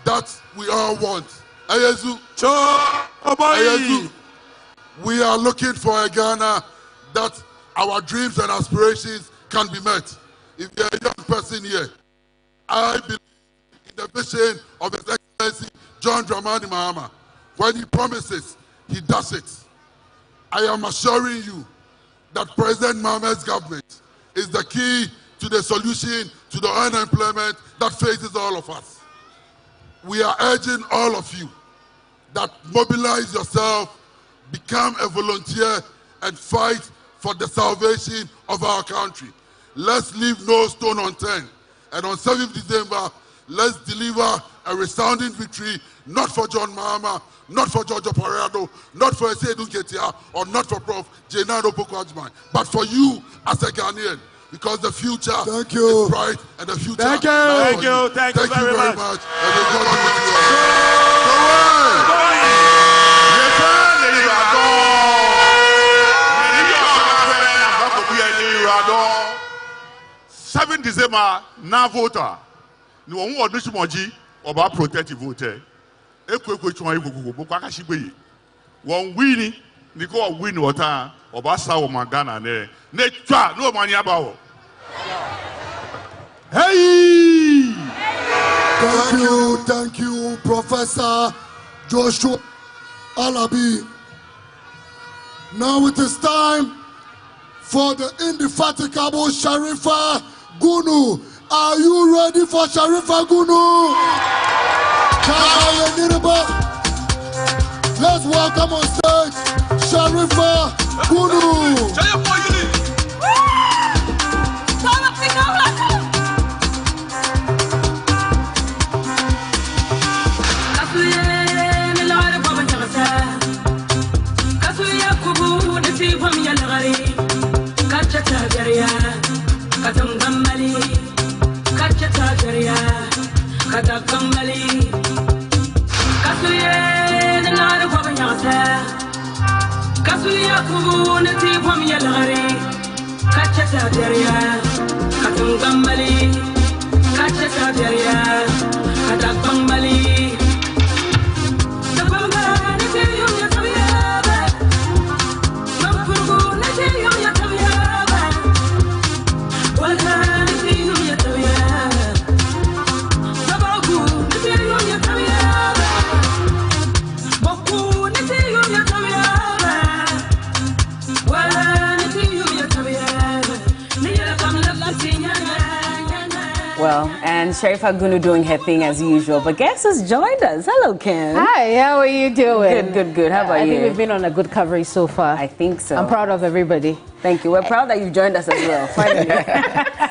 that we all want. Ayazu. Ayazu. We are looking for a Ghana that our dreams and aspirations can be met. If you're a young person here, I believe in the vision of His Excellency John Dramani Mahama. When he promises, he does it. I am assuring you that President Mahama's government is the key to the solution to the unemployment that faces all of us. We are urging all of you that mobilize yourself, become a volunteer, and fight for the salvation of our country. Let's leave no stone unturned. And on 7th December, let's deliver a resounding victory, not for John Mahama, not for George Parado, not for Esedu Ketia, or not for Prof. Jenado Pokwajman, but for you as a Ghanaian. Because the future is bright and the future Thank you. Thank you very much. And may God be with you all. Yes, 7 December, na voter. Ni wọ́n wọ́n ọdún ṣùmọ̀jì ọba protect voter. Ekwe chuma igugu bukwa kashigbe. Wọ́n win ni ko win wọ́ta ọba sa wọ́n magana ne. Ne twa no mani abawo. Hey! Thank you, Professor Joshua Alabi. Now it is time for the indefatigable Sharifa Gunu. Are you ready for Sharifa Gunu? Let's welcome on stage Sharifa Gunu. Well, and Sharifa Gunu doing her thing as usual. But guess who's joined us? Hello, Kim. Hi, how are you doing? Good. How about you? I think we've been on a good coverage so far. I think so. I'm proud of everybody. Thank you. We're proud that you've joined us as well, finally.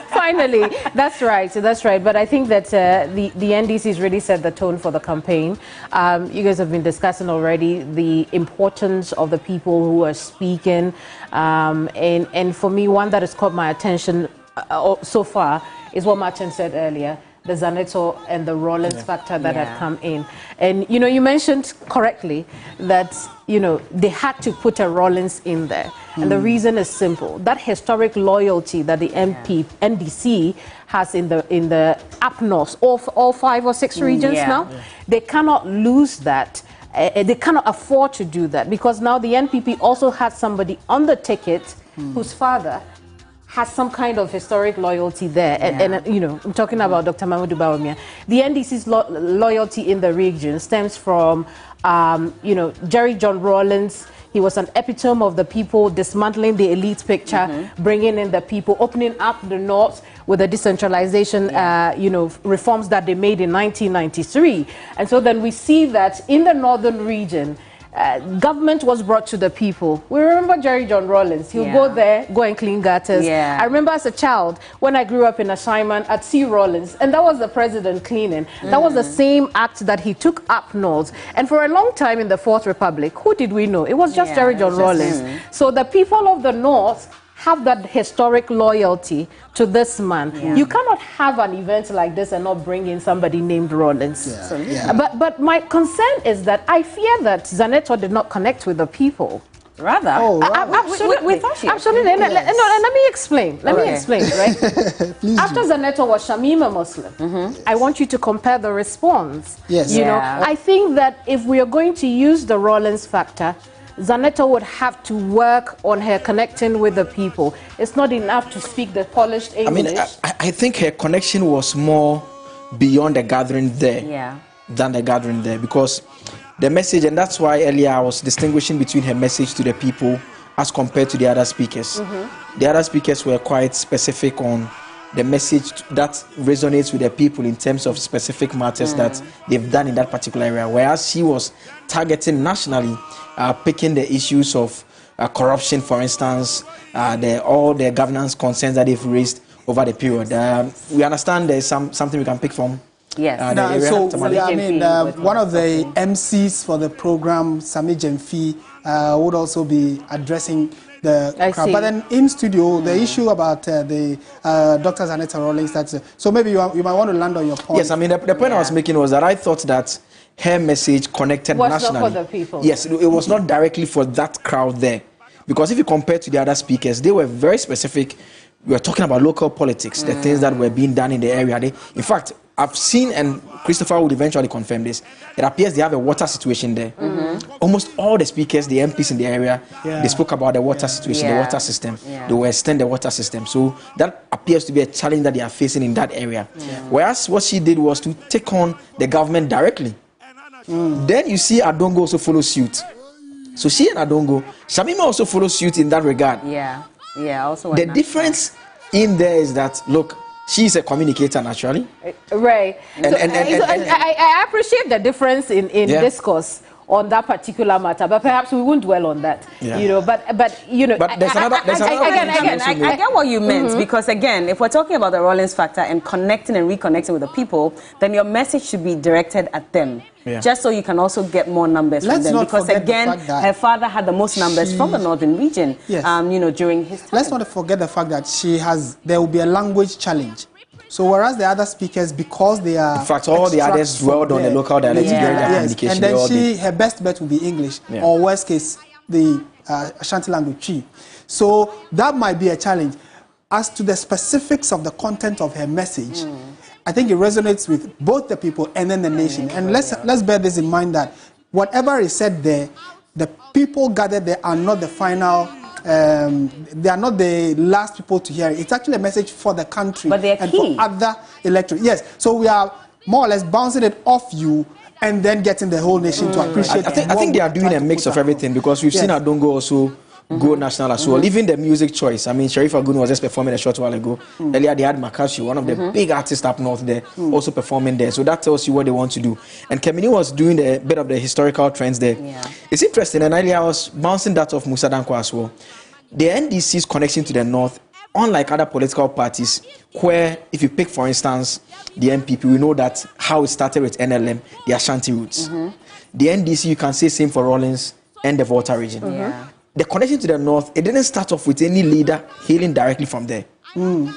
Finally, that's right. But I think that the NDC's really set the tone for the campaign. You guys have been discussing already the importance of the people who are speaking. And for me, one that has caught my attention so far is what Martin said earlier, the Zaneto and the Rollins factor that had come in. And, you know, you mentioned correctly that, you know, they had to put a Rollins in there. And the reason is simple. That historic loyalty that the NDC has in the up north, all 5 or 6 regions now, they cannot lose that. They cannot afford to do that because now the NPP also has somebody on the ticket whose father has some kind of historic loyalty there. And you know, I'm talking about Dr. Mamadou Bawumia. The NDC's loyalty in the region stems from, you know, Jerry John Rawlings. He was an epitome of the people, dismantling the elite picture, bringing in the people, opening up the north with the decentralization, you know, reforms that they made in 1993. And so then we see that in the northern region, government was brought to the people. We remember Jerry John Rawlings. He'll go there, go and clean gutters. I remember as a child, when I grew up in Ashaiman, I'd see Rawlings, and that was the president cleaning. That was the same act that he took up north. And for a long time in the Fourth Republic, who did we know? It was just Jerry John Rawlings. So the people of the north have that historic loyalty to this man. You cannot have an event like this and not bring in somebody named Rawlings. But my concern is that I fear that Zaneto did not connect with the people. Rather? Absolutely. We thought she absolutely. Let me explain. Let me explain, right? After Zaneto was Shamima Muslim, I want you to compare the response. You know, I think that if we are going to use the Rawlings factor, Zaneto would have to work on her connecting with the people. It's not enough to speak the polished English. I mean, I think her connection was more beyond the gathering there than the gathering there, because the message, and that's why earlier I was distinguishing between her message to the people as compared to the other speakers. The other speakers were quite specific on the message that resonates with the people in terms of specific matters that they've done in that particular area, whereas she was targeting nationally, picking the issues of corruption, for instance, all the governance concerns that they've raised over the period. We understand there's something we can pick from. One of the MCs for the program, Sami Jemfi, would also be addressing the crowd. But then in studio, the issue about the Dr. Zaneto Rawlings, so maybe you might want to land on your point. Yes, I mean, the point I was making was that I thought that her message connected nationally. Not for the people. Yes, it was not directly for that crowd there. Because if you compare to the other speakers, they were very specific. We were talking about local politics, the things that were being done in the area. In fact, I've seen, and Christopher would eventually confirm this, it appears they have a water situation there. Almost all the speakers, the MPs in the area, they spoke about the water situation, the water system. They will extend the water system. So that appears to be a challenge that they are facing in that area. Whereas what she did was to take on the government directly. Then you see Adongo also follow suit. So she and Adongo, Shamima also follow suit in that regard. Also the difference in there is that, look, she's a communicator naturally. Right. I appreciate the difference in discourse on that particular matter, but perhaps we won't dwell on that. You know, but you know, I get what you meant, because again, if we're talking about the Rawlings factor and connecting and reconnecting with the people, then your message should be directed at them. Just so you can also get more numbers from them, because again, her father had the most numbers from the northern region. You know, during his time. Let's not forget the fact that there will be a language challenge. So whereas the other speakers, because they are... In fact, all the others dwelled on the local dialect during their communication. And then her best bet will be English, or worst case, the Ashanti language, Chi. So that might be a challenge. As to the specifics of the content of her message, I think it resonates with both the people and then the nation. And let's bear this in mind, that whatever is said there, the people gathered there are not the final... they are not the last people to hear it. It's actually a message for the country and for other electorates. Yes, so we are more or less bouncing it off you and then getting the whole nation to appreciate it. I think they are doing a mix of everything, because we've seen Adongo also go national as well. Even the music choice. I mean, Sharif Agun was just performing a short while ago. Earlier, they had Makashi, one of the big artists up north there, also performing there. So that tells you what they want to do. And Kemini was doing a bit of the historical trends there. It's interesting, and earlier I was bouncing that off Musa Danko as well. The NDC's connection to the north, unlike other political parties, where if you pick, for instance, the MPP, we know that how it started with NLM, the Ashanti roots. The NDC, you can say same for Rawlings and the Volta region. The connection to the north, it didn't start off with any leader hailing directly from there.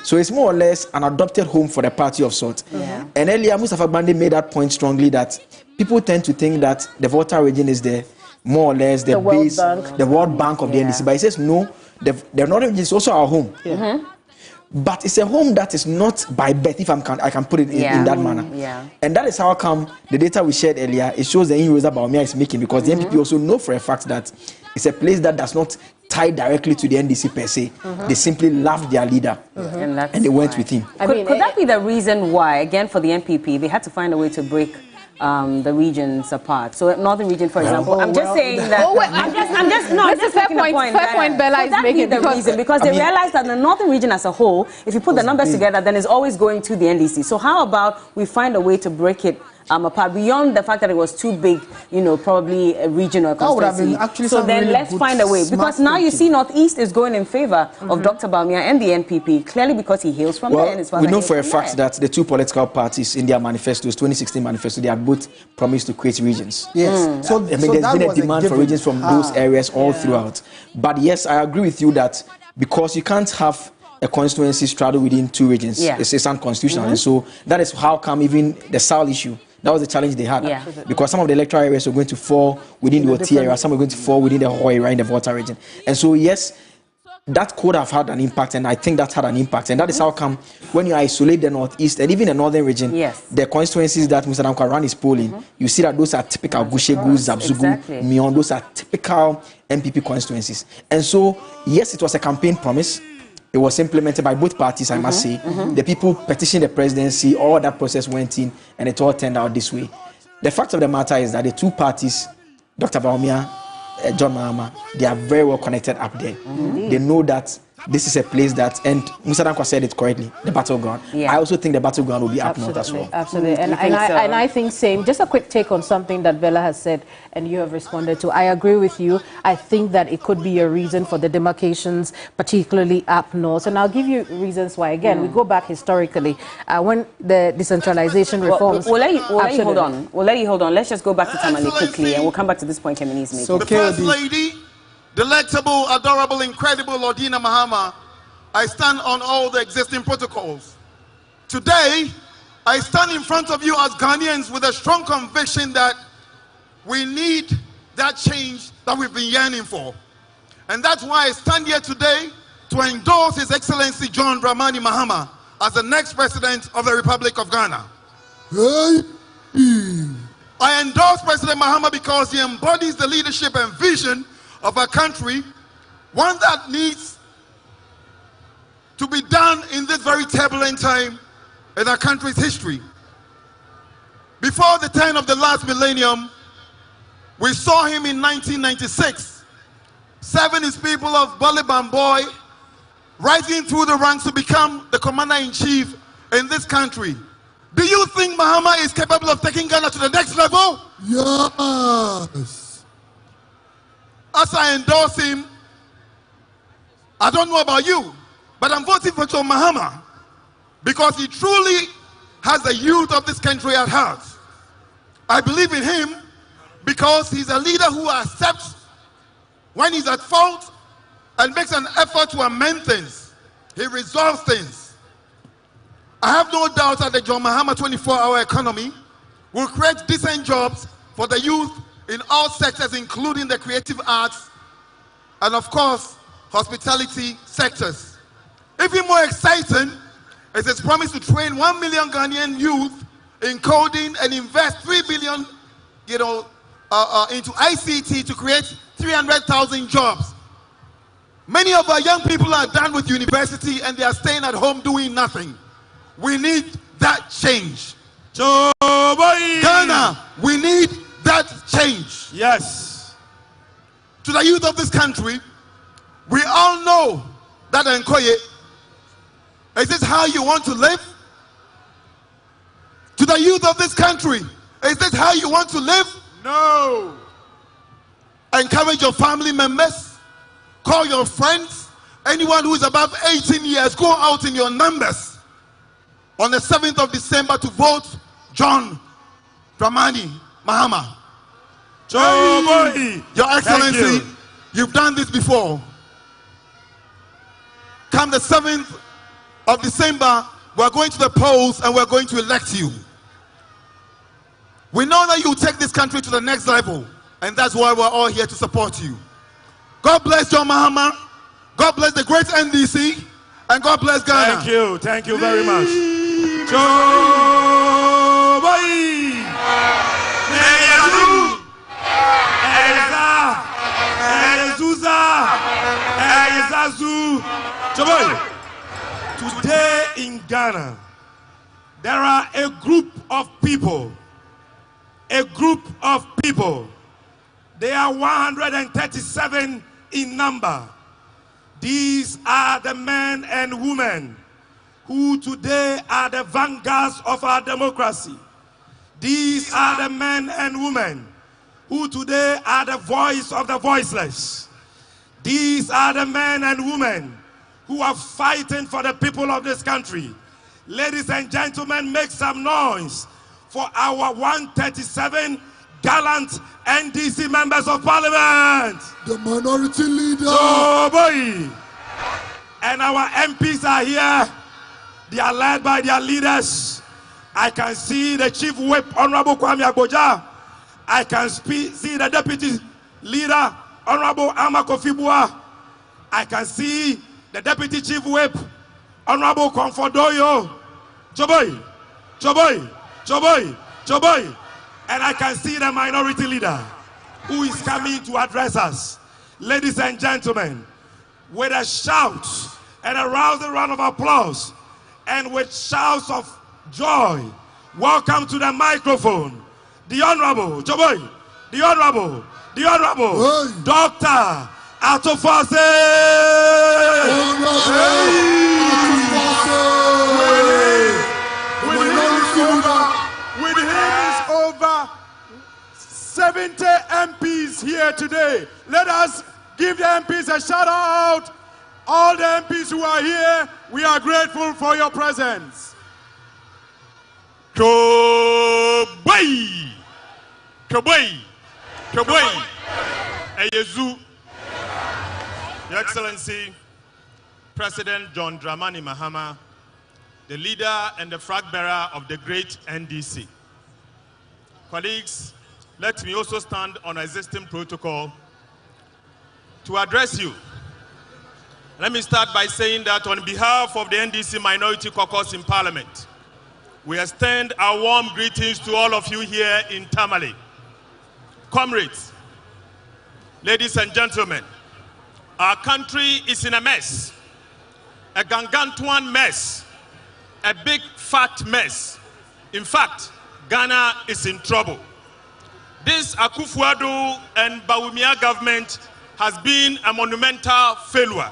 So it's more or less an adopted home for the party of sort. And earlier, Mustafa Bande made that point strongly, that people tend to think that the Volta region is more or less the base, the World Bank of the NDC. But he says, no, the northern region is also our home. But it's a home that is not by birth, if I can put it in that manner. And that is how come the data we shared earlier, it shows the inroads that Bawumia is making, because the NPP also know for a fact that it's a place that does not tie directly to the NDC per se. They simply loved their leader and they went with him. Could that be the reason why, again, for the NPP, they had to find a way to break the regions apart? So northern region, for example, I'm just saying that. I'm just making a point. Fair point Bella is making, the reason, because they realized that the northern region as a whole, if you put the numbers together, then it's always going to the NDC. So how about we find a way to break it apart, beyond the fact that it was too big, you know, probably a regional constituency. So then let's find a way. Because now you see Northeast is going in favor of Dr. Bawumia and the NPP, clearly because he hails from there. And his father we know for a fact there. that the two political parties in their manifestos, 2016 manifesto, they had both promised to create regions. Yes. So, I mean, there's been a demand for regions from those areas all throughout. But yes, I agree with you that because you can't have a constituency straddled within two regions, it's unconstitutional. And so that is how come even the SAL issue, that was the challenge they had. Because some of the electoral areas were going to fall within the OT area, some were going to fall within the Ho area in the Volta region. And so, yes, that could have had an impact, and I think that had an impact. And that is how come when you isolate the Northeast and even the Northern region, the constituencies that Mr. Damkwaran is polling, you see that those are typical Gushegu, Zabzugu, Mion, those are typical MPP constituencies. And so, yes, it was a campaign promise. It was implemented by both parties, I must say. The people petitioned the presidency, all that process went in, and it all turned out this way. The fact of the matter is that the two parties, Dr. Bawumia, John Mahama, they are very well connected up there. They know that this is a place that, and Musa Dankwa said it correctly, the battleground. I also think the battleground will be up north as well. Absolutely. And I think same. Just a quick take on something that Bella has said and you have responded to. I agree with you. I think that it could be a reason for the demarcations, particularly up north. And I'll give you reasons why. Again, we go back historically. When the decentralization reforms... We'll let you hold on. We'll let you hold on. Let's just go back to Tamale quickly and we'll come back to this point Kemini's making. So the First Lady, delectable, adorable, incredible Lordina Mahama, I stand on all the existing protocols. Today, I stand in front of you as Ghanaians with a strong conviction that we need that change that we've been yearning for. And that's why I stand here today to endorse His Excellency John Dramani Mahama as the next President of the Republic of Ghana. I endorse President Mahama because he embodies the leadership and vision of a country, one that needs to be done in this very turbulent time in our country's history. Before the turn of the last millennium, we saw him in 1996, serving his people of Bali Bamboy, rising through the ranks to become the commander-in-chief in this country. Do you think Mahama is capable of taking Ghana to the next level? Yes. As I endorse him, I don't know about you, but I'm voting for John Mahama because he truly has the youth of this country at heart. I believe in him because he's a leader who accepts when he's at fault and makes an effort to amend things. He resolves things. I have no doubt that the John Mahama 24-hour economy will create decent jobs for the youth in all sectors, including the creative arts and, of course, hospitality sectors. Even more exciting is his promise to train 1 million Ghanaian youth in coding and invest $3 billion, into ICT to create 300,000 jobs. Many of our young people are done with university and they are staying at home doing nothing. We need that change. Ghana, we need that change. Yes. To the youth of this country, we all know that Nkoye, is this how you want to live? To the youth of this country, is this how you want to live? No. Encourage your family members, call your friends, anyone who is above 18 years, go out in your numbers on the 7th of December to vote John Dramani Mahama. Your Excellency, you've done this before. Come the 7th of December, we're going to the polls and we're going to elect you. We know that you will take this country to the next level, and that's why we're all here to support you. God bless John Mahama, God bless the great NDC, and God bless Ghana. Thank you very much. Today in Ghana, there are a group of people. They are 137 in number. These are the men and women who today are the vanguards of our democracy. These are the men and women who today are the voice of the voiceless. These are the men and women who are fighting for the people of this country. Ladies and gentlemen, make some noise for our 137 gallant NDC members of parliament. The minority leader. Oh boy. And our MPs are here. They are led by their leaders. I can see the Chief Whip, Honorable Kwame Agboja. I can see the Deputy Leader, Honorable Amako Fibua. I can see the Deputy Chief Whip, Honorable Comfordoyo. Choboy, Choboy, Choboy, Choboy. And I can see the minority leader who is coming to address us. Ladies and gentlemen, with a shout and a rousing round of applause and with shouts of joy, welcome to the microphone, the Honorable, Choboy, the Honorable, Dr. Atofase. With him is over 70 MPs here today. Let us give the MPs a shout out. All the MPs who are here, we are grateful for your presence. Kabay, kabay, kabay. Eyezu, Your Excellency, President John Dramani Mahama, the leader and the flag bearer of the great NDC. Colleagues, let me also stand on existing protocol to address you. Let me start by saying that on behalf of the NDC Minority Caucus in Parliament, we extend our warm greetings to all of you here in Tamale. Comrades, ladies and gentlemen, our country is in a mess, a gargantuan mess, a big fat mess. In fact, Ghana is in trouble. This Akufo-Addo and Bawumia government has been a monumental failure.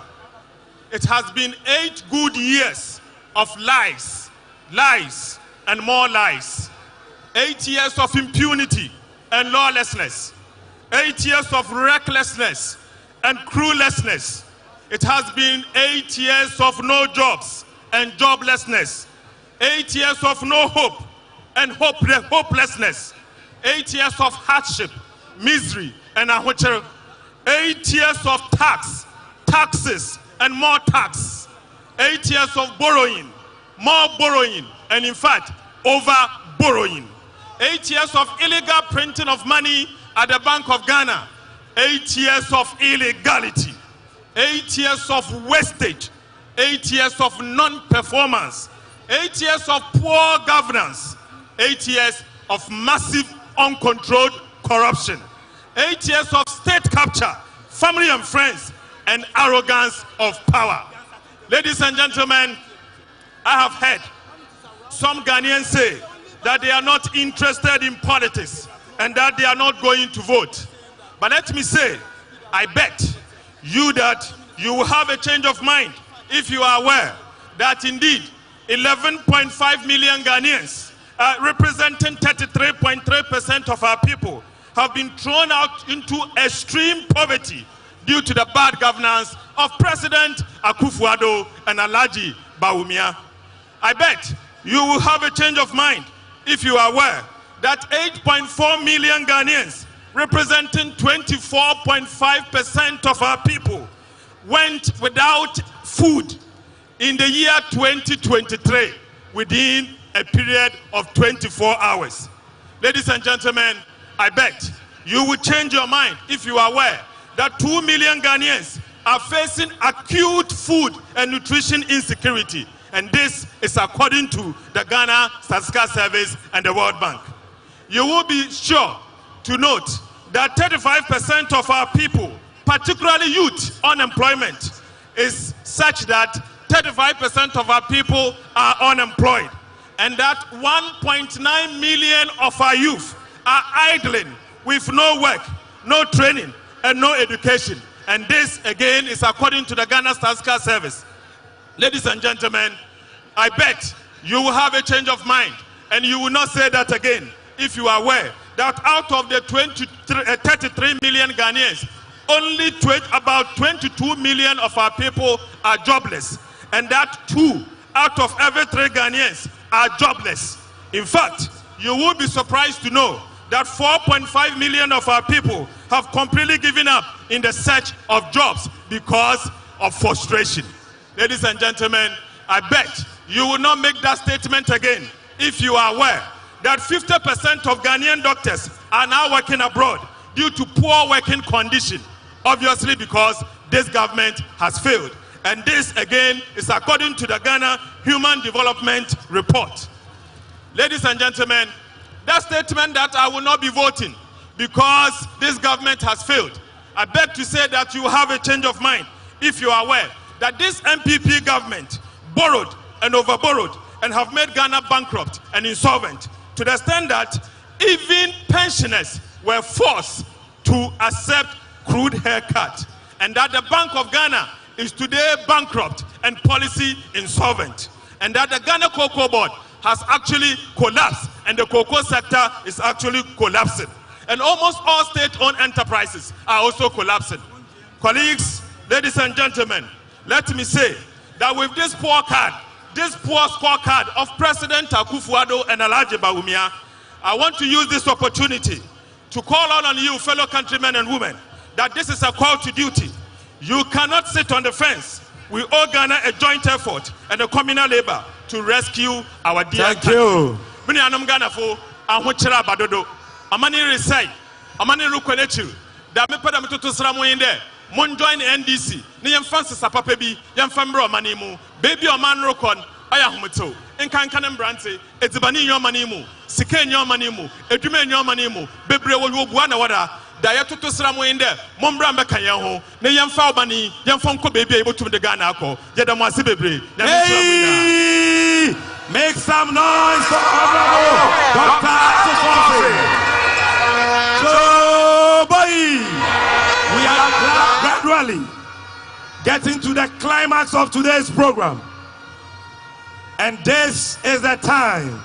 It has been 8 good years of lies, lies, and more lies. 8 years of impunity and lawlessness. 8 years of recklessness and cruelessness. It has been 8 years of no jobs and joblessness. 8 years of no hope and hopelessness. 8 years of hardship, misery, and ahocher. 8 years of taxes, and more tax. 8 years of borrowing, more borrowing, and in fact, over borrowing. 8 years of illegal printing of money at the Bank of Ghana. 8 years of illegality. 8 years of wastage. 8 years of non-performance. 8 years of poor governance. 8 years of massive, uncontrolled corruption. 8 years of state capture, family and friends, and arrogance of power. Ladies and gentlemen, I have heard some Ghanaians say that they are not interested in politics and that they are not going to vote. But let me say, I bet you that you will have a change of mind if you are aware that indeed 11.5 million Ghanaians, representing 33.3% of our people, have been thrown out into extreme poverty due to the bad governance of President Akufo-Addo and Alhaji Bawumia. I bet you will have a change of mind if you are aware that 8.4 million Ghanaians, representing 24.5% of our people, went without food in the year 2023 within a period of 24 hours. Ladies and gentlemen, I bet you will change your mind if you are aware that 2 million Ghanaians are facing acute food and nutrition insecurity. And this is according to the Ghana Statistical Service and the World Bank. You will be sure to note that 35% of our people, particularly youth unemployment, is such that 35% of our people are unemployed. And that 1.9 million of our youth are idling with no work, no training, and no education. And this, again, is according to the Ghana Statistical Service. Ladies and gentlemen, I bet you will have a change of mind and you will not say that again if you are aware, that out of the 33 million Ghanaians, only about 22 million of our people are jobless. And that 2 out of every 3 Ghanaians are jobless. In fact, you will be surprised to know that 4.5 million of our people have completely given up in the search of jobs because of frustration. Ladies and gentlemen, I bet you will not make that statement again if you are aware that 50% of Ghanaian doctors are now working abroad due to poor working conditions, obviously because this government has failed. And this, again, is according to the Ghana Human Development Report. Ladies and gentlemen, that statement that I will not be voting because this government has failed, I beg to say that you have a change of mind if you are aware that this MPP government borrowed and overborrowed and have made Ghana bankrupt and insolvent to the extent that even pensioners were forced to accept crude haircut, and that the Bank of Ghana is today bankrupt and policy insolvent, and that the Ghana Cocoa Board has actually collapsed and the cocoa sector is actually collapsing, and almost all state-owned enterprises are also collapsing. Colleagues, ladies and gentlemen, let me say that with this poor scorecard of President Akufo-Addo and Alhaji Bawumia, I want to use this opportunity to call on you, fellow countrymen and women, that this is a call to duty. You cannot sit on the fence. We owe Ghana a joint effort and a communal labor to rescue our dear country. Thank you. Ghana for ahochira badodo. Amani resai. Amani rukwenechiru. Da me pada mtoto sramu inde. Mon join NDC. Ni yemfansi sapapa bi. Yemfambro amani mu. Baby oman rokon. Aya humito. Enkankanem brante. Ezibani nyomani mu. Sike nyomani mu. Edume nyomani mu. Bebre wo buana wada. Da yatoto sramu inde. Mombra mbeka yeho. Ne yemfa obani. Yemfa nko baby ebotum de Ghana ako. Yeda mo ase bebre. Hey! Make some noise for Honorable Dr. So, boy, we are gradually getting to the climax of today's program. And this is the time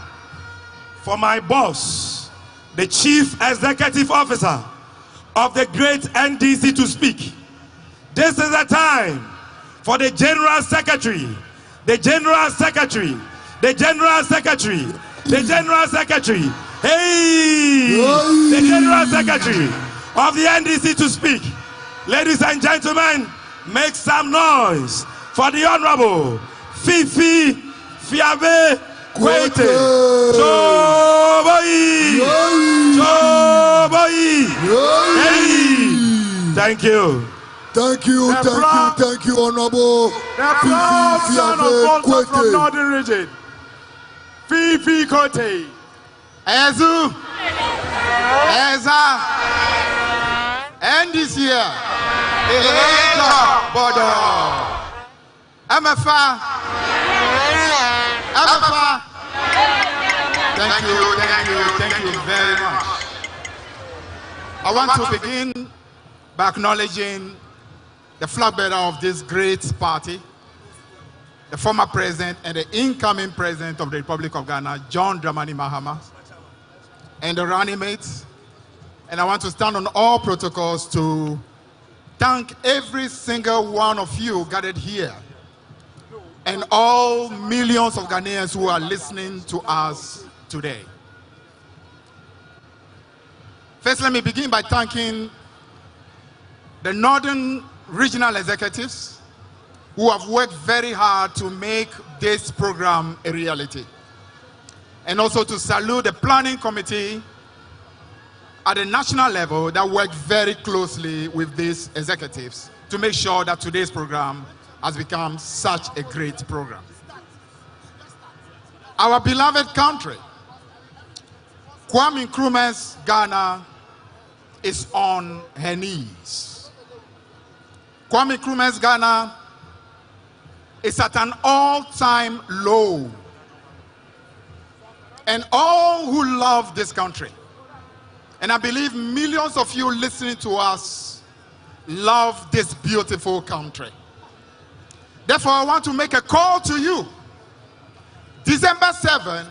for my boss, the Chief Executive Officer of the great NDC, to speak. This is the time for the General Secretary, the General Secretary, the General Secretary, the General Secretary, hey, the General Secretary of the NDC to speak. Ladies and gentlemen, make some noise for the Honorable Fifi Fiabe Kwete. Hey, thank you. Thank you, thank you, Honorable Fifi Fiabe Kwete from Northern Region. Fifi Kote. Ezu. Eza. NDC here. Bodo. MFA. MFA. Thank you very much. I want to begin by acknowledging the flag bearer of this great party, the former president and the incoming president of the Republic of Ghana, John Dramani Mahama, and the running mates. And I want to stand on all protocols to thank every single one of you gathered here and all millions of Ghanaians who are listening to us today. First, let me begin by thanking the Northern Regional Executives who have worked very hard to make this program a reality. And also to salute the planning committee at the national level that worked very closely with these executives to make sure that today's program has become such a great program. Our beloved country, Kwame Nkrumah's Ghana, is on her knees. Kwame Nkrumah's Ghana is at an all-time low. And all who love this country, and I believe millions of you listening to us, love this beautiful country. Therefore, I want to make a call to you. December 7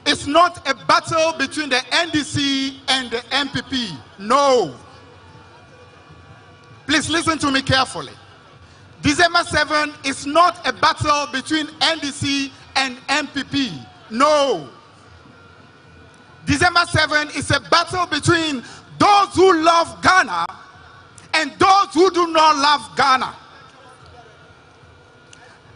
is not a battle between the NDC and the MPP. No. Please listen to me carefully. December 7 is not a battle between NDC and MPP. No. December 7 is a battle between those who love Ghana and those who do not love Ghana.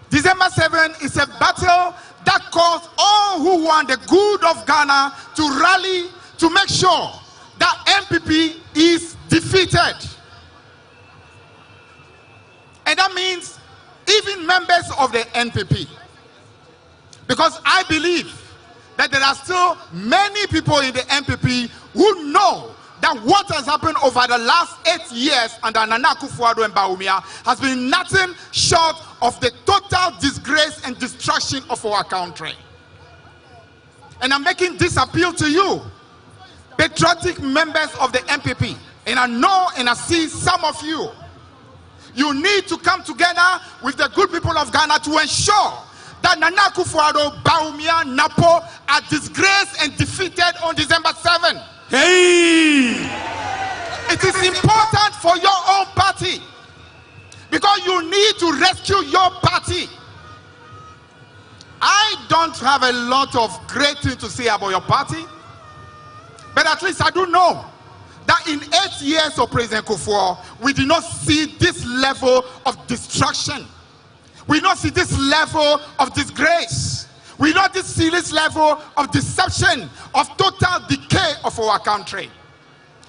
December 7 is a battle that calls all who want the good of Ghana to rally to make sure that MPP is defeated. And that means even members of the NPP. Because I believe that there are still many people in the NPP who know that what has happened over the last 8 years under Nana Akufo-Addo and Bawumia has been nothing short of the total disgrace and destruction of our country. And I'm making this appeal to you, patriotic members of the NPP, and I know and I see some of you. You need to come together with the good people of Ghana to ensure that Nana Akufo-Addo, Bawumia, Napo are disgraced and defeated on December 7. Hey! It is important for your own party because you need to rescue your party. I don't have a lot of great things to say about your party, but at least I do know that in 8 years of President Kufuor, we did not see this level of destruction. We don't see this level of disgrace. We don't see this level of deception, of total decay of our country.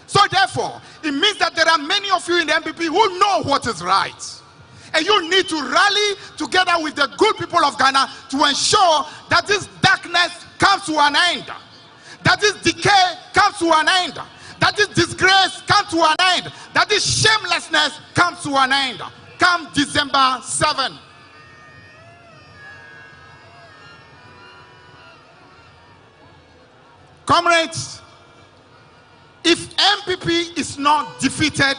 So therefore, it means that there are many of you in the MPP who know what is right. And you need to rally together with the good people of Ghana to ensure that this darkness comes to an end, that this decay comes to an end, that this disgrace comes to an end, that this shamelessness comes to an end. Come December 7. Comrades, if MPP is not defeated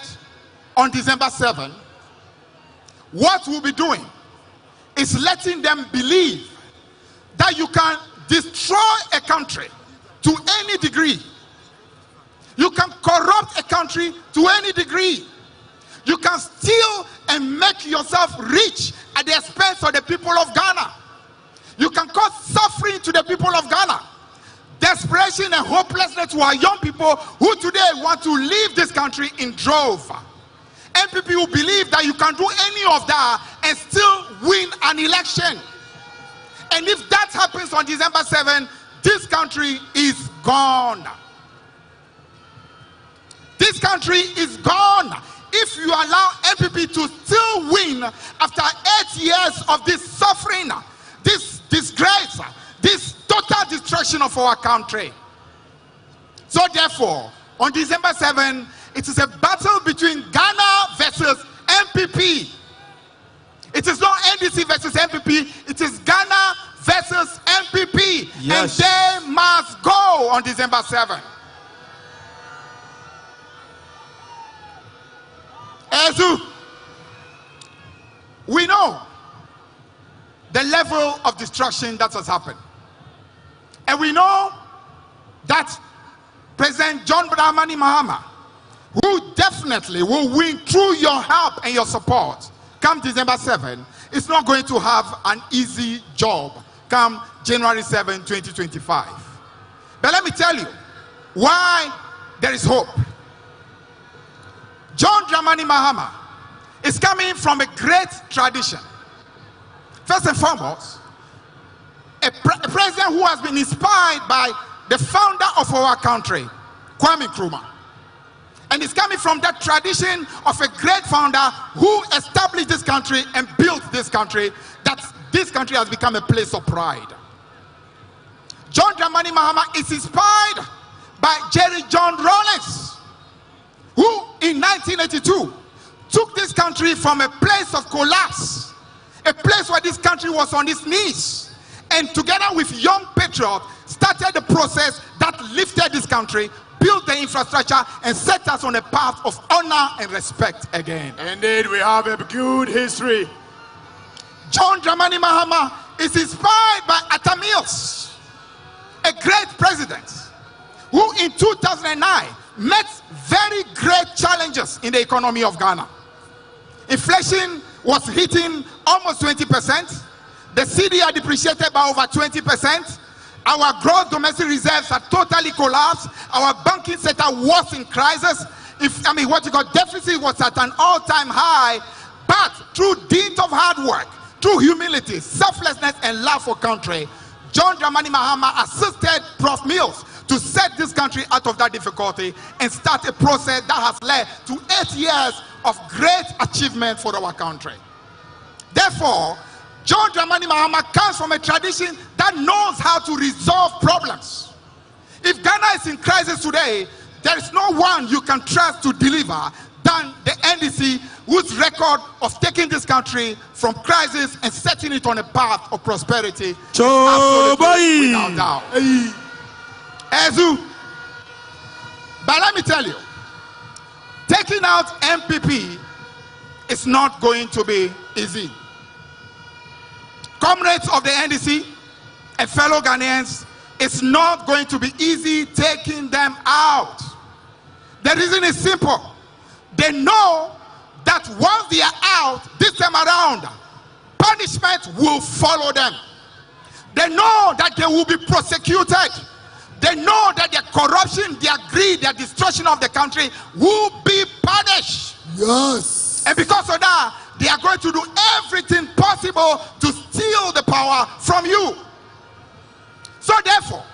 on December 7, what we'll be doing is letting them believe that you can destroy a country to any degree. You can corrupt a country to any degree. You can steal and make yourself rich at the expense of the people of Ghana. You can cause suffering to the people of Ghana. Desperation and hopelessness to our young people who today want to leave this country in droves. MPP will believe that you can do any of that and still win an election. And if that happens on December 7, this country is gone. This country is gone. If you allow MPP to still win after 8 years of this suffering, this disgrace, this total destruction of our country. So therefore, on December 7, it is a battle between Ghana versus MPP. It is not NDC versus MPP, it is Ghana versus MPP. Yes. And they must go on December 7. Ezu, we know the level of destruction that has happened. And we know that President John Dramani Mahama, who definitely will win through your help and your support, come December 7, is not going to have an easy job come January 7, 2025. But let me tell you why there is hope. John Dramani Mahama is coming from a great tradition. First and foremost, a president who has been inspired by the founder of our country, Kwame Nkrumah. And it's coming from that tradition of a great founder who established this country and built this country, that this country has become a place of pride. John Dramani Mahama is inspired by Jerry John Rawlings, who in 1982 took this country from a place of collapse, a place where this country was on its knees, and together with young patriots started the process that lifted this country, built the infrastructure, and set us on a path of honor and respect again. Indeed, we have a good history. John Dramani Mahama is inspired by Atta Mills, a great president who in 2009 met very great challenges in the economy of Ghana. Inflation was hitting almost 20%. The CD had depreciated by over 20%. Our gross domestic reserves had totally collapsed. Our banking sector was in crisis. Deficit was at an all-time high. But through dint of hard work, through humility, selflessness, and love for country, John Dramani Mahama assisted Prof. Mills to set this country out of that difficulty and start a process that has led to 8 years of great achievement for our country. Therefore, John Dramani Mahama comes from a tradition that knows how to resolve problems. If Ghana is in crisis today, there is no one you can trust to deliver than the NDC, whose record of taking this country from crisis and setting it on a path of prosperity. Absolutely without doubt. Ezu, but let me tell you, taking out MPP is not going to be easy. Comrades of the NDC and fellow Ghanaians, it's not going to be easy taking them out. The reason is simple. They know that once they are out, this time around, punishment will follow them. They know that they will be prosecuted. They know that their corruption, their greed, their destruction of the country will be punished. Yes. And because of that, they are going to do everything possible to steal the power from you. So therefore,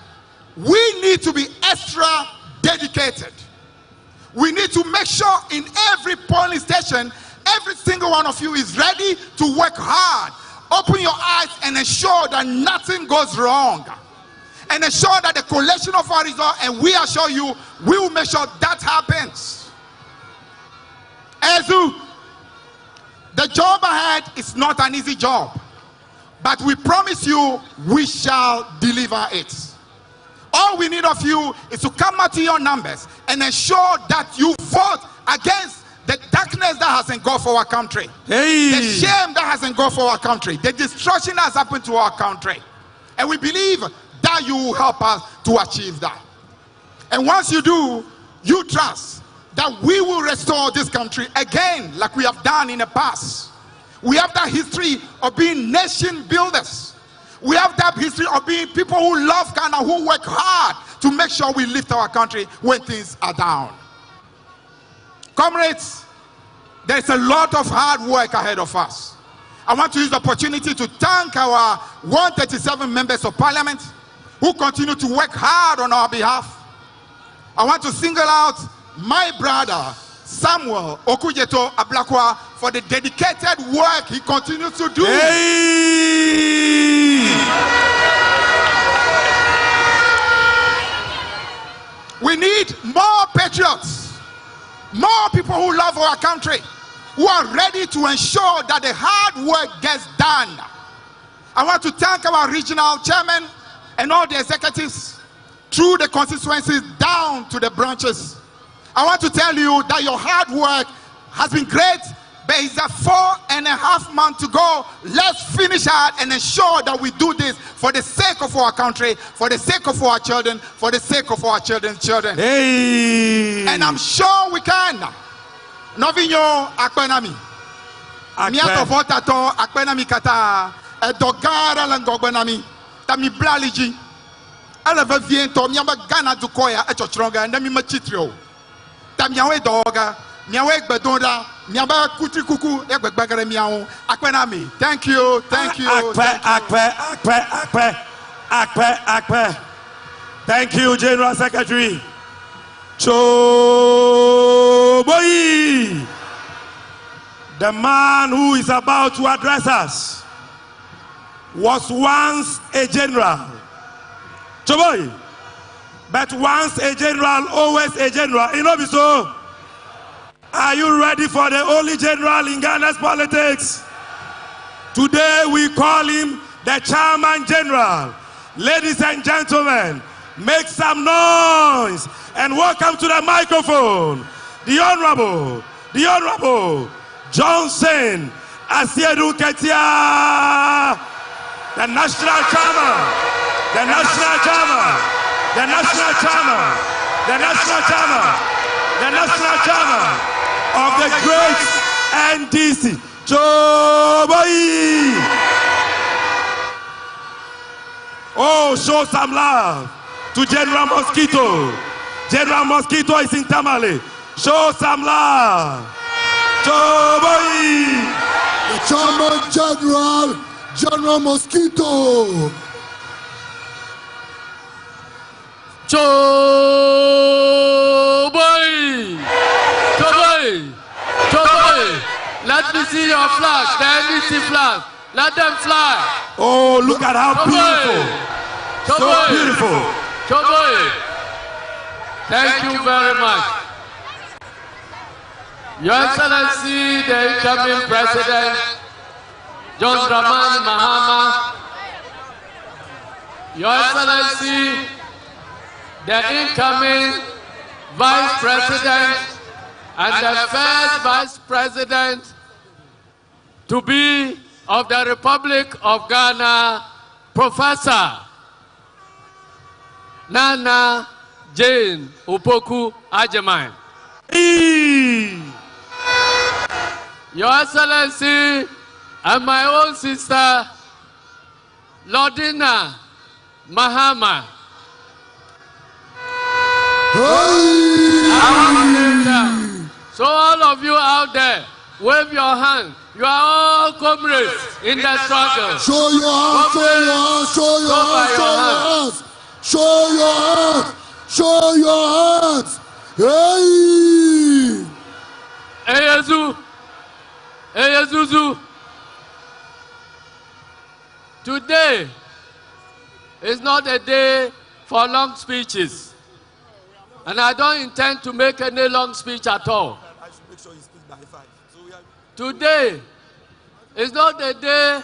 we need to be extra dedicated. We need to make sure in every polling station, every single one of you is ready to work hard. Open your eyes and ensure that nothing goes wrong. And ensure that the collection of our results, and we assure you, we will make sure that happens. Ezu, the job ahead is not an easy job, but we promise you we shall deliver it. All we need of you is to come out to your numbers and ensure that you vote against the darkness that has engulfed our country, the shame that has engulfed our country, the destruction that has happened to our country. And we believe that you will help us to achieve that. And once you do, you trust that we will restore this country again like we have done in the past. We have that history of being nation builders. We have that history of being people who love Ghana, who work hard to make sure we lift our country when things are down. Comrades, there's a lot of hard work ahead of us. I want to use the opportunity to thank our 137 members of parliament who continue to work hard on our behalf. I want to single out my brother, Samuel Okujeto Ablakwa, for the dedicated work he continues to do. We need more patriots, more people who love our country, who are ready to ensure that the hard work gets done. I want to thank our regional chairman and all the executives through the constituencies down to the branches. I want to tell you that your hard work has been great, but it's a 4.5 months to go. Let's finish hard and ensure that we do this for the sake of our country, for the sake of our children, for the sake of our children's children. And I'm sure we can. Novinho akpenami. Miato votato akpenami kata. Edogara langogbenami. Tami blaliji. Eleve viento miamba Ghana dukoya echochronga ndemi machitrio. Tamiawe doga, miawe gbedonda, miamba kutri kuku egbegbegere miawo. Akpenami. Thank you. Thank you. Akpe. Thank you, General Secretary. Choboyi, the man who is about to address us, was once a general. Choboyi, but once a general, always a general. You know, so are you ready for the only general in Ghana's politics? Today we call him the Chairman General. Ladies and gentlemen, make some noise and welcome to the microphone the Honorable Johnson Asiedu Ketia, the National Chairman the national chairman, the national chairman, the national chairman, the national chairman of the great NDC, Joe Boy. Oh, show some love to General Mosquito. General Mosquito is in Tamale. Show some love. Joe Boy. The Chairman General Mosquito. Joe Boy. Joe Boy. Joe Boy. Let me see your flag, the NDC flag. Let them fly. Oh, look at how beautiful. So beautiful. Joe Boy. Thank you very much. Your Excellency, the incoming President, John Dramani Mahama. Your Excellency, the incoming Vice President and the first Vice President to be of the Republic of Ghana, Professor Nana Jane Opoku Agyemang. Your Excellency and my own sister, Lordina Mahama. So all of you out there, wave your hand. You are all comrades in the struggle. Show your hands, show your hands, show your hands, show your hands, show your hands. Hey! Eyezu, Eyezuzu. Today is not a day for long speeches. And I don't intend to make any long speech at all. Today is not a day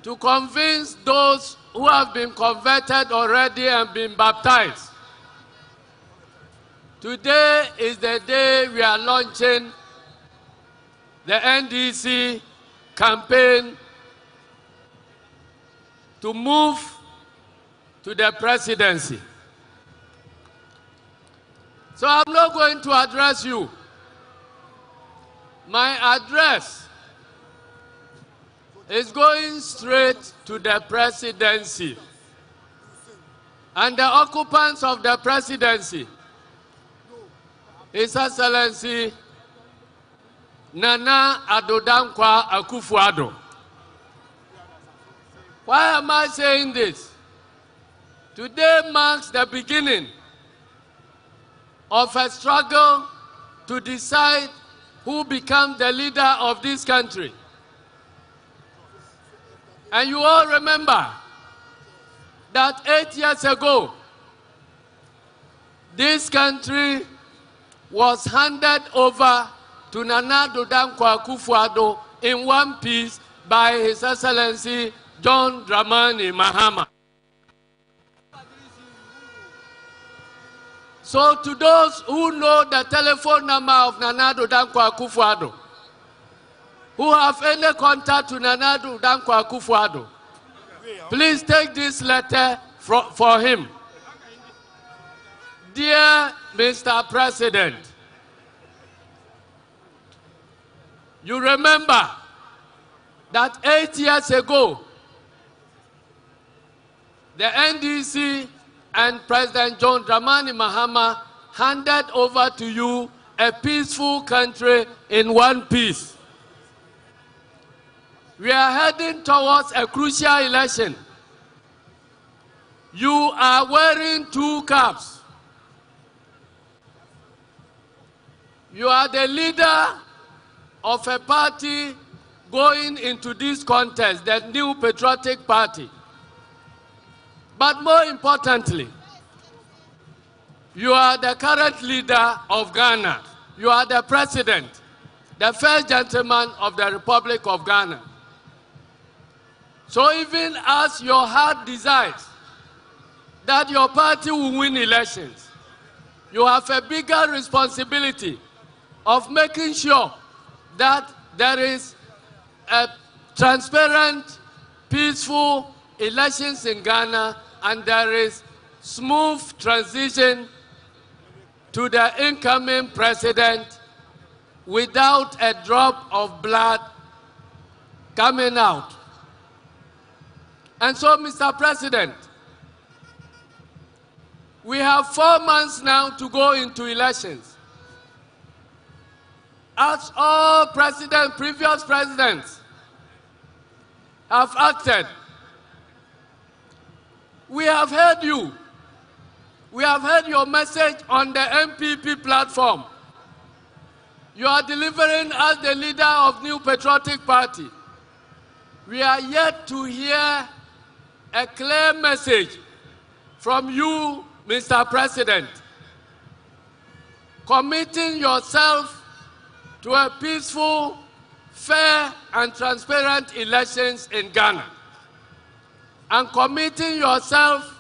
to convince those who have been converted already and been baptized. Today is the day we are launching the NDC campaign to move to the presidency. So I'm not going to address you. My address is going straight to the presidency. And the occupants of the presidency, His Excellency Nana Addo Dankwa Akufo-Addo. Why am I saying this? Today marks the beginning of a struggle to decide who becomes the leader of this country. And you all remember that 8 years ago, this country was handed over to Nana Addo Dankwa Akufo-Addo in one piece by His Excellency John Dramani Mahama. So to those who know the telephone number of Nana Addo Dankwa Akufo-Addo, who have any contact to Nana Addo Dankwa Akufo-Addo, please take this letter for him. Dear Mr. President, you remember that 8 years ago, the NDC and President John Dramani Mahama handed over to you a peaceful country in one piece. We are heading towards a crucial election. You are wearing two caps. You are the leader of a party going into this contest, the New Patriotic Party. But more importantly, you are the current leader of Ghana. You are the president, the first gentleman of the Republic of Ghana. So even as your heart desires that your party will win elections, you have a bigger responsibility of making sure that there is a transparent, peaceful, elections in Ghana and there is smooth transition to the incoming president without a drop of blood coming out. And so, Mr. President, we have 4 months now to go into elections. As all previous presidents have acted, we have heard you. We have heard your message on the MPP platform. You are delivering as the leader of New Patriotic Party. We are yet to hear a clear message from you, Mr. President, committing yourself to a peaceful, fair, and transparent elections in Ghana, and committing yourself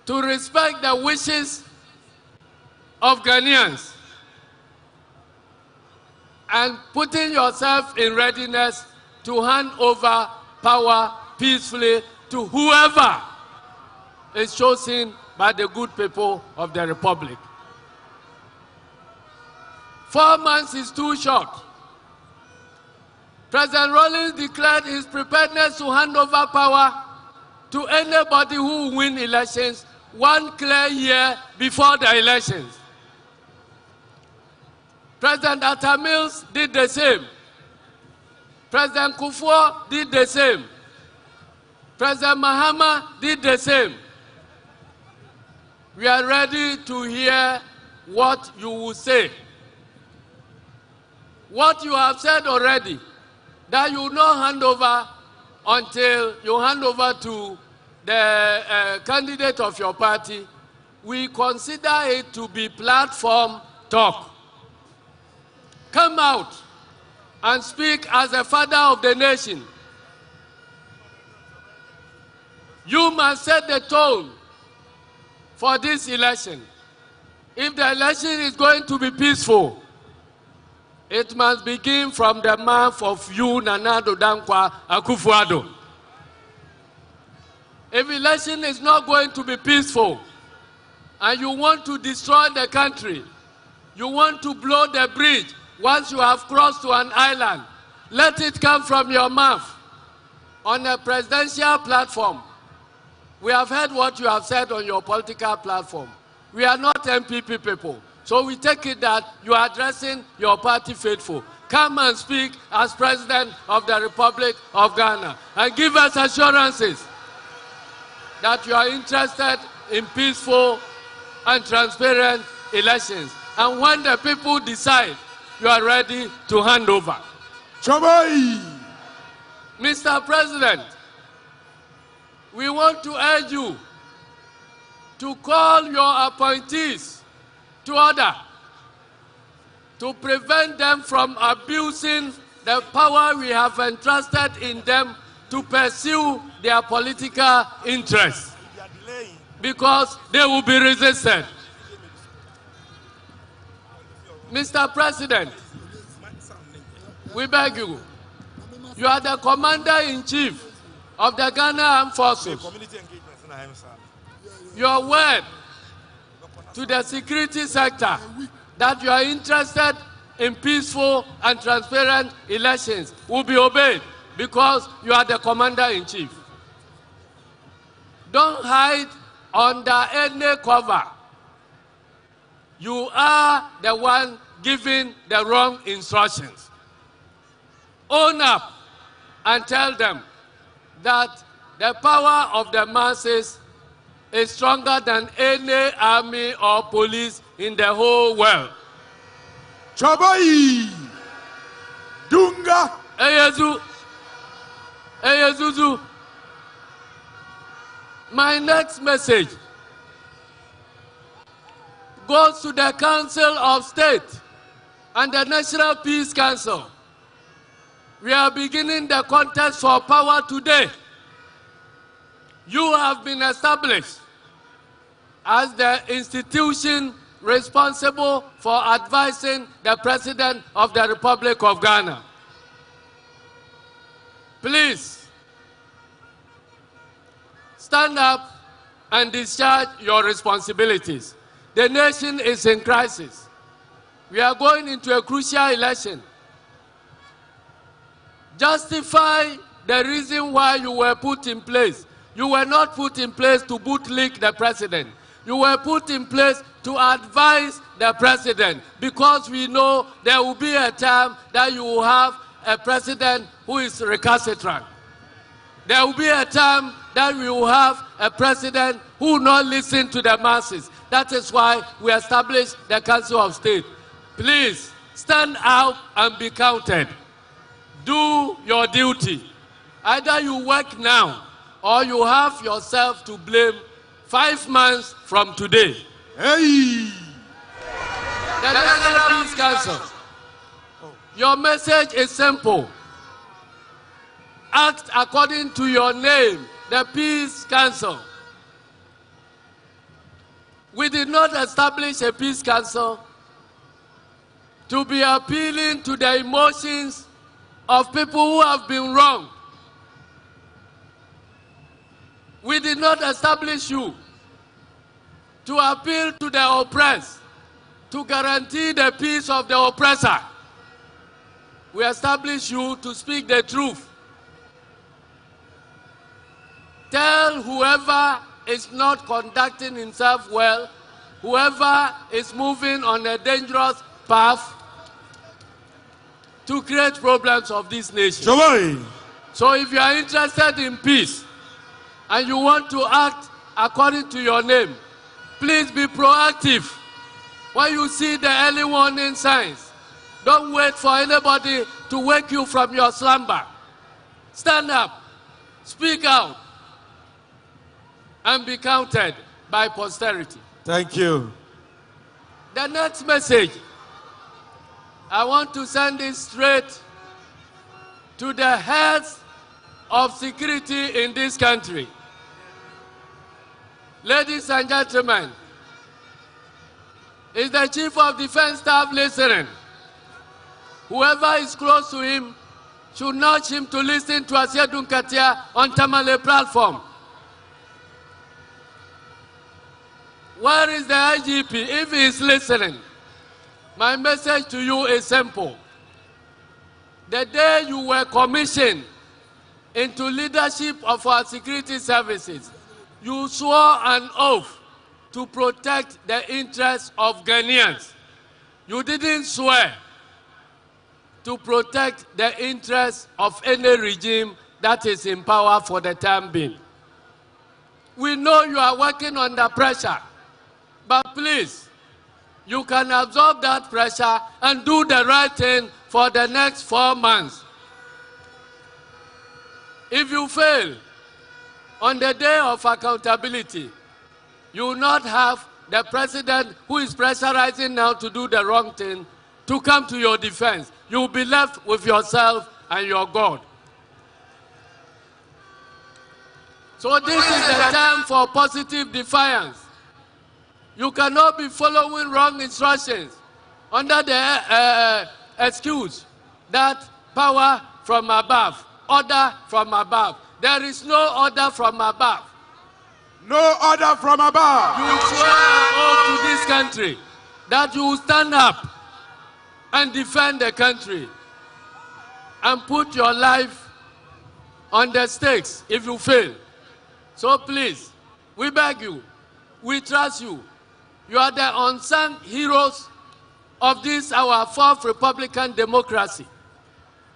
to respect the wishes of Ghanaians, and putting yourself in readiness to hand over power peacefully to whoever is chosen by the good people of the Republic. 4 months is too short. President Rawlings declared his preparedness to hand over power to anybody who will win elections 1 clear year before the elections. President Atta Mills did the same. President Kufuor did the same. President Mahama did the same. We are ready to hear what you will say. What you have said already, that you will not hand over until you hand over to the candidate of your party, we consider it to be platform talk. Come out and speak as a father of the nation. You must set the tone for this election. If the election is going to be peaceful, it must begin from the mouth of you, Nana Addo Dankwa Akufo-Addo. If election is not going to be peaceful, and you want to destroy the country, you want to blow the bridge once you have crossed to an island, let it come from your mouth on a presidential platform. We have heard what you have said on your political platform. We are not MPP people. So we take it that you are addressing your party faithful. Come and speak as President of the Republic of Ghana and give us assurances that you are interested in peaceful and transparent elections. And when the people decide, you are ready to hand over. Chabai! Mr. President, we want to urge you to call your appointees to order, to prevent them from abusing the power we have entrusted in them to pursue their political interests, because they will be resisted. Mr. President, we beg you, you are the Commander-in-Chief of the Ghana Armed Forces. Your word to the security sector that you are interested in peaceful and transparent elections will be obeyed, because you are the Commander-in-Chief. Don't hide under any cover. You are the one giving the wrong instructions. Own up and tell them that the power of the masses is stronger than any army or police in the whole world. Chabai! Dunga! Eyezuzu. My next message goes to the Council of State and the National Peace Council. We are beginning the contest for power today. You have been established as the institution responsible for advising the President of the Republic of Ghana. Please, stand up and discharge your responsibilities. The nation is in crisis. We are going into a crucial election. Justify the reason why you were put in place. You were not put in place to bootlick the president. You were put in place to advise the president, because we know there will be a time that you will have a president who is recalcitrant. There will be a time that we will have a president who will not listen to the masses. That is why we established the Council of State. Please stand out and be counted. Do your duty. Either you work now or you have yourself to blame 5 months from today. Hey! The National Peace Council. Your message is simple. Act according to your name, the Peace Council. We did not establish a Peace Council to be appealing to the emotions of people who have been wronged. We did not establish you to appeal to the oppressed, to guarantee the peace of the oppressor. We established you to speak the truth. Tell whoever is not conducting himself well, whoever is moving on a dangerous path to create problems of this nation. So if you are interested in peace and you want to act according to your name, please be proactive. When you see the early warning signs, don't wait for anybody to wake you from your slumber. Stand up, speak out, and be counted by posterity. Thank you. The next message, I want to send it straight to the heads of security in this country. Ladies and gentlemen, is the Chief of Defense Staff listening? Whoever is close to him should nudge him to listen to Asiedun Katia on Tamale platform. Where is the IGP? If he is listening, my message to you is simple. The day you were commissioned into leadership of our security services, you swore an oath to protect the interests of Ghanaians. You didn't swear to protect the interests of any regime that is in power for the time being. We know you are working under pressure, but please, you can absorb that pressure and do the right thing for the next 4 months. If you fail on the day of accountability, you will not have the president who is pressurizing now to do the wrong thing to come to your defense. You will be left with yourself and your God. So this is the time for positive defiance. You cannot be following wrong instructions under the excuse that power from above, order from above. There is no order from above. No order from above. You swear to this country that you will stand up and defend the country and put your life on the stakes if you fail. So please, we beg you, we trust you. You are the unsung heroes of this, our fourth Republican democracy.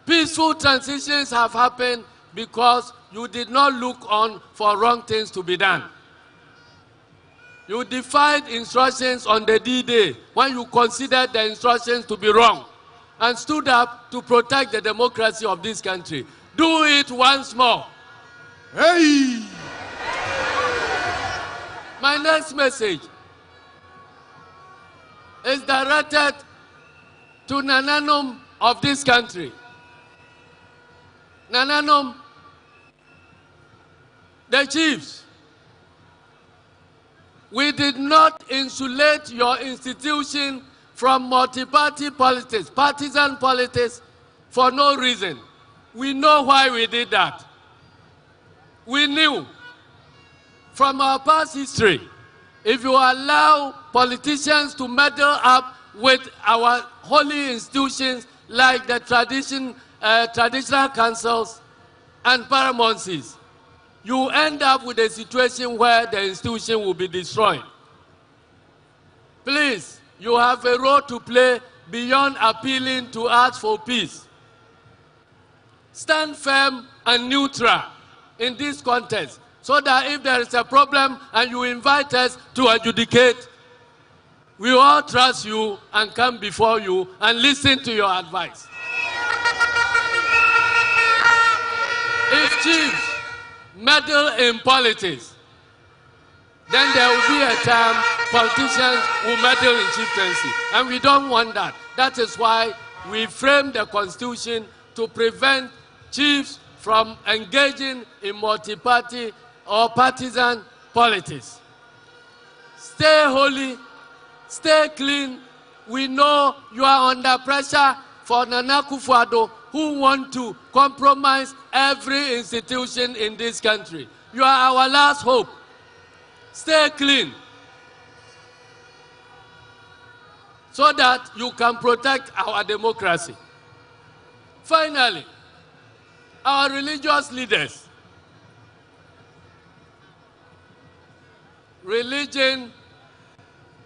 Peaceful transitions have happened because you did not look on for wrong things to be done. You defied instructions on the D-Day when you considered the instructions to be wrong and stood up to protect the democracy of this country. Do it once more. Hey! My next message is directed to Nananum of this country. Nananum, the chiefs, we did not insulate your institution from multi-party politics, partisan politics, for no reason. We know why we did that. We knew from our past history, if you allow politicians to meddle up with our holy institutions like the traditional councils and paramountcies, you end up with a situation where the institution will be destroyed. Please, you have a role to play beyond appealing to us for peace. Stand firm and neutral in this contest, so that if there is a problem and you invite us to adjudicate, we all trust you and come before you and listen to your advice. If chiefs meddle in politics, then there will be a time politicians will meddle in chieftaincy, and we don't want that. That is why we framed the Constitution to prevent chiefs from engaging in multi-party or partisan politics. Stay holy, stay clean. We know you are under pressure for Nana Akufo-Addo, who want to compromise every institution in this country. You are our last hope. Stay clean, so that you can protect our democracy. Finally, our religious leaders. Religion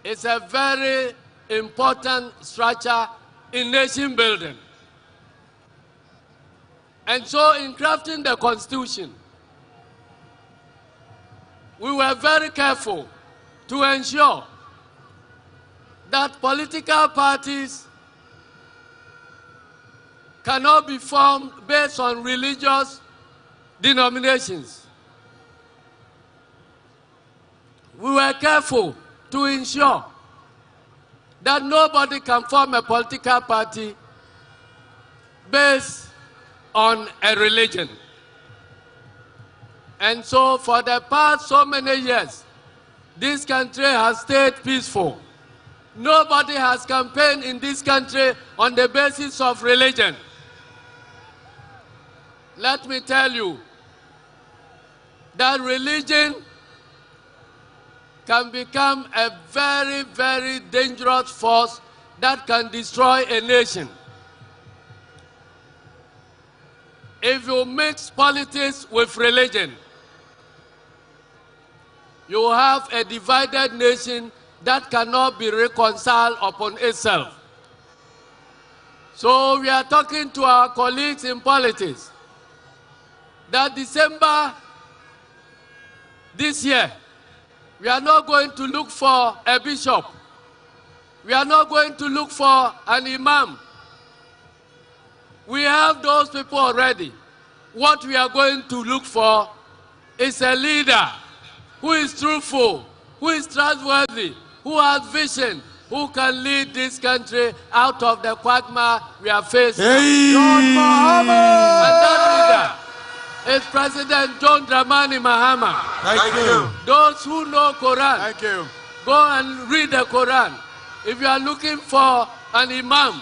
is a very important structure in nation building. And so in crafting the Constitution, we were very careful to ensure that political parties cannot be formed based on religious denominations. We were careful to ensure that nobody can form a political party based on a religion. And so for the past so many years, this country has stayed peaceful. Nobody has campaigned in this country on the basis of religion. Let me tell you that religion can become a very, very dangerous force that can destroy a nation. If you mix politics with religion, you have a divided nation that cannot be reconciled upon itself. So we are talking to our colleagues in politics that December this year, we are not going to look for a bishop. We are not going to look for an imam. We have those people already. What we are going to look for is a leader who is truthful, who is trustworthy, who has vision, who can lead this country out of the quagmire we are facing. Hey. John Mahama! And that leader is President John Dramani Mahama. Thank you. Those who know Quran, Thank you. go and read the Quran. If you are looking for an imam,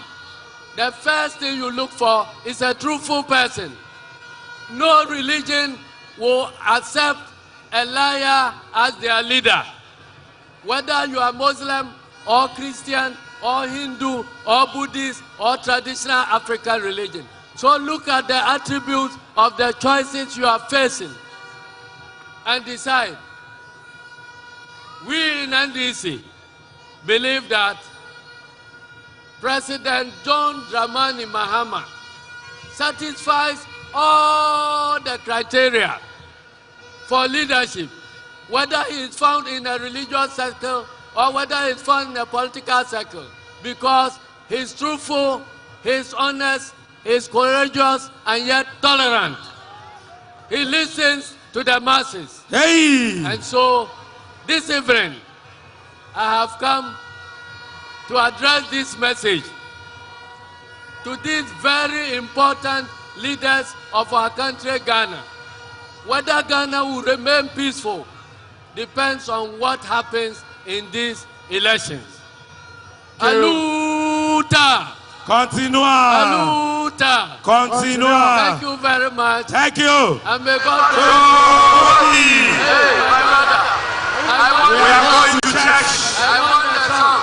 the first thing you look for is a truthful person. No religion will accept a liar as their leader. Whether you are Muslim or Christian or Hindu or Buddhist or traditional African religion. So look at the attributes of the choices you are facing and decide. We in NDC believe that President John Dramani Mahama satisfies all the criteria for leadership, whether he is found in a religious circle or whether he is found in a political circle, because he is truthful, he is honest, he is courageous, and yet tolerant. He listens to the masses. Hey! And so, this evening, I have come to address this message to these very important leaders of our country, Ghana. Whether Ghana will remain peaceful depends on what happens in these elections. Aluta! Continua! Aluta! Continua! Thank you very much. Thank you! And may God bless you. Hey, my brother. We are going to church. I want the song.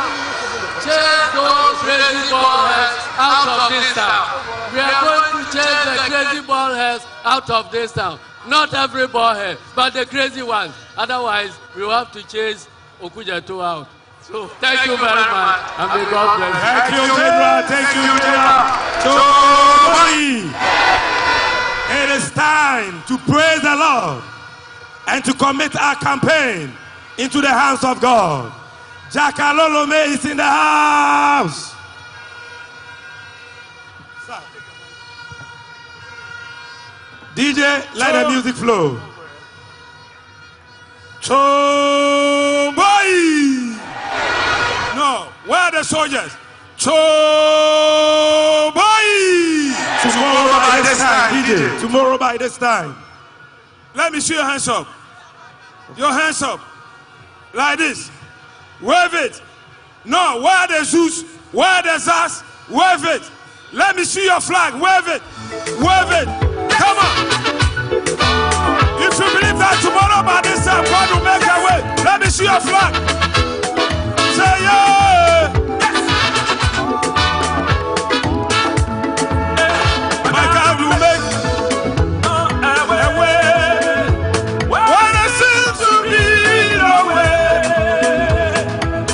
Chase those crazy ball heads out of this town. We are going to chase the crazy ball heads out of this town. Not every ball head, but the crazy ones. Otherwise, we will have to chase Okujato out. So, thank you very much. And may God bless you. Thank you, General. Thank you, General. So, it is time to praise the Lord and to commit our campaign into the hands of God. Jakalolome is in the house. DJ, let the music flow. Choboy. No, where are the soldiers? Choboy. Tomorrow by this time, DJ. Tomorrow by this time. Let me see your hands up. Your hands up. Like this. Wave it. No, where are the Zeus? Where are the Zas? Wave it. Let me see your flag. Wave it. Wave it. Come on. If you believe that tomorrow by this time God will make a way, let me see your flag. Say yeah. My God will make a way. When it seems to be no way,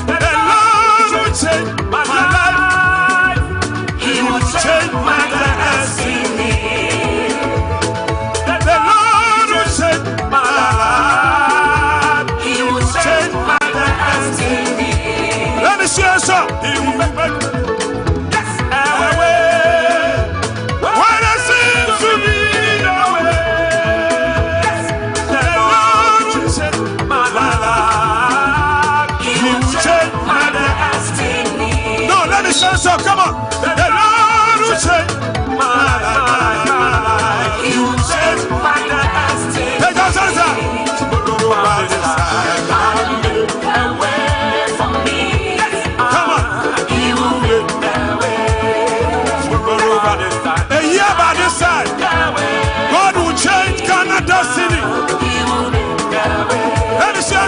the Lord will change my life. He will change my destiny. Yes, sir. He will make yes. When it seems to be no way, yes. The Lord will change my life. He will change my destiny. No, let me say so. Come on. The Lord will change my life. He will change my destiny. Take us answer. God will change Ghana's destiny. Let me see us.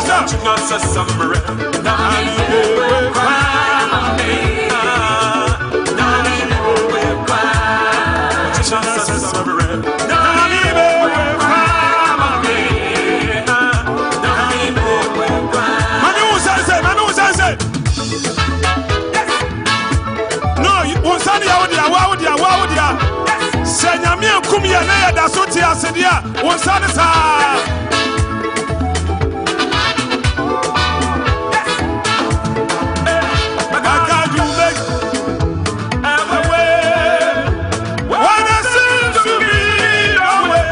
Senyamia kumia na ya dasuti asedia wonsane saa God you make a way when it seems to be no way.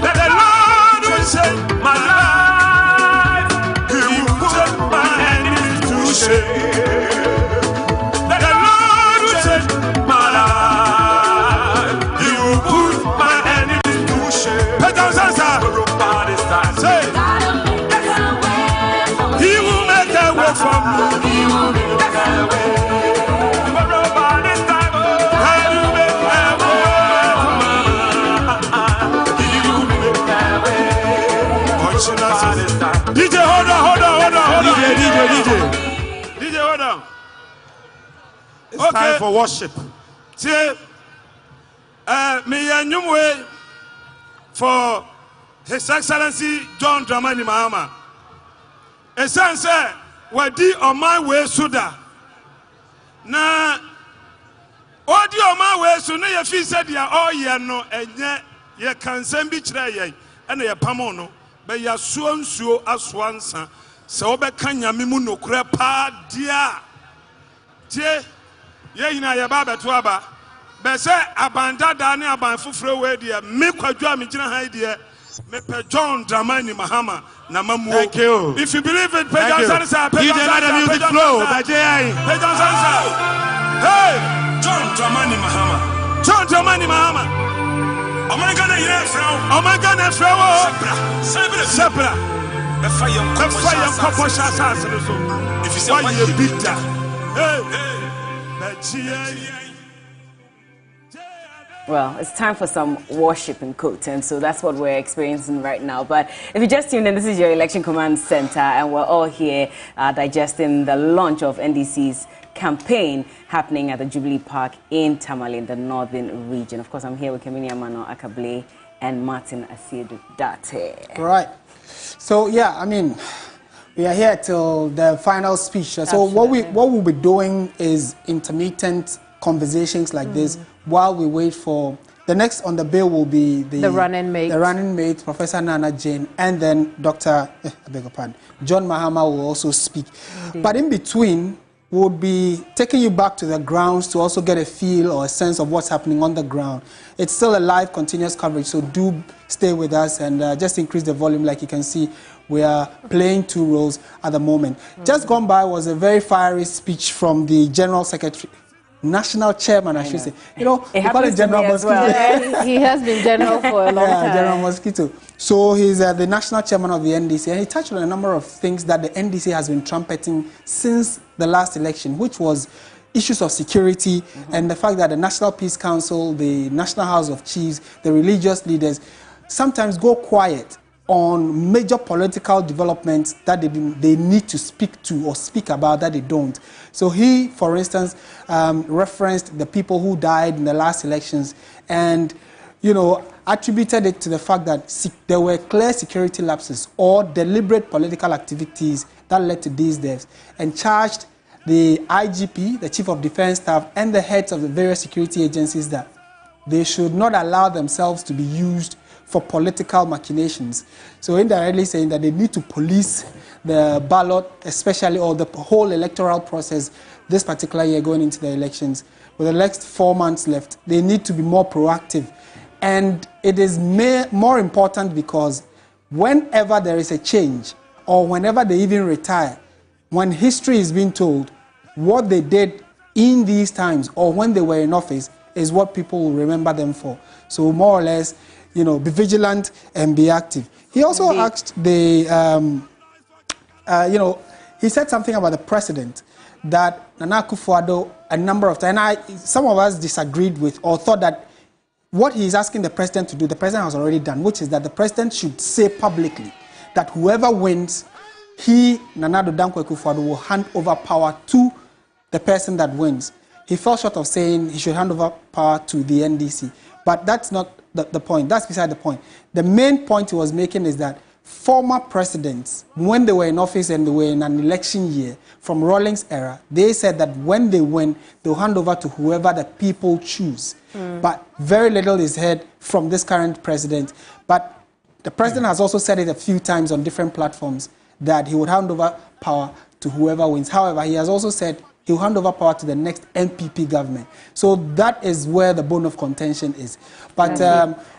Let the Lord will save my life. He will put my enemies to shame. Let the Lord will save my life. He will put my enemies to shame. Say, He will make a way for me. He will make a way. Tomorrow by this time, He will make a way for me. He will make a way. DJ, hold on. DJ, hold on. It's time for worship. See, me and you for His Excellency John Dramani Mahama. A son said, "Wadi on my way suda." Na, wadi on my way suda. You feel said ya all year no, and yet you can send be tray and ya pamono, but ya suon suo aswansa. So be kanya mimuno crepa dia. Tie, ye ina ya baba tuaba. But say abanda dani aban fufure we dia me kwadwa me gina han dia me pe John Dramani Mahama na mamu. Thank you. If you believe it, pay down salsa. Pay down the music flow. Pay down salsa. Hey, John Dramani Mahama. John Dramani Mahama. Omagana yefra. Omagana yefra. Sepra. The fire kopo shasa so. If you say why you beat that. Hey. Well, it's time for some worship in quote, and so that's what we're experiencing right now. But if you just tuned in, this is your Election Command Center, and we're all here digesting the launch of NDC's campaign happening at the Jubilee Park in Tamale in the northern region. Of course, I'm here with Kemini Amano Akable and Martin Asiedu Date. Right. So, yeah, I mean, we are here till the final speech. So what we'll be doing is intermittent conversations like this while we wait for the next on the bill will be the running mate, Professor Nana Jane, and then Dr. John Mahama will also speak. Indeed. But in between, we'll be taking you back to the grounds to also get a feel or a sense of what's happening on the ground. It's still a live, continuous coverage, so do stay with us and just increase the volume. Like you can see, we are playing two roles at the moment. Just gone by was a very fiery speech from the General Secretary, National Chairman, I should say. You know, we call it General Mosquito. Well. He has been General for a long time. General Mosquito. So he's the National Chairman of the NDC, and he touched on a number of things that the NDC has been trumpeting since the last election, which was issues of security and the fact that the National Peace Council, the National House of Chiefs, the religious leaders sometimes go quiet on major political developments that they need to speak to or speak about that they don't. So he, for instance, referenced the people who died in the last elections and, you know, attributed it to the fact that there were clear security lapses or deliberate political activities that led to these deaths, and charged the IGP, the Chief of Defense Staff, and the heads of the various security agencies that they should not allow themselves to be used for political machinations. So indirectly saying that they need to police the ballot, especially, or the whole electoral process this particular year going into the elections. With the next 4 months left, they need to be more proactive. And it is more important because whenever there is a change, or whenever they even retire, when history is being told, what they did in these times, or when they were in office, is what people will remember them for. So more or less, you know, be vigilant and be active. He also asked the, you know, he said something about the president that Nana Akufo-Addo a number of times, and some of us disagreed with or thought that what he is asking the president to do, the president has already done, which is that the president should say publicly that whoever wins, he, Nana Akufo-Addo, will hand over power to the person that wins. He fell short of saying he should hand over power to the NDC, but that's not the point. That's beside the point. The main point he was making is that former presidents, when they were in office and they were in an election year, from Rawlings era, they said that when they win, they'll hand over to whoever the people choose. But very little is heard from this current president. But the president has also said it a few times on different platforms that he would hand over power to whoever wins. However, he has also said he'll hand over power to the next NPP government. So that is where the bone of contention is. But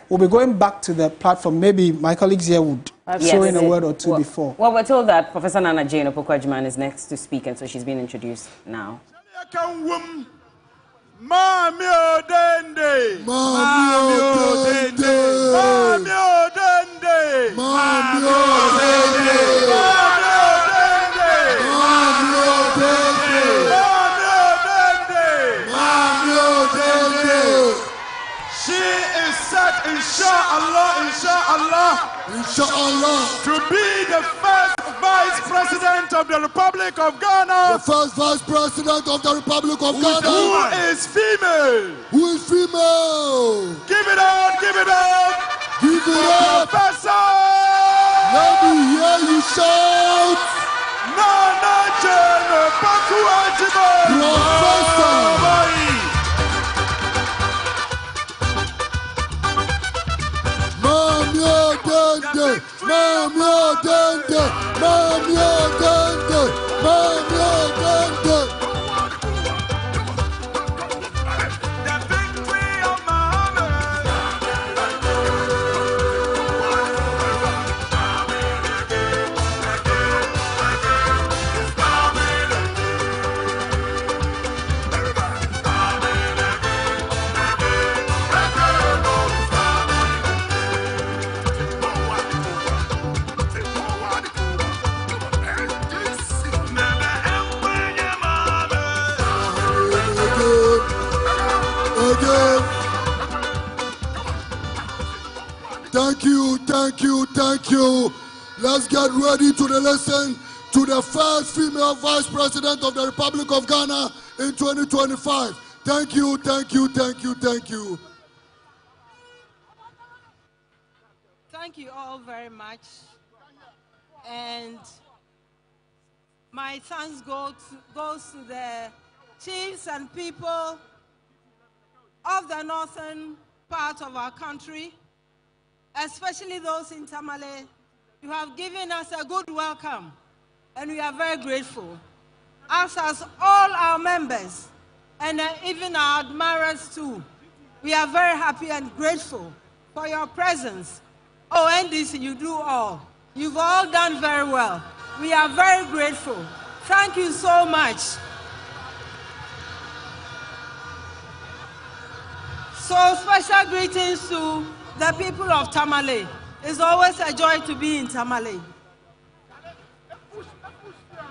we'll be going back to the platform. Maybe my colleagues here would throw in a word or two before. Well, we're told that Professor Nana Jane Opoku-Agyeman is next to speak, and so she's being introduced now. Mami Odende! Mami Odende! Mami Odende! Mami Odende! Mami Odende! Mami Odende! She is set, inshallah, to be the first Vice President of the Republic of Ghana. The first Vice President of the Republic of Ghana. Who is female. Who is female. Give it up, give it up. Give it up. Professor. Let me hear you shout. Nana Jane Opoku-Agyeman. Professor. Mami Odende, Mami Odende, Mami Odende, Mami Odende. The victory of Muhammad. Thank you, thank you, thank you. Let's get ready to listen to the first female Vice President of the Republic of Ghana in 2025. Thank you, thank you, thank you, thank you. Thank you all very much. And my thanks goes to the chiefs and people of the northern part of our country, especially those in Tamale. You have given us a good welcome, and we are very grateful. As all our members, and even our admirers too, we are very happy and grateful for your presence. Oh, NDC, you do all. You've all done very well. We are very grateful. Thank you so much. So special greetings to the people of Tamale. It's always a joy to be in Tamale.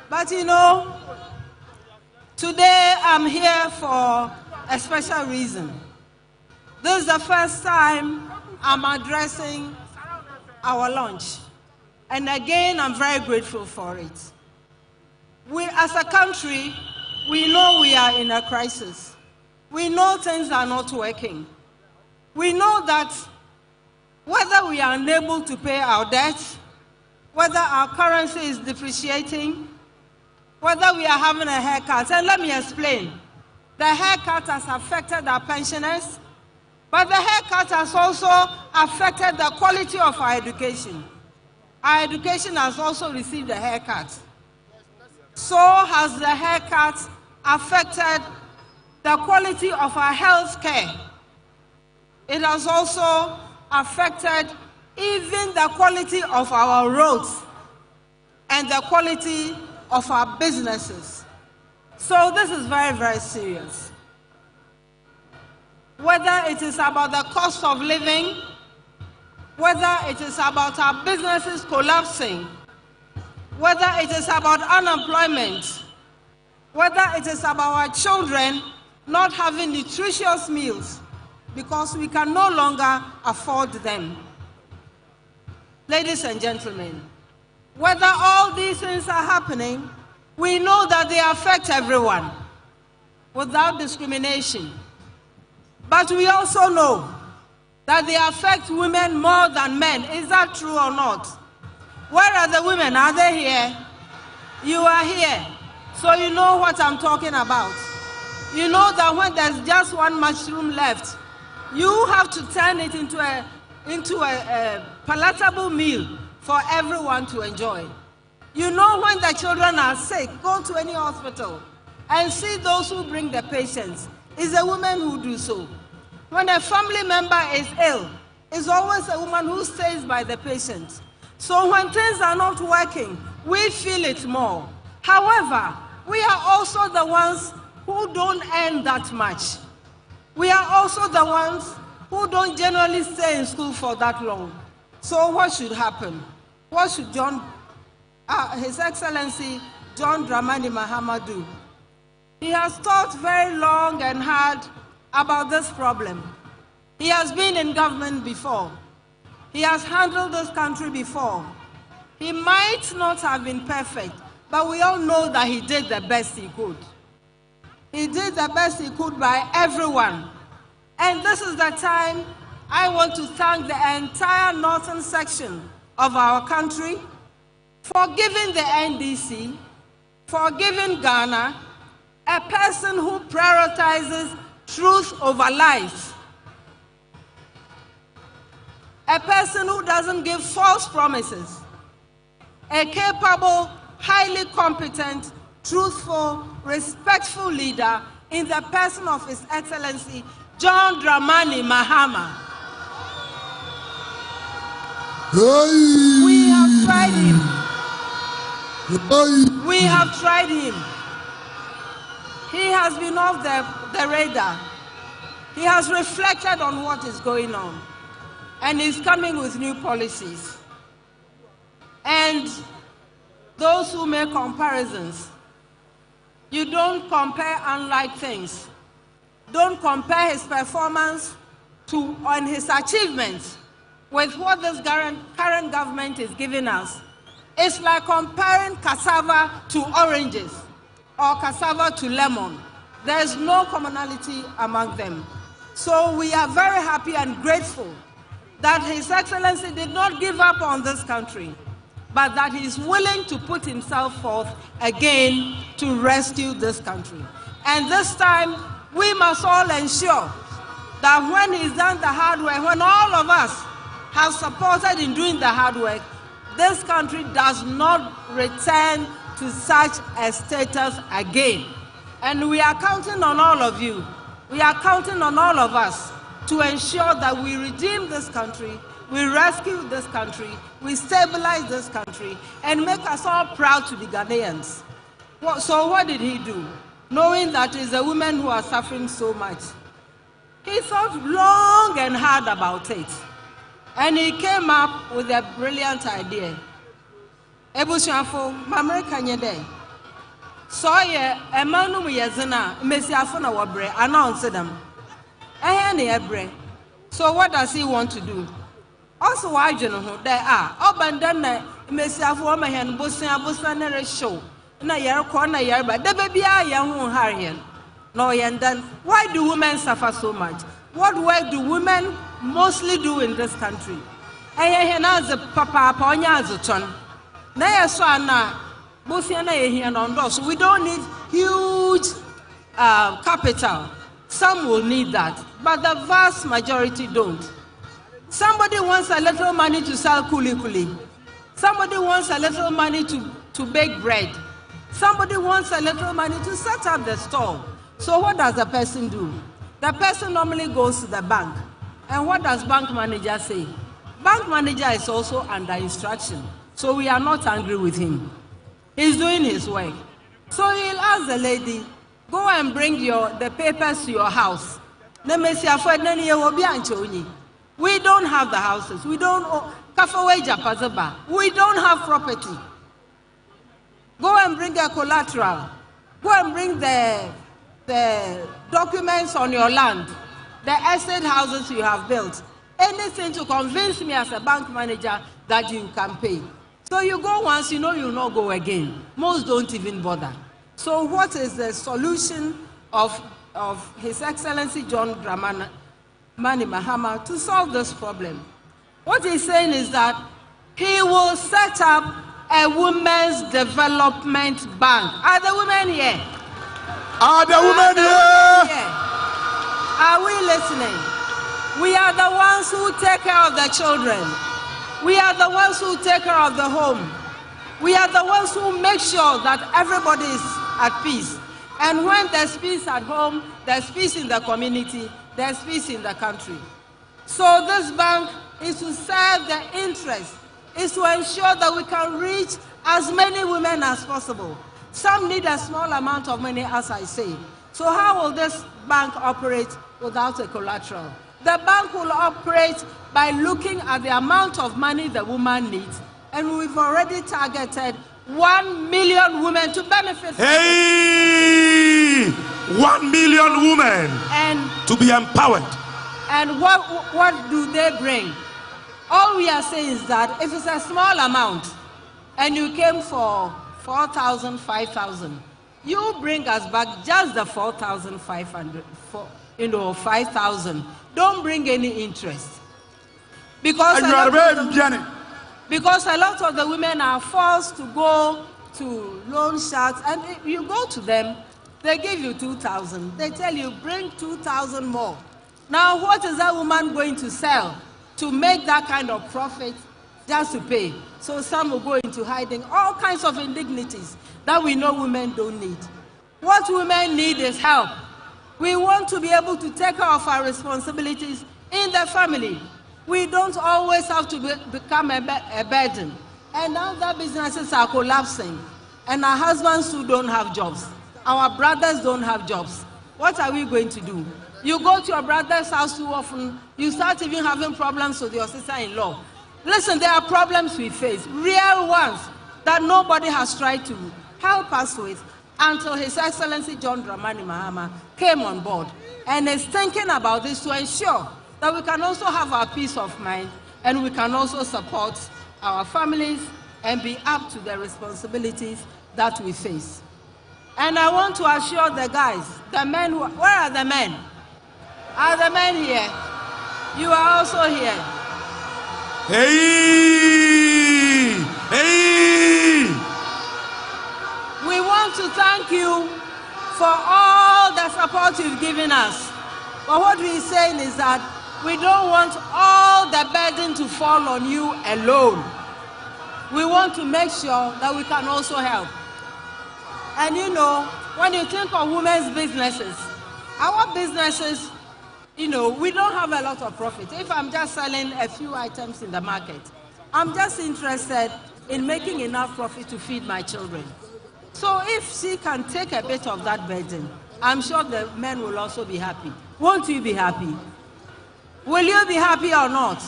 But you know, today I'm here for a special reason. This is the first time I'm addressing our launch. And again, I'm very grateful for it. We, as a country, we know we are in a crisis. We know things are not working. We know that whether we are unable to pay our debt, whether our currency is depreciating, whether we are having a haircut. And let me explain. The haircut has affected our pensioners, but the haircut has also affected the quality of our education. Our education has also received a haircut. So has the haircut affected the quality of our health care. It has also affected even the quality of our roads and the quality of our businesses. So this is very, very serious. Whether it is about the cost of living, whether it is about our businesses collapsing, whether it is about unemployment, whether it is about our children not having nutritious meals because we can no longer afford them. Ladies and gentlemen, whether all these things are happening, we know that they affect everyone without discrimination. But we also know that they affect women more than men. Is that true or not? Where are the women? Are they here? You are here. So you know what I'm talking about. You know that when there's just one mushroom left, you have to turn it into a palatable meal for everyone to enjoy. You know when the children are sick, go to any hospital and see those who bring the patients. It's a woman who do so. When a family member is ill, it's always a woman who stays by the patient. So when things are not working, we feel it more. However, we are also the ones who don't earn that much. We are also the ones who don't generally stay in school for that long. So what should happen? What should His Excellency John Dramani Mahama do? He has thought very long and hard about this problem. He has been in government before. He has handled this country before. He might not have been perfect, but we all know that he did the best he could. He did the best he could by everyone. And this is the time I want to thank the entire northern section of our country for giving the NDC, for giving Ghana a person who prioritizes truth over lies. A person who doesn't give false promises. A capable, highly competent, truthful, respectful leader in the person of His Excellency John Dramani Mahama. Hey. We have tried him. Hey. We have tried him. He has been off the radar. He has reflected on what is going on. And he's coming with new policies. And those who make comparisons, you don't compare unlike things. Don't compare his performance and his achievements with what this current government is giving us, it's like comparing cassava to oranges or cassava to lemon. There's no commonality among them. So we are very happy and grateful that His Excellency did not give up on this country, but that he's willing to put himself forth again to rescue this country. And this time, we must all ensure that when he's done the hard work, when all of us have supported in doing the hard work, this country does not return to such a status again. And we are counting on all of you. We are counting on all of us to ensure that we redeem this country, we rescue this country, we stabilize this country, and make us all proud to be Ghanaians. So what did he do? Knowing that it's the women who are suffering so much, he thought long and hard about it. And he came up with a brilliant idea. Ebushafo, America nyede. So ye emanu yezena mesiafo na wabre announce them. So what does he want to do? Also, why you know there are abandon mesiafo ma hen bosan na show. Na yer corner yer but the baby are young harrian. No yandan. Why do women suffer so much? What work do women mostly do in this country? The papa ponya azuton. Na yeswana bosiana yehian on those. We don't need huge capital. Some will need that, but the vast majority don't. Somebody wants a little money to sell kuli kuli. Somebody wants a little money to bake bread. Somebody wants a little money to set up the store. So what does the person do? The person normally goes to the bank. And what does bank manager say? Bank manager is also under instruction. So we are not angry with him. He's doing his work. So he'll ask the lady, go and bring the papers to your house. We don't have the houses. We don't have property. Go and bring a collateral. Go and bring the documents on your land, the estate houses you have built. Anything to convince me as a bank manager that you can pay. So you go once, you know you'll not go again. Most don't even bother. So what is the solution of His Excellency John Dramani Mahama to solve this problem? What he's saying is that he will set up a women's development bank. Are the women here? Are the women here? Are we listening? We are the ones who take care of the children. We are the ones who take care of the home. We are the ones who make sure that everybody is at peace. And when there's peace at home, there's peace in the community, there's peace in the country. So this bank is to serve the interest, is to ensure that we can reach as many women as possible. Some need a small amount of money, as I say. So how will this bank operate without a collateral? The bank will operate by looking at the amount of money the woman needs. And we've already targeted 1 million women to benefit from Hey! 1 million women to be empowered. And what do they bring? All we are saying is that if it's a small amount and you came for 4,000, 5,000, you bring us back just the 4,500, 5,000. Don't bring any interest. Because a lot of the women are forced to go to loan sharks, and if you go to them, they give you 2,000. They tell you, bring 2,000 more. Now, what is that woman going to sell to make that kind of profit just to pay? So some will go into hiding, all kinds of indignities that we know women don't need. What women need is help. We want to be able to take care of our responsibilities in the family. We don't always have to become a burden. And now that businesses are collapsing, and our husbands who don't have jobs, our brothers don't have jobs. What are we going to do? You go to your brother's house too often, you start even having problems with your sister-in-law. Listen, there are problems we face, real ones, that nobody has tried to help us with until His Excellency John Dramani Mahama came on board and is thinking about this to ensure that we can also have our peace of mind and we can also support our families and be up to the responsibilities that we face. And I want to assure the guys, the men, where are the men? Are the men here? You are also here. Hey! Hey! We want to thank you for all the support you've given us. But what we're saying is that we don't want all the burden to fall on you alone. We want to make sure that we can also help. And you know, when you think of women's businesses, our businesses, you know, we don't have a lot of profit. If I'm just selling a few items in the market, I'm just interested in making enough profit to feed my children. So if she can take a bit of that burden, I'm sure the men will also be happy. Won't you be happy? Will you be happy or not?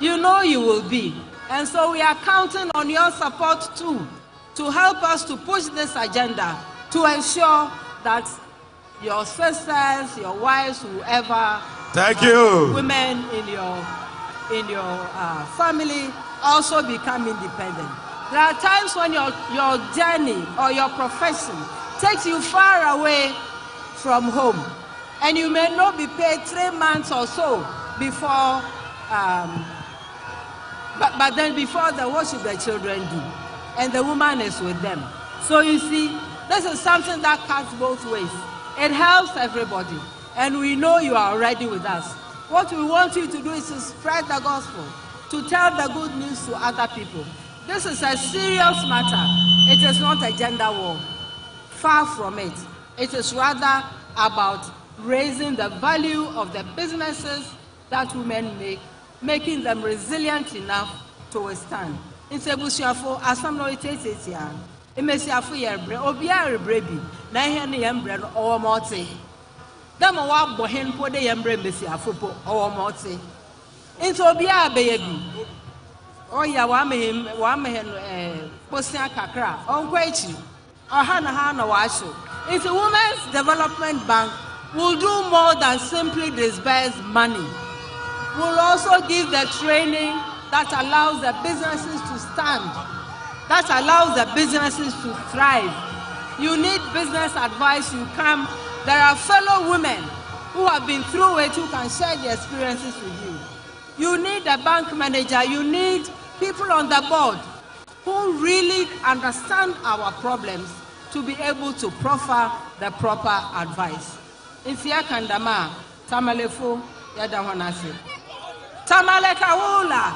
You know you will be. And so we are counting on your support too, to help us to push this agenda, to ensure that your sisters, your wives, whoever, thank you, women in your family also become independent. There are times when your journey or your profession takes you far away from home, and you may not be paid 3 months or so before, but then before what should the children do? And the woman is with them. So you see, this is something that cuts both ways. It helps everybody, and we know you are already with us. What we want you to do is to spread the gospel, to tell the good news to other people. This is a serious matter. It is not a gender war. Far from it. It is rather about raising the value of the businesses that women make, making them resilient enough to withstand. It's a bushafo, as some no it is here. Imesiafu yebre, obia rebrebi, na here ni yembre or morte. Them a bohen po de yembre mesiafu po or morte. It's obia baby. Oh yeah, one posting kakra, on quachi, or hana washo. It's a women's development bank will do more than simply disburse money. We'll also give the training that allows the businesses to stand, that allows the businesses to thrive. You need business advice, you come. There are fellow women who have been through it who can share their experiences with you. You need a bank manager, you need people on the board who really understand our problems to be able to proffer the proper advice. Insia kandama, tamalefo, yadawanasi. Tamaleka wula.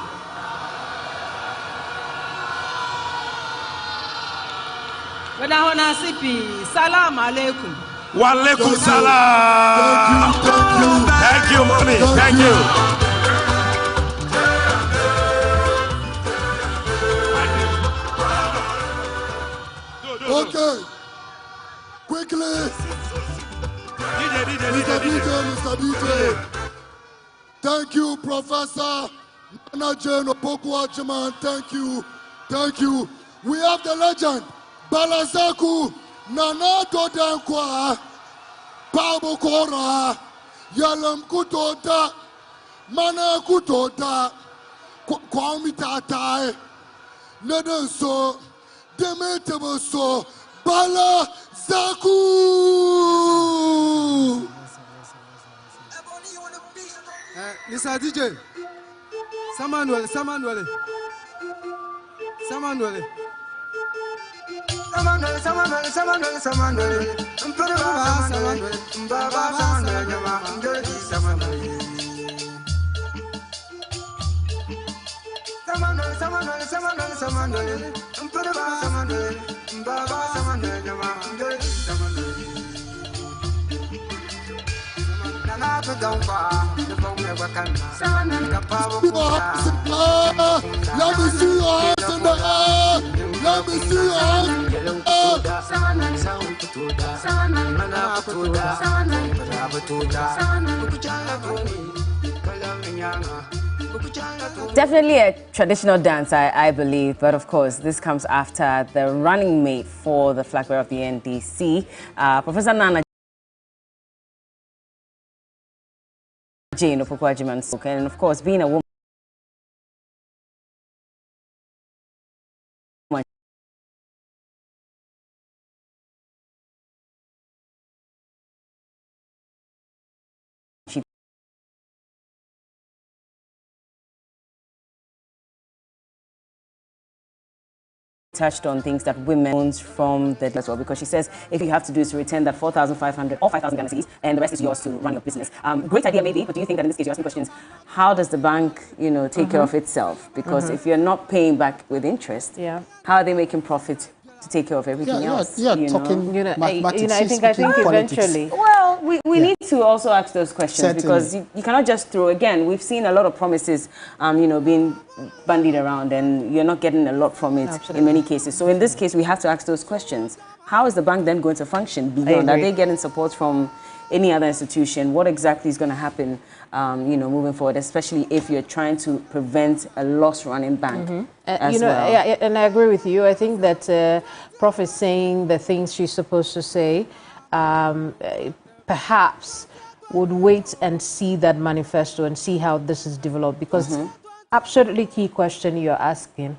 Yadawanasi pi, salam alaikum. Wa alaikum salam. Thank you, mommy. Thank you. Okay, quickly, Mr. DJ. Thank you, Professor Nana Jane Opoku-Agyeman. Thank you. We have the legend, Balazaku, Nana Dodankwa, Pabo Kora, Yalam Kutoda, Mana Kutoda, Kwame Tatai, Nedenso, Demeteboso, Bala Zaku. Mr. DJ, Samuel. Let me see your hands in the air. Let me see your hands in the air. Definitely a traditional dance, I believe, but of course, this comes after the running mate for the flag bearer of the NDC, Professor Nana Jane Opoku-Agyeman, and of course, being a woman. touched on things that women own from the as well, because she says if you have to do is to return that 4,500 or 5,000 Ghana cedis, and the rest is yours to run your business. Great idea maybe, but do you think that in this case you're asking questions, how does the bank, take care of itself? Because if you're not paying back with interest, how are they making profit to take care of everything else? Talking mathematics. I think eventually. Well, we need to also ask those questions because you cannot just throw. Again, we've seen a lot of promises, being bandied around, and you're not getting a lot from it in many cases. So in this case, we have to ask those questions. How is the bank then going to function beyond? Are they getting support from any other institution? What exactly is going to happen, moving forward, especially if you're trying to prevent a loss-running bank as well? Yeah, and I agree with you. I think that Prof is saying the things she's supposed to say. Perhaps would wait and see that manifesto and see how this is developed, because absolutely key question you're asking.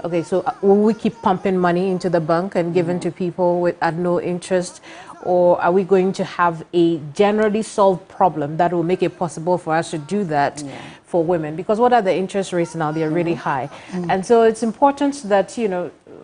Okay, so will we keep pumping money into the bank and giving to people at no interest? Or are we going to have a generally solved problem that will make it possible for us to do that for women? Because what are the interest rates now? They're really high. And so it's important that,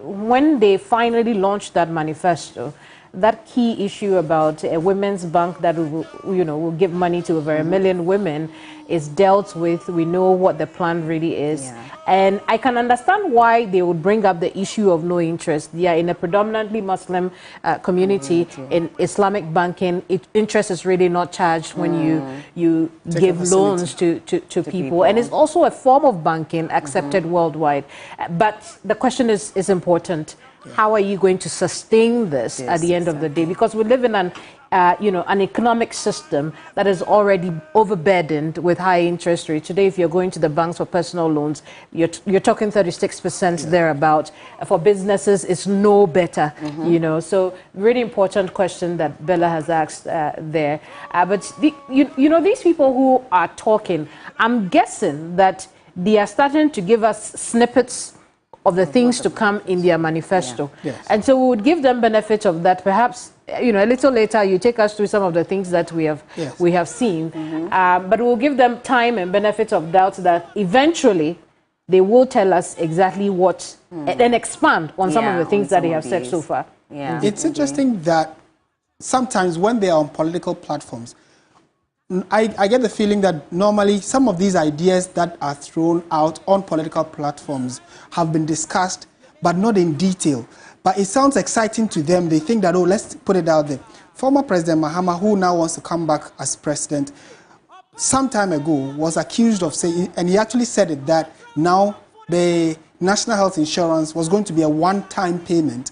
when they finally launch that manifesto, that key issue about a women's bank that will give money to over 1 million women is dealt with. We know what the plan really is. And I can understand why they would bring up the issue of no interest. Yeah, in a predominantly Muslim community, in Islamic banking, interest is really not charged when you give loans to people. And it's also a form of banking accepted worldwide. But the question is important. How are you going to sustain this at the end of the day? Because we live in an economic system that is already overburdened with high interest rates. Today, if you're going to the banks for personal loans, you're talking 36% thereabout. For businesses, it's no better, So really important question that Bella has asked there. But these people who are talking, I'm guessing that they are starting to give us snippets of the things to come in their manifesto. And so we would give them benefit of that. Perhaps, a little later, you take us through some of the things that we have seen. But we'll give them time and benefit of doubt that eventually they will tell us exactly what, and expand on some of the things that they have said so far. It's interesting that sometimes when they are on political platforms, I get the feeling that normally some of these ideas that are thrown out on political platforms have been discussed, but not in detail. But it sounds exciting to them. They think that, let's put it out there. Former President Mahama, who now wants to come back as president, some time ago was accused of saying, and he actually said it, that now the National Health Insurance was going to be a one-time payment,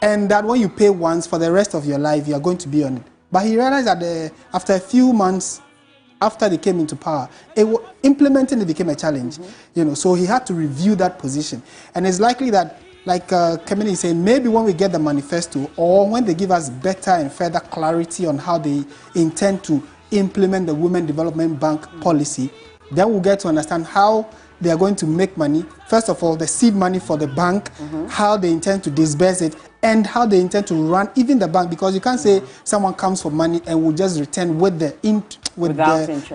and that when you pay once for the rest of your life, you are going to be on it. But he realized that after a few months after they came into power, implementing it became a challenge. So he had to review that position. And it's likely that, like Kemini is saying, maybe when we get the manifesto, or when they give us better and further clarity on how they intend to implement the Women Development Bank policy, then we'll get to understand how they are going to make money. First of all, the seed money for the bank, how they intend to disburse it, and how they intend to run even the bank, because you can't say someone comes for money and will just return with the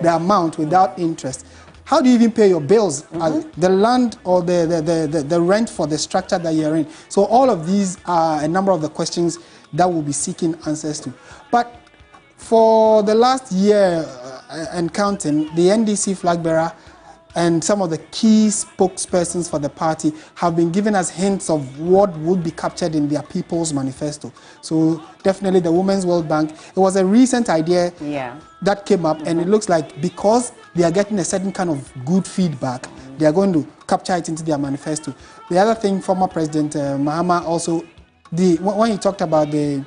amount without interest. How do you even pay your bills? The land or the rent for the structure that you're in. So all of these are a number of the questions that we'll be seeking answers to. But for the last year and counting, the NDC flag bearer and some of the key spokespersons for the party have been giving us hints of what would be captured in their People's Manifesto. So definitely the Women's World Bank. It was a recent idea that came up, and it looks like because they are getting a certain kind of good feedback, they are going to capture it into their manifesto. The other thing, former President Mahama also, when he talked about the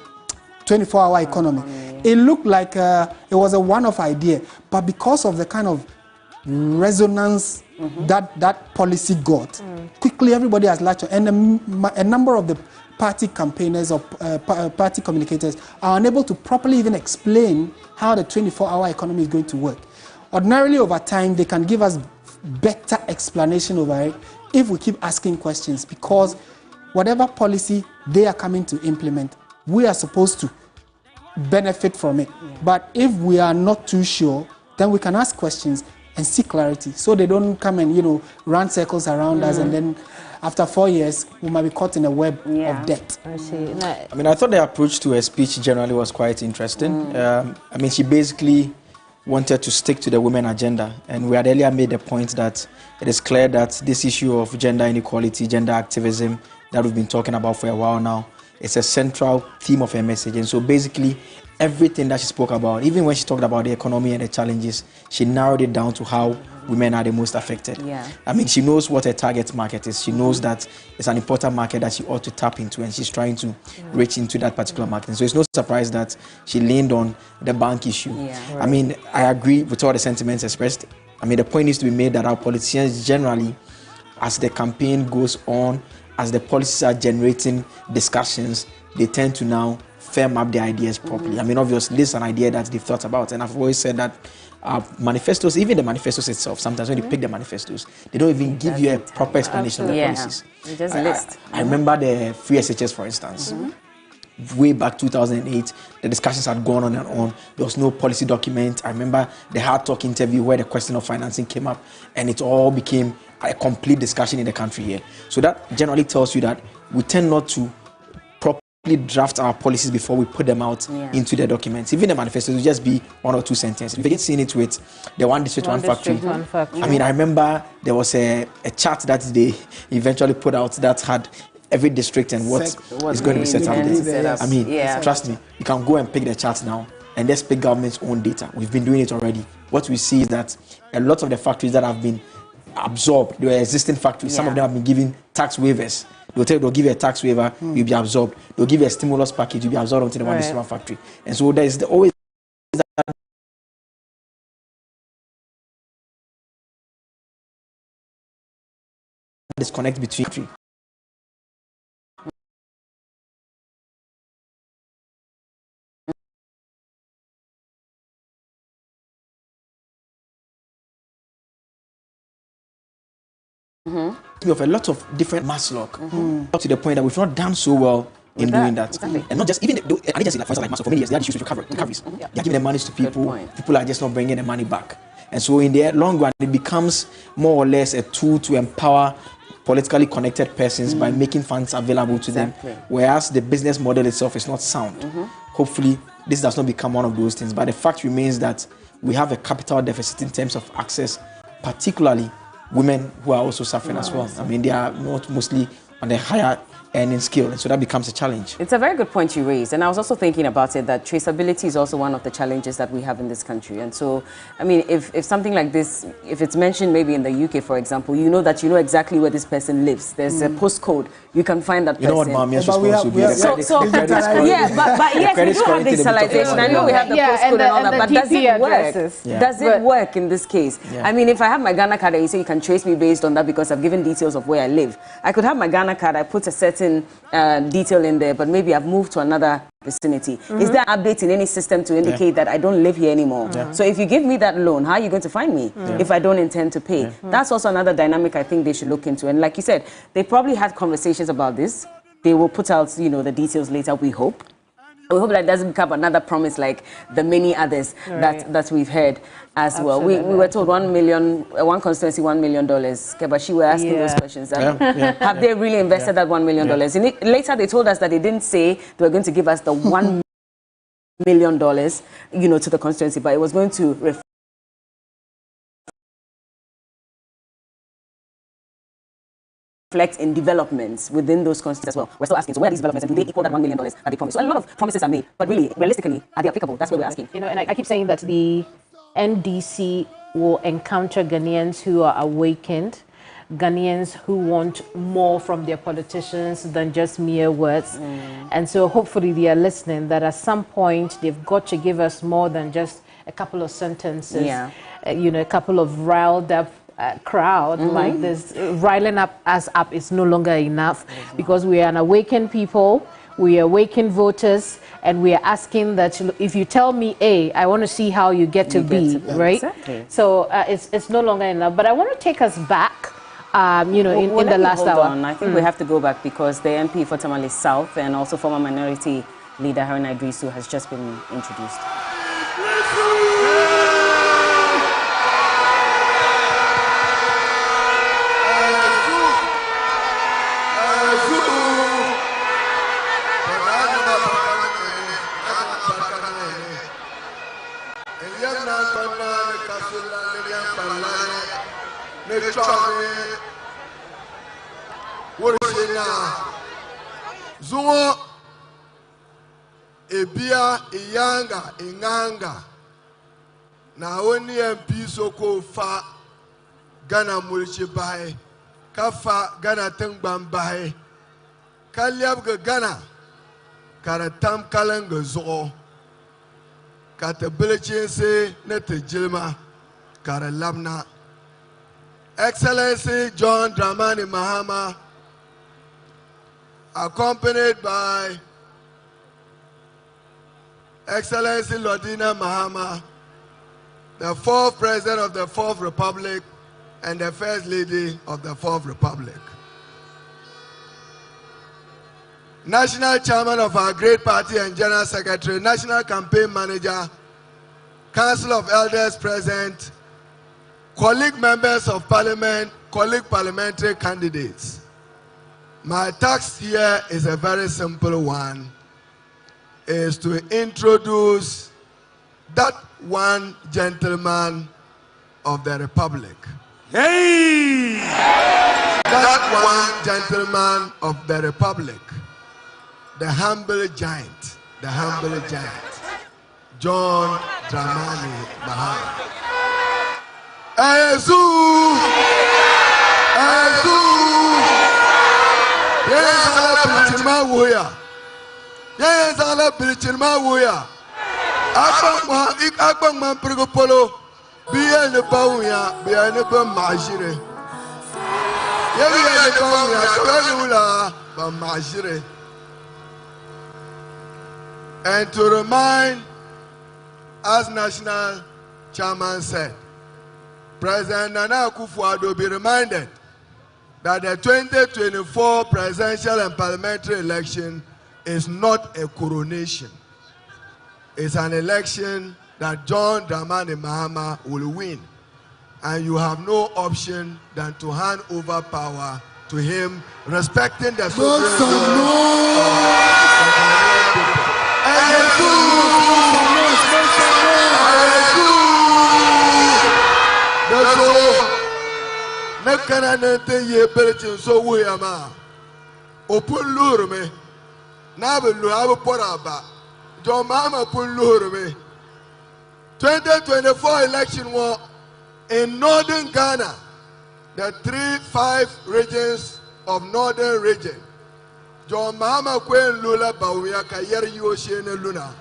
24-hour economy, it looked like it was a one-off idea, but because of the kind of resonance that policy got, quickly everybody has latched on, and a number of the party campaigners or party communicators are unable to properly even explain how the 24-hour economy is going to work. Ordinarily, over time, they can give us better explanation over it if we keep asking questions, because whatever policy they are coming to implement, we are supposed to benefit from it. But if we are not too sure, then we can ask questions and seek clarity, so they don't come and run circles around us and then after 4 years, we might be caught in a web of debt. I see. I mean, I thought the approach to her speech generally was quite interesting. I mean, she basically wanted to stick to the women agenda, and we had earlier made the point that it is clear that this issue of gender inequality, gender activism that we've been talking about for a while now, it's a central theme of her message. And so basically, everything that she spoke about, even when she talked about the economy and the challenges, she narrowed it down to how women are the most affected. I mean, she knows what her target market is. She knows that it's an important market that she ought to tap into, and she's trying to reach into that particular market. And so it's no surprise that she leaned on the bank issue. I mean, I agree with all the sentiments expressed. I mean, the point needs to be made that our politicians generally, as the campaign goes on, as the policies are generating discussions, they tend to now firm up their ideas properly. I mean, obviously, this is an idea that they've thought about, and I've always said that manifestos, even the manifestos itself, sometimes when you pick the manifestos, they don't even give you a proper explanation of the policies. You just list. I remember the free SHS, for instance. Way back 2008, the discussions had gone on and on. There was no policy document. I remember the Hard Talk interview where the question of financing came up, and it all became a complete discussion in the country here. So that generally tells you that we tend not to draft our policies before we put them out into the documents. Even the manifestos will just be 1 or 2 sentences. We've seen it with the one district, one factory. I mean, I remember there was a chart that they eventually put out that had every district and what is going to be set up there. I mean, trust me, you can go and pick the charts now and let's pick government's own data. We've been doing it already. What we see is that a lot of the factories that have been absorbed, they were existing factories. Some of them have been given tax waivers. They'll give you a tax waiver, you'll be absorbed. They'll give you a stimulus package, you'll be absorbed into the one district factory. And so there is always that disconnect between. Of a lot of different mass lock up to the point that we've not done so well in doing that. And not just even an agency like, for instance, like for many years, they had issues with recoveries. They're giving the money to people. People are just not bringing the money back. And so in the long run, it becomes more or less a tool to empower politically connected persons by making funds available to them, whereas the business model itself is not sound. Hopefully, this does not become one of those things. But the fact remains that we have a capital deficit in terms of access, particularly women who are also suffering as well. I mean, they are not mostly on the higher earning scale, and so that becomes a challenge. It's a very good point you raised, and I was also thinking about it, that traceability is also one of the challenges that we have in this country. And so, I mean, if something like this, if it's mentioned maybe in the UK, for example, you know that you know exactly where this person lives. There's a postcode. You can find that person. You know what Mamia's response would be? But yes, we do have digitalization. I know we have the postcode and all that, but does it work? Does it work in this case? I mean, if I have my Ghana card and you say you can trace me based on that because I've given details of where I live, I could have my Ghana card, I put a certain detail in there, but maybe I've moved to another vicinity. Is there an update in any system to indicate that I don't live here anymore? So if you give me that loan, how are you going to find me if I don't intend to pay? That's also another dynamic I think they should look into. And like you said, they probably had conversations about this. They will put out, you know, the details later, we hope. We hope that doesn't become another promise like the many others that we've heard as well. We were told one constituency, $1 million. But she were asking those questions. Have they really invested that $1 million? Later they told us that they didn't say they were going to give us the $1 million, you know, to the constituency, but it was going to reflect in developments within those constituencies as well. We're still asking, so where are these developments and do they equal that $1 million that they promised? So a lot of promises are made, but really, realistically, are they applicable? That's what we're asking. You know, and I keep saying that the NDC will encounter Ghanaians who are awakened, Ghanaians who want more from their politicians than just mere words. And so hopefully they are listening, that at some point they've got to give us more than just a couple of sentences, you know, a couple of riled up crowd like this. Riling us up is no longer enough, because we are an awakened people, we are awakened voters, and we are asking that if you tell me A, I want to see how you get to B, right? Exactly. So it's no longer enough. But I want to take us back, you know, in the last hour. I think we have to go back, because the MP for Tamale South and also former minority leader Haruna Idrisu has just been introduced. Zuo ebia iyanga inganga na woni MP soko fa Ghana mulchi bai kafa Ghana tengbam bai kalyab ga Ghana karatam kalanga zo kata bilchinse nete jilma kara labna. Excellency John Dramani Mahama, accompanied by Excellency Lodina Mahama, the fourth President of the Fourth Republic and the First Lady of the Fourth Republic. National Chairman of our great party and General Secretary, National Campaign Manager, Council of Elders present, colleague members of Parliament, colleague parliamentary candidates. My task here is a very simple one, is to introduce that one gentleman of the Republic. Hey! That one gentleman of the Republic. The humble giant, John Dramani Mahama. Ayezu! Yenzala Bilichima Wuya. Akbang man Prigopolo, Bia the Bauya, Bia the Bamajire. Yaya the Bauya, Bamajire. And to remind, as National Chairman said, President Nana Akufo-Addo be reminded that the 2024 presidential and parliamentary election is not a coronation. It's an election that John Dramani Mahama will win. And you have no option than to hand over power to him, respecting the sovereignty of the Ghanaian people. So we are open lure me. Nabe have a poraba. John Mama pun lure me. 2024 election war in northern Ghana, the 3-5 regions of northern region. John Mahama Kwen Lula Bawia Kayeri Yoshene Luna.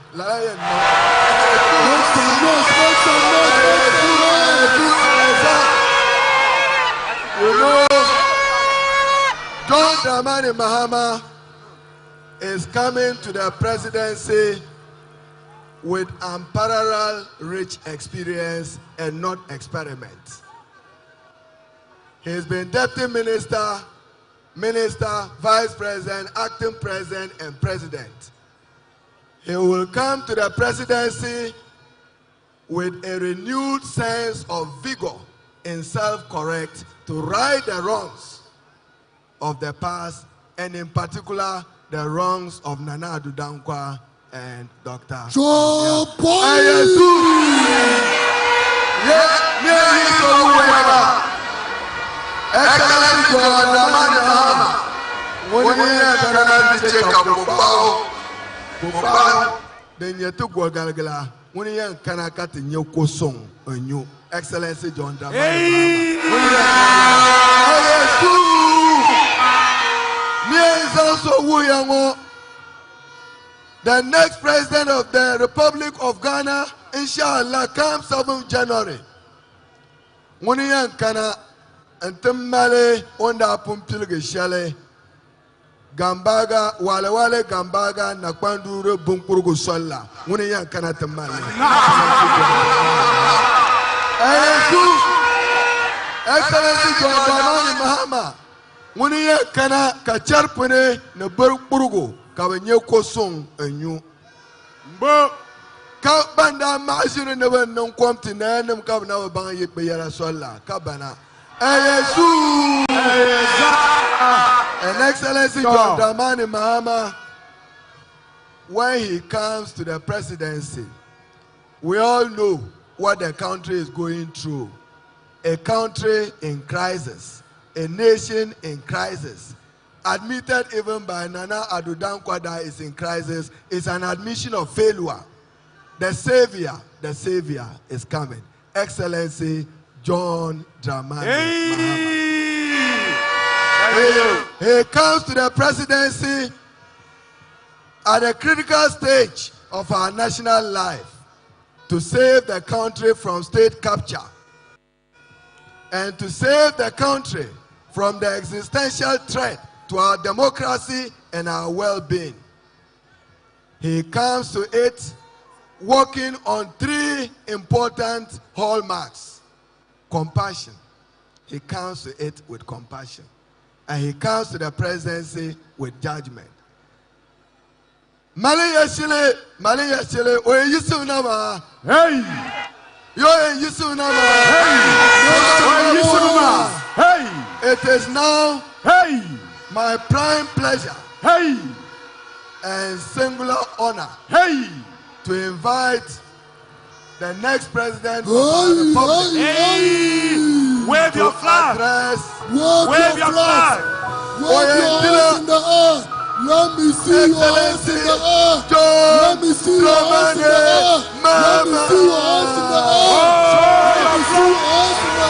You know, John Dramani Mahama is coming to the presidency with unparalleled rich experience and not experiment. He's been deputy minister, vice president, acting president, and president. He will come to the presidency with a renewed sense of vigor and self-correct to right the wrongs of the past, and in particular, the wrongs of Nana Addo Dankwa and Dr. Excellency John Dramani Mahama, when we are going to then you took Galgala, when you can cut in your song, a new Excellency John Dramani Mahama. The next president of the Republic of Ghana, inshallah, comes 7th January. When you can Antemale onda pumpilge shale Gambaga wale Gambaga na kwandure bunkurugu sola mune yan kana temale Excellency John Dramani Mahama mune yan kana kacharpune na burkurugu kawenye kosong enyu mbo ka banda maasire ne ban non komti na nem ka na ba yekbe yara sola kabana and Excellency John Dramani Mahama, when he comes to the presidency We all know what the country is going through. A country in crisis, a nation in crisis, admitted even by Nana Addo Dankwa that is in crisis, is an admission of failure. The savior is coming. Excellency John Dramani Mahama. He comes to the presidency at a critical stage of our national life to save the country from state capture and to save the country from the existential threat to our democracy and our well-being. He comes to it working on 3 important hallmarks. Compassion. He comes to it with compassion. And he comes to the presidency with judgment. Maliyashile, oye Yusuf Nama. Hey! Yo Yusuf Nama. Hey! Yusuf Nama. Hey! It is now, hey, my prime pleasure, hey, and singular honor, hey, to invite the next president of our republic. Hey! Wave your flag. Wave your flag. Wave your hands in the air. Let me see your hands in the air. Let me see your hands in the air. Let me see your hands in the air. Let me see your hands in the air.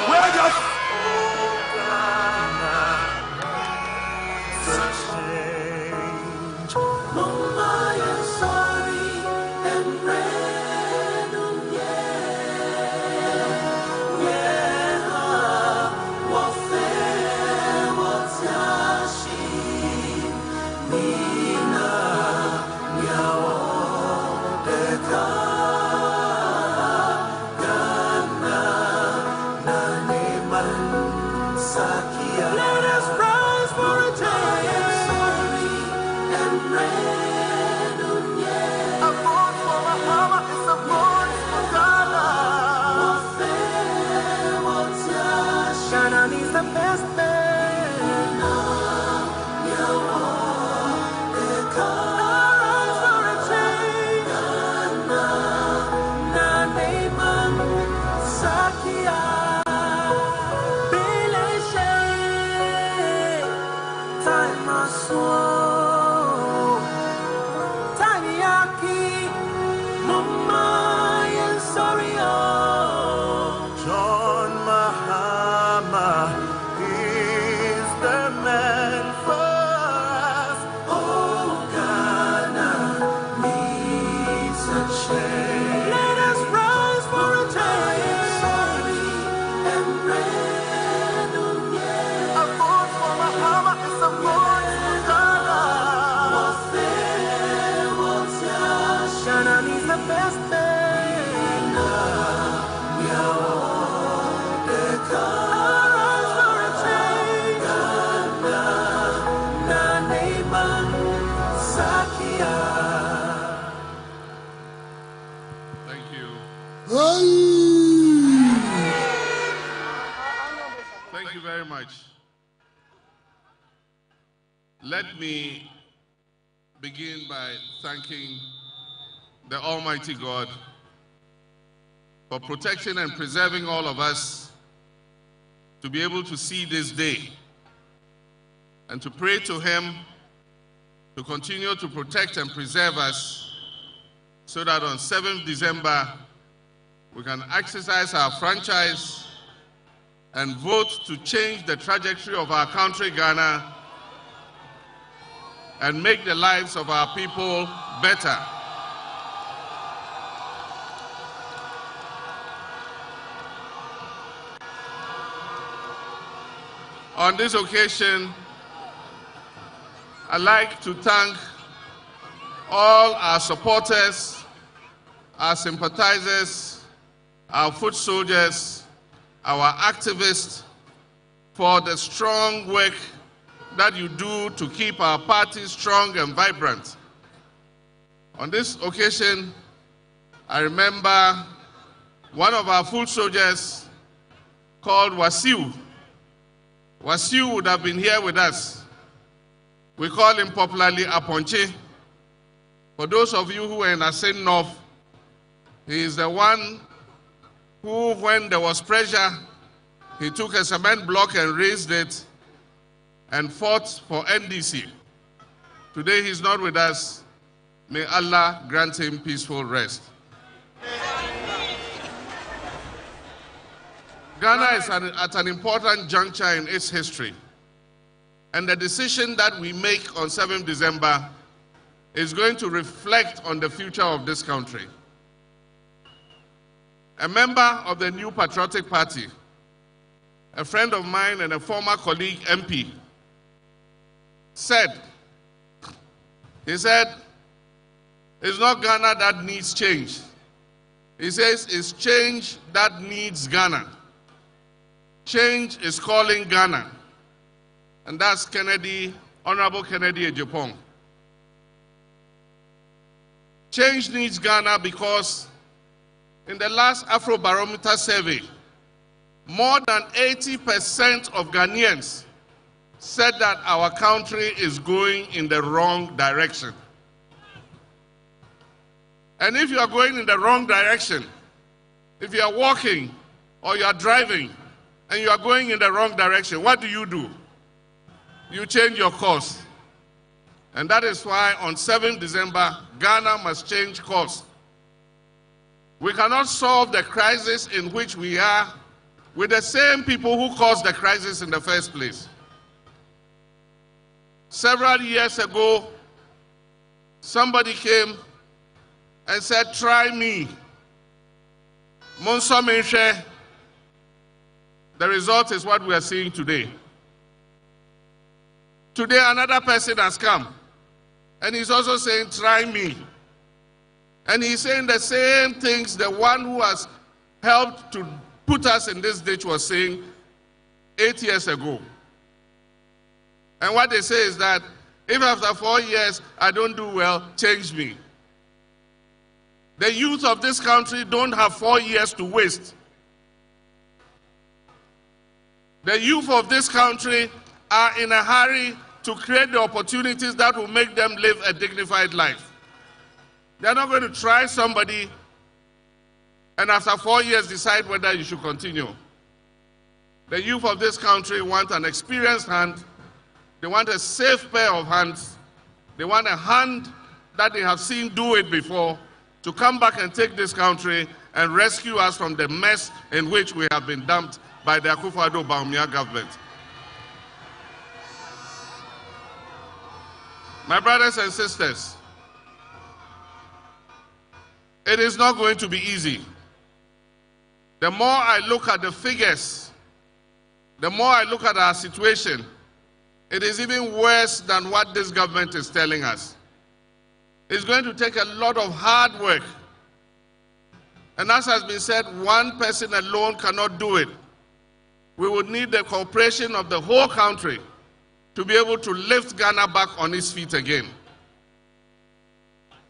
Wave your flag. Thank you very much. Let me begin by thanking the Almighty God for protecting and preserving all of us to be able to see this day, and to pray to Him to continue to protect and preserve us so that on 7th December we can exercise our franchise and vote to change the trajectory of our country, Ghana, and make the lives of our people better. On this occasion, I'd like to thank all our supporters, our sympathizers, our foot soldiers, our activists for the strong work that you do to keep our party strong and vibrant. On this occasion, I remember one of our foot soldiers called Wasiu. Wasiu would have been here with us. We call him popularly Aponche. For those of you who were in Asen North, he is the one who, when there was pressure, he took a cement block and raised it and fought for NDC. Today he's not with us. May Allah grant him peaceful rest. Ghana is at an important juncture in its history. And the decision that we make on 7th December is going to reflect on the future of this country. A member of the New Patriotic Party, a friend of mine and a former colleague MP, said, it's not Ghana that needs change. He says it's change that needs Ghana. Change is calling Ghana. And that's Kennedy, Honorable Kennedy Ejapong. Change needs Ghana because in the last Afrobarometer survey, more than 80% of Ghanaians said that our country is going in the wrong direction. And if you are going in the wrong direction, if you are walking or you are driving and you are going in the wrong direction, what do? You change your course. And that is why on 7th December, Ghana must change course. We cannot solve the crisis in which we are with the same people who caused the crisis in the first place. Several years ago, somebody came and said, try me. Monso Menshe. The result is what we are seeing today. Today, another person has come, and he's also saying, try me. And he's saying the same things the one who has helped to put us in this ditch was saying 8 years ago. And what they say is that if after 4 years I don't do well, change me. The youth of this country don't have 4 years to waste. The youth of this country are in a hurry to create the opportunities that will make them live a dignified life. They're not going to try somebody and after 4 years decide whether you should continue. The youth of this country want an experienced hand. They want a safe pair of hands. They want a hand that they have seen do it before to come back and take this country and rescue us from the mess in which we have been dumped by the Akufo-Addo Bawumia government. My brothers and sisters, it is not going to be easy. The more I look at the figures, the more I look at our situation, it is even worse than what this government is telling us. It's going to take a lot of hard work. And as has been said, one person alone cannot do it. We would need the cooperation of the whole country to be able to lift Ghana back on its feet again.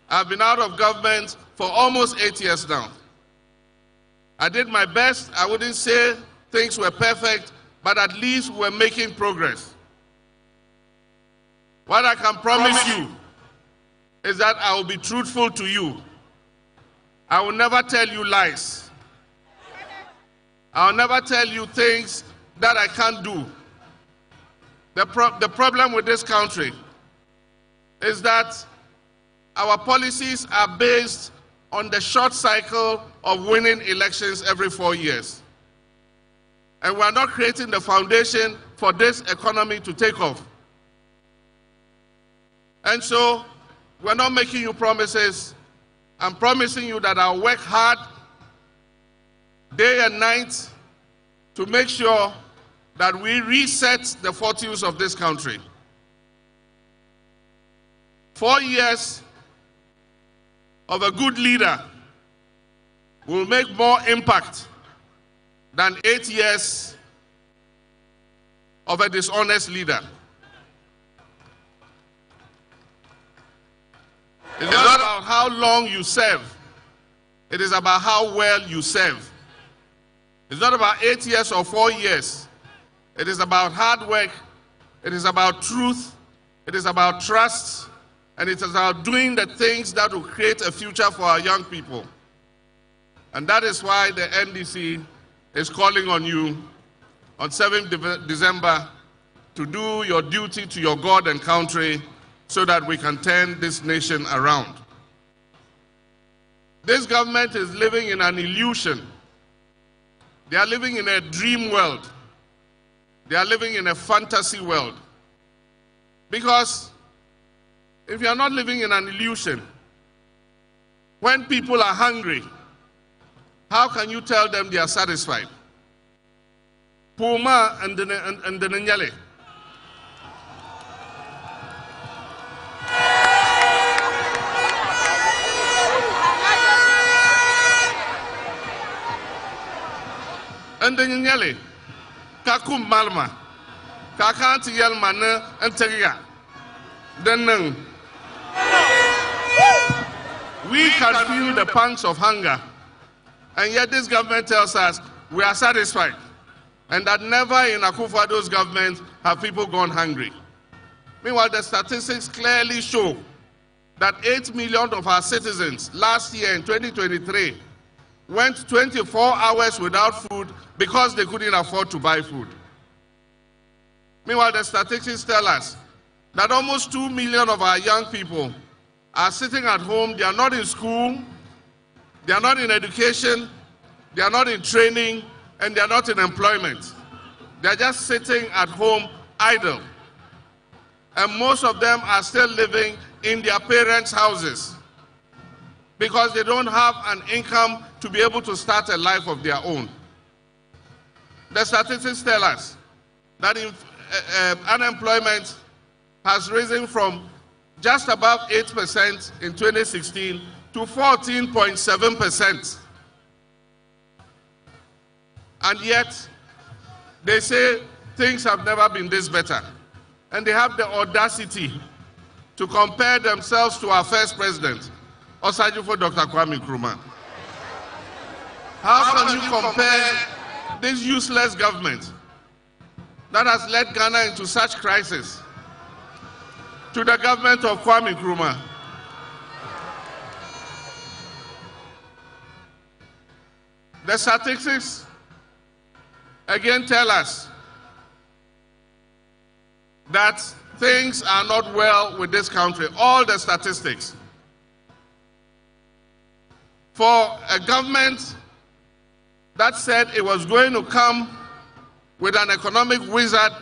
I've been out of government for almost 8 years now. I did my best. I wouldn't say things were perfect, but at least we're making progress. What I can promise you is that I will be truthful to you. I will never tell you lies. I will never tell you things that I can't do. The problem with this country is that our policies are based on the short cycle of winning elections every 4 years. And we are not creating the foundation for this economy to take off. And so, we're not making you promises. I'm promising you that I'll work hard day and night to make sure that we reset the fortunes of this country. 4 years of a good leader will make more impact than 8 years of a dishonest leader. It's not about how long you serve. It is about how well you serve. It's not about 8 years or 4 years. It is about hard work. It is about truth. It is about trust. And it is about doing the things that will create a future for our young people. And that is why the NDC is calling on you on 7th December to do your duty to your God and country so that we can turn this nation around. This government is living in an illusion. They are living in a dream world. They are living in a fantasy world. Because if you are not living in an illusion, when people are hungry, how can you tell them they are satisfied? Puma and the Nyale. And the Nyale. Kakum Malma. Kakanti Yelmane and Teria. Then we can feel the pangs of hunger. And yet this government tells us we are satisfied. And that never in Akufo-Addo's government have people gone hungry. Meanwhile, the statistics clearly show that 8 million of our citizens last year in 2023 went 24 hours without food because they couldn't afford to buy food. Meanwhile, the statistics tell us that almost 2 million of our young people are sitting at home. They are not in school, they are not in education, they are not in training, and they are not in employment. They are just sitting at home idle. And most of them are still living in their parents' houses because they don't have an income to be able to start a life of their own. The statistics tell us that unemployment has risen from just above 8% in 2016 to 14.7%. And yet, they say things have never been this better. And they have the audacity to compare themselves to our first president, Osajifo Dr. Kwame Nkrumah. How can you compare this useless government that has led Ghana into such crisis to the government of Kwame Nkrumah? The statistics again tell us that things are not well with this country. All the statistics. For a government that said it was going to come with an economic wizard,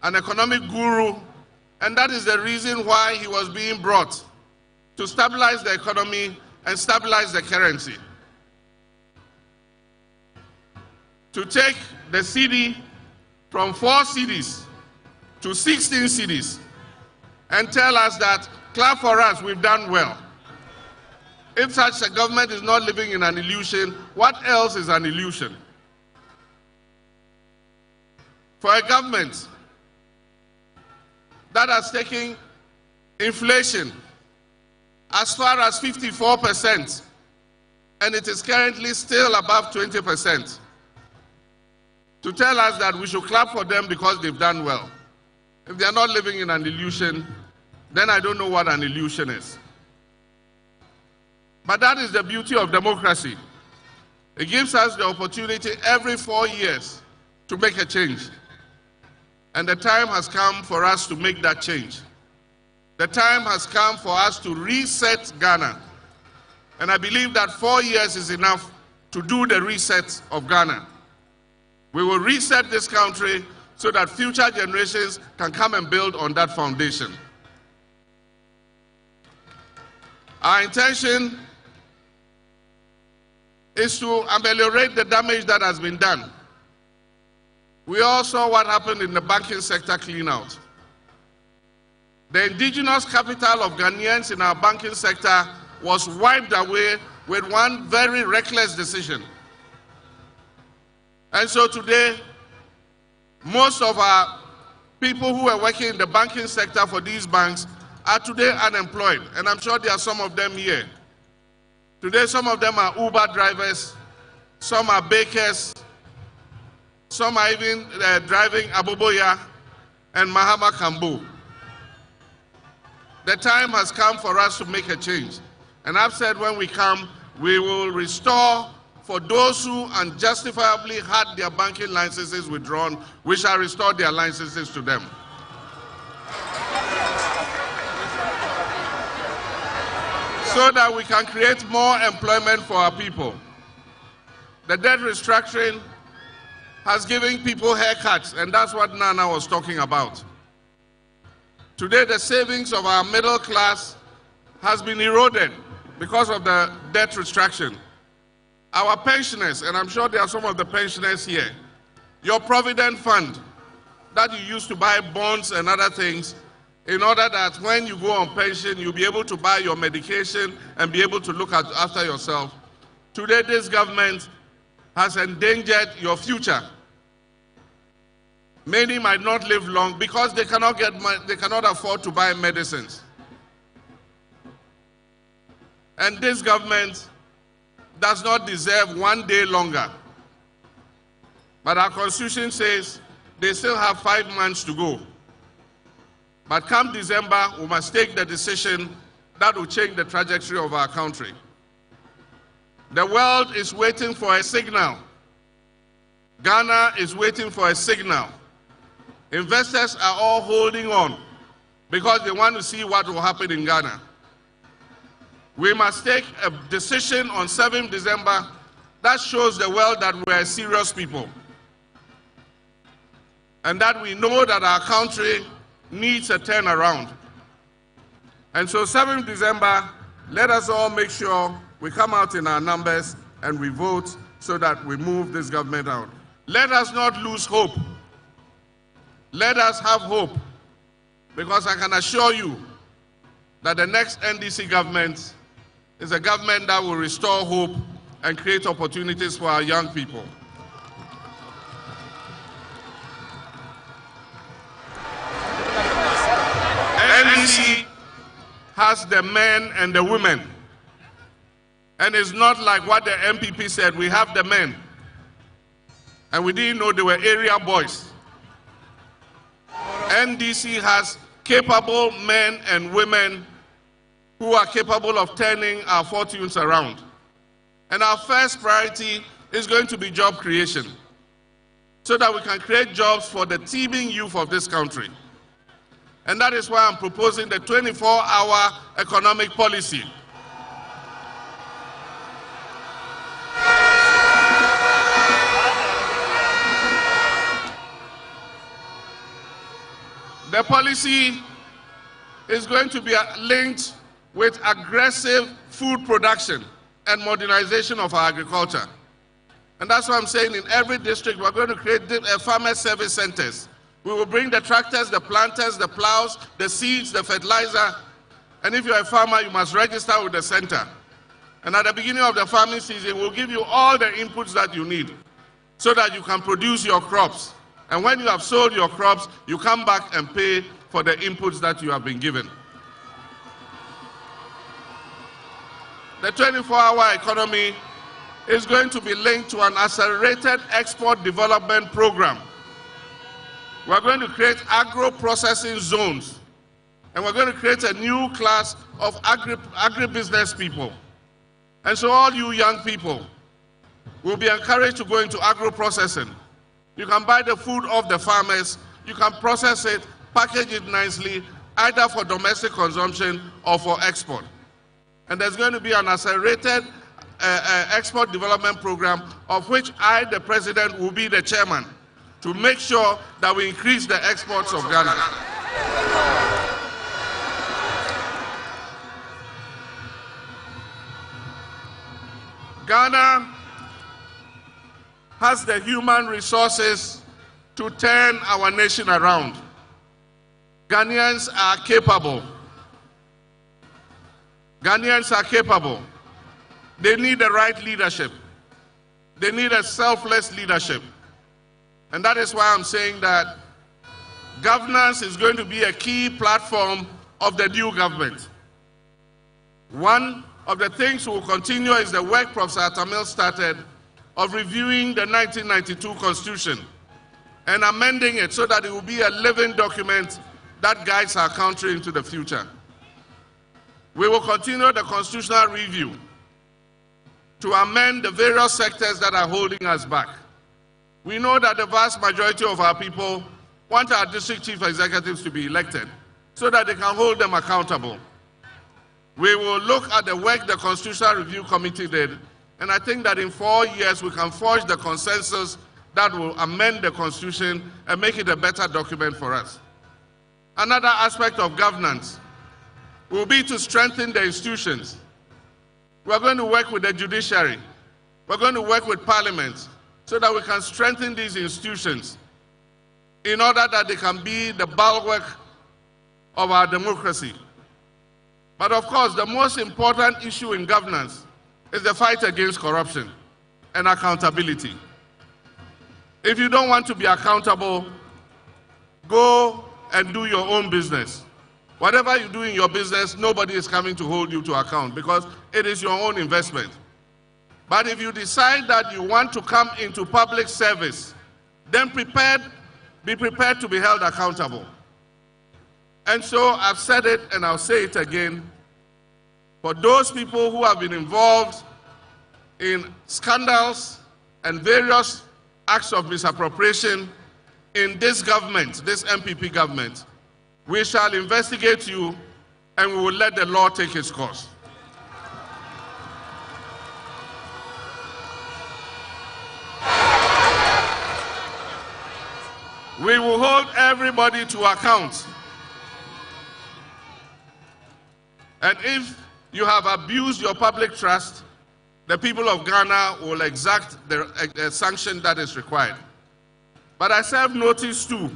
an economic guru, and that is the reason why he was being brought, to stabilize the economy and stabilize the currency. To take the cedi from 4 cedis to 16 cedis and tell us that, clap for us, we've done well. If such a government is not living in an illusion, what else is an illusion? For a government that has taken inflation as far as 54%, and it is currently still above 20%, to tell us that we should clap for them because they've done well. If they are not living in an illusion, then I don't know what an illusion is. But that is the beauty of democracy. It gives us the opportunity every 4 years to make a change. And the time has come for us to make that change. The time has come for us to reset Ghana. And I believe that 4 years is enough to do the reset of Ghana. We will reset this country so that future generations can come and build on that foundation. Our intention is to ameliorate the damage that has been done. We all saw what happened in the banking sector clean-out. The indigenous capital of Ghanaians in our banking sector was wiped away with one very reckless decision. And so today, most of our people who were working in the banking sector for these banks are today unemployed. And I'm sure there are some of them here. Today, some of them are Uber drivers, some are bakers, some are even driving Aboboya and Mahama Kambu. The time has come for us to make a change. And I've said when we come, we will restore for those who unjustifiably had their banking licenses withdrawn, we shall restore their licenses to them. So that we can create more employment for our people. The debt restructuring has given people haircuts, and that's what Nana was talking about. Today, the savings of our middle class has been eroded because of the debt restructuring. Our pensioners, and I'm sure there are some of the pensioners here, your provident fund that you used to buy bonds and other things, in order that when you go on pension, you'll be able to buy your medication and be able to look after yourself. Today, this government has endangered your future. Many might not live long because they cannot afford to buy medicines. And this government does not deserve 1 day longer. But our constitution says they still have 5 months to go. But come December, we must take the decision that will change the trajectory of our country. The world is waiting for a signal. Ghana is waiting for a signal. Investors are all holding on because they want to see what will happen in Ghana. We must take a decision on 7th December that shows the world that we are serious people. And that we know that our country needs a turnaround. And so 7th December, let us all make sure we come out in our numbers and we vote so that we move this government out. Let us not lose hope. Let us have hope, because I can assure you that the next NDC government is a government that will restore hope and create opportunities for our young people. NDC has the men and the women. And it's not like what the MPP said, we have the men. And we didn't know they were area boys. NDC has capable men and women who are capable of turning our fortunes around. And our first priority is going to be job creation, so that we can create jobs for the teeming youth of this country. And that is why I'm proposing the 24-hour economic policy. The policy is going to be linked with aggressive food production and modernization of our agriculture. And that's why I'm saying in every district we're going to create farmer service centers. We will bring the tractors, the planters, the plows, the seeds, the fertilizer. And if you're a farmer, you must register with the center. And at the beginning of the farming season, we'll give you all the inputs that you need so that you can produce your crops. And when you have sold your crops, you come back and pay for the inputs that you have been given. The 24-hour economy is going to be linked to an accelerated export development program. We're going to create agro-processing zones. And we're going to create a new class of agribusiness people. And so all you young people will be encouraged to go into agro-processing. You can buy the food off the farmers, you can process it, package it nicely, either for domestic consumption or for export. And there's going to be an accelerated export development program of which I, the president, will be the chairman to make sure that we increase the exports of Ghana. Ghana has the human resources to turn our nation around. Ghanaians are capable. Ghanaians are capable. They need the right leadership. They need a selfless leadership. And that is why I'm saying that governance is going to be a key platform of the new government. One of the things we will continue is the work Professor Tamil started of reviewing the 1992 Constitution and amending it so that it will be a living document that guides our country into the future. We will continue the constitutional review to amend the various sectors that are holding us back. We know that the vast majority of our people want our district chief executives to be elected so that they can hold them accountable. We will look at the work the Constitutional Review Committee did, and I think that in 4 years we can forge the consensus that will amend the Constitution and make it a better document for us. Another aspect of governance will be to strengthen the institutions. We're going to work with the judiciary. We're going to work with Parliament so that we can strengthen these institutions in order that they can be the bulwark of our democracy. But of course, the most important issue in governance is the fight against corruption and accountability. If you don't want to be accountable, go and do your own business. Whatever you do in your business, nobody is coming to hold you to account because it is your own investment. But if you decide that you want to come into public service, then be prepared to be held accountable. And so I've said it and I'll say it again. For those people who have been involved in scandals and various acts of misappropriation in this government, this MPP government, we shall investigate you and we will let the law take its course. We will hold everybody to account. And if you have abused your public trust, the people of Ghana will exact the sanction that is required. But I serve notice too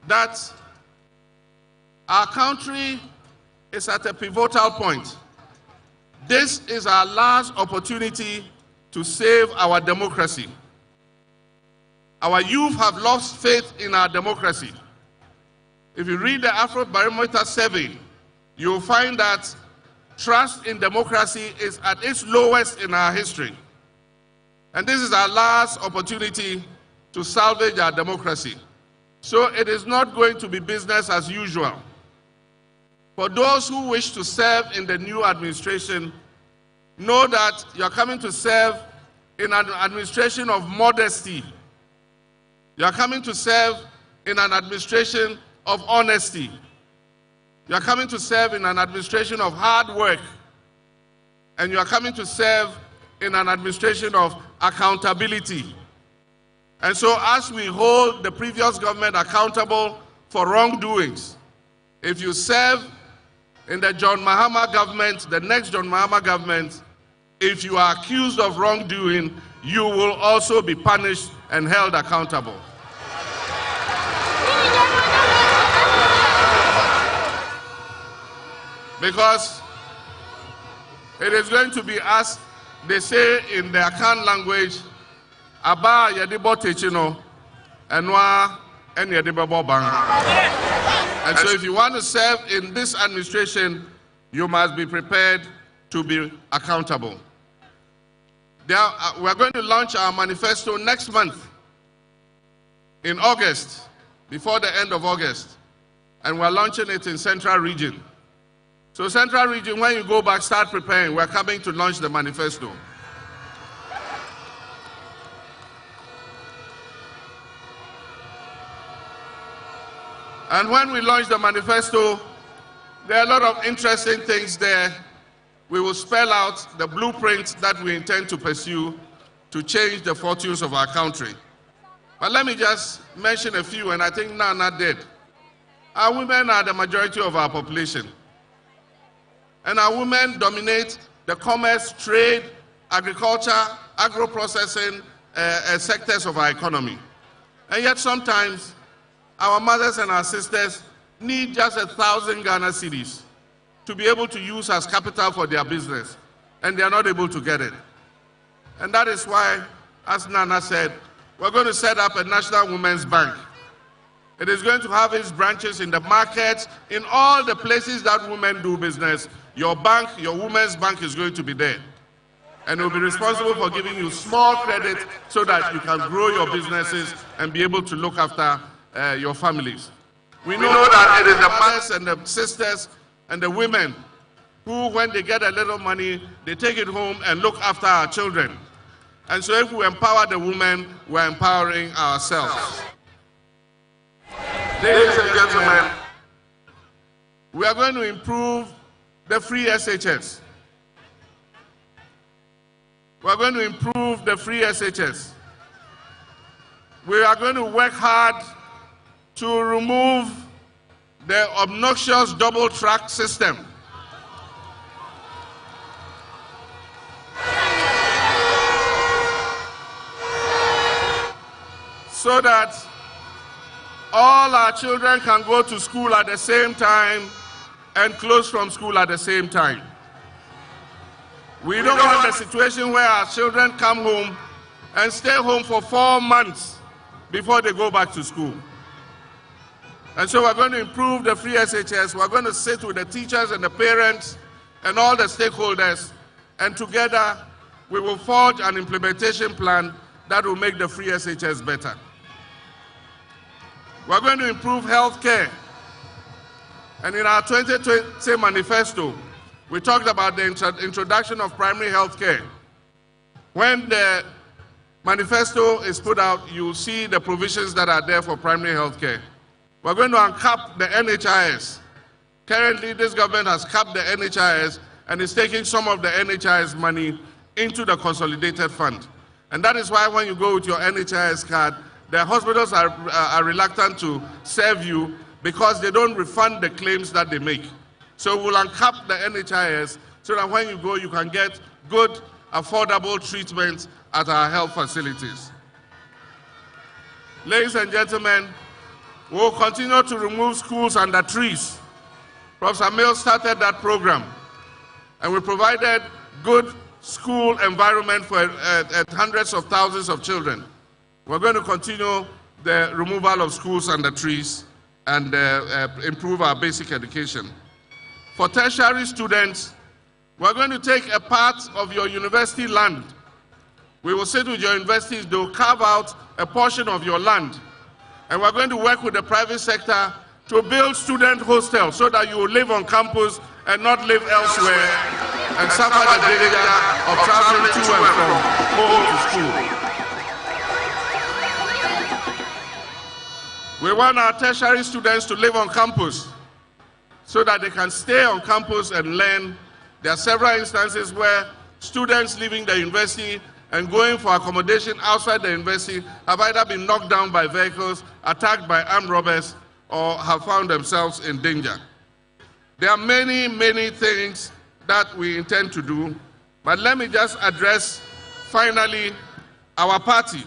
that our country is at a pivotal point. This is our last opportunity to save our democracy. Our youth have lost faith in our democracy. If you read the Afrobarometer survey, you'll find that trust in democracy is at its lowest in our history. And this is our last opportunity to salvage our democracy. So it is not going to be business as usual. For those who wish to serve in the new administration, know that you're coming to serve in an administration of modesty. You're coming to serve in an administration of honesty. You're coming to serve in an administration of hard work. And you're coming to serve in an administration of accountability. And so as we hold the previous government accountable for wrongdoings, if you serve in the John Mahama government, the next John Mahama government, if you are accused of wrongdoing, you will also be punished and held accountable. Because it is going to be, as they say in the Akan language, Aba yadibo techino, enwa en yadibo bang. And so if you want to serve in this administration, you must be prepared to be accountable. We're going to launch our manifesto next month in August, before the end of August. And we're launching it in Central Region. So Central Region, when you go back, start preparing. We're coming to launch the manifesto. And when we launch the manifesto, there are a lot of interesting things there. We will spell out the blueprint that we intend to pursue to change the fortunes of our country. But let me just mention a few, and I think Nana did. Our women are the majority of our population. And our women dominate the commerce, trade, agriculture, agro-processing sectors of our economy. And yet sometimes our mothers and our sisters need just 1,000 Ghana cedis to be able to use as capital for their business, and they are not able to get it. And that is why, as Nana said, we're going to set up a National Women's Bank. It is going to have its branches in the markets, in all the places that women do business. Your bank, your women's bank is going to be there. And it will be responsible for giving you small credit so that you can grow your businesses and be able to look after your families. We know that it is the mothers and the sisters and the women who, when they get a little money, they take it home and look after our children. And so if we empower the women, we're empowering ourselves. Ladies and gentlemen, we are going to improve the free SHS. We are going to improve the free SHS. We are going to work hard to remove the obnoxious double track system. So that all our children can go to school at the same time and close from school at the same time. We don't want a situation where our children come home and stay home for 4 months before they go back to school. And so we're going to improve the free SHS. We're going to sit with the teachers and the parents and all the stakeholders, and together we will forge an implementation plan that will make the free SHS better. We're going to improve health care. And in our 2020 manifesto, we talked about the introduction of primary health care. When the manifesto is put out, you'll see the provisions that are there for primary health care. We're going to uncap the NHIS. Currently, this government has capped the NHIS and is taking some of the NHIS money into the consolidated fund. And that is why when you go with your NHIS card, the hospitals are reluctant to serve you because they don't refund the claims that they make. So we'll uncap the NHIS so that when you go, you can get good, affordable treatment at our health facilities. Ladies and gentlemen, we'll continue to remove schools under trees. Professor Mill started that program, and we provided good school environment for hundreds of thousands of children. We're going to continue the removal of schools under trees and improve our basic education. For tertiary students, we're going to take a part of your university land. We will sit with your universities, they'll carve out a portion of your land. And we're going to work with the private sector to build student hostels so that you will live on campus and not live elsewhere and suffer the danger of traveling to and from home to school. We want our tertiary students to live on campus so that they can stay on campus and learn. There are several instances where students leaving the university and going for accommodation outside the university have either been knocked down by vehicles, attacked by armed robbers, or have found themselves in danger. There are many, many things that we intend to do, but let me just address, finally, our party.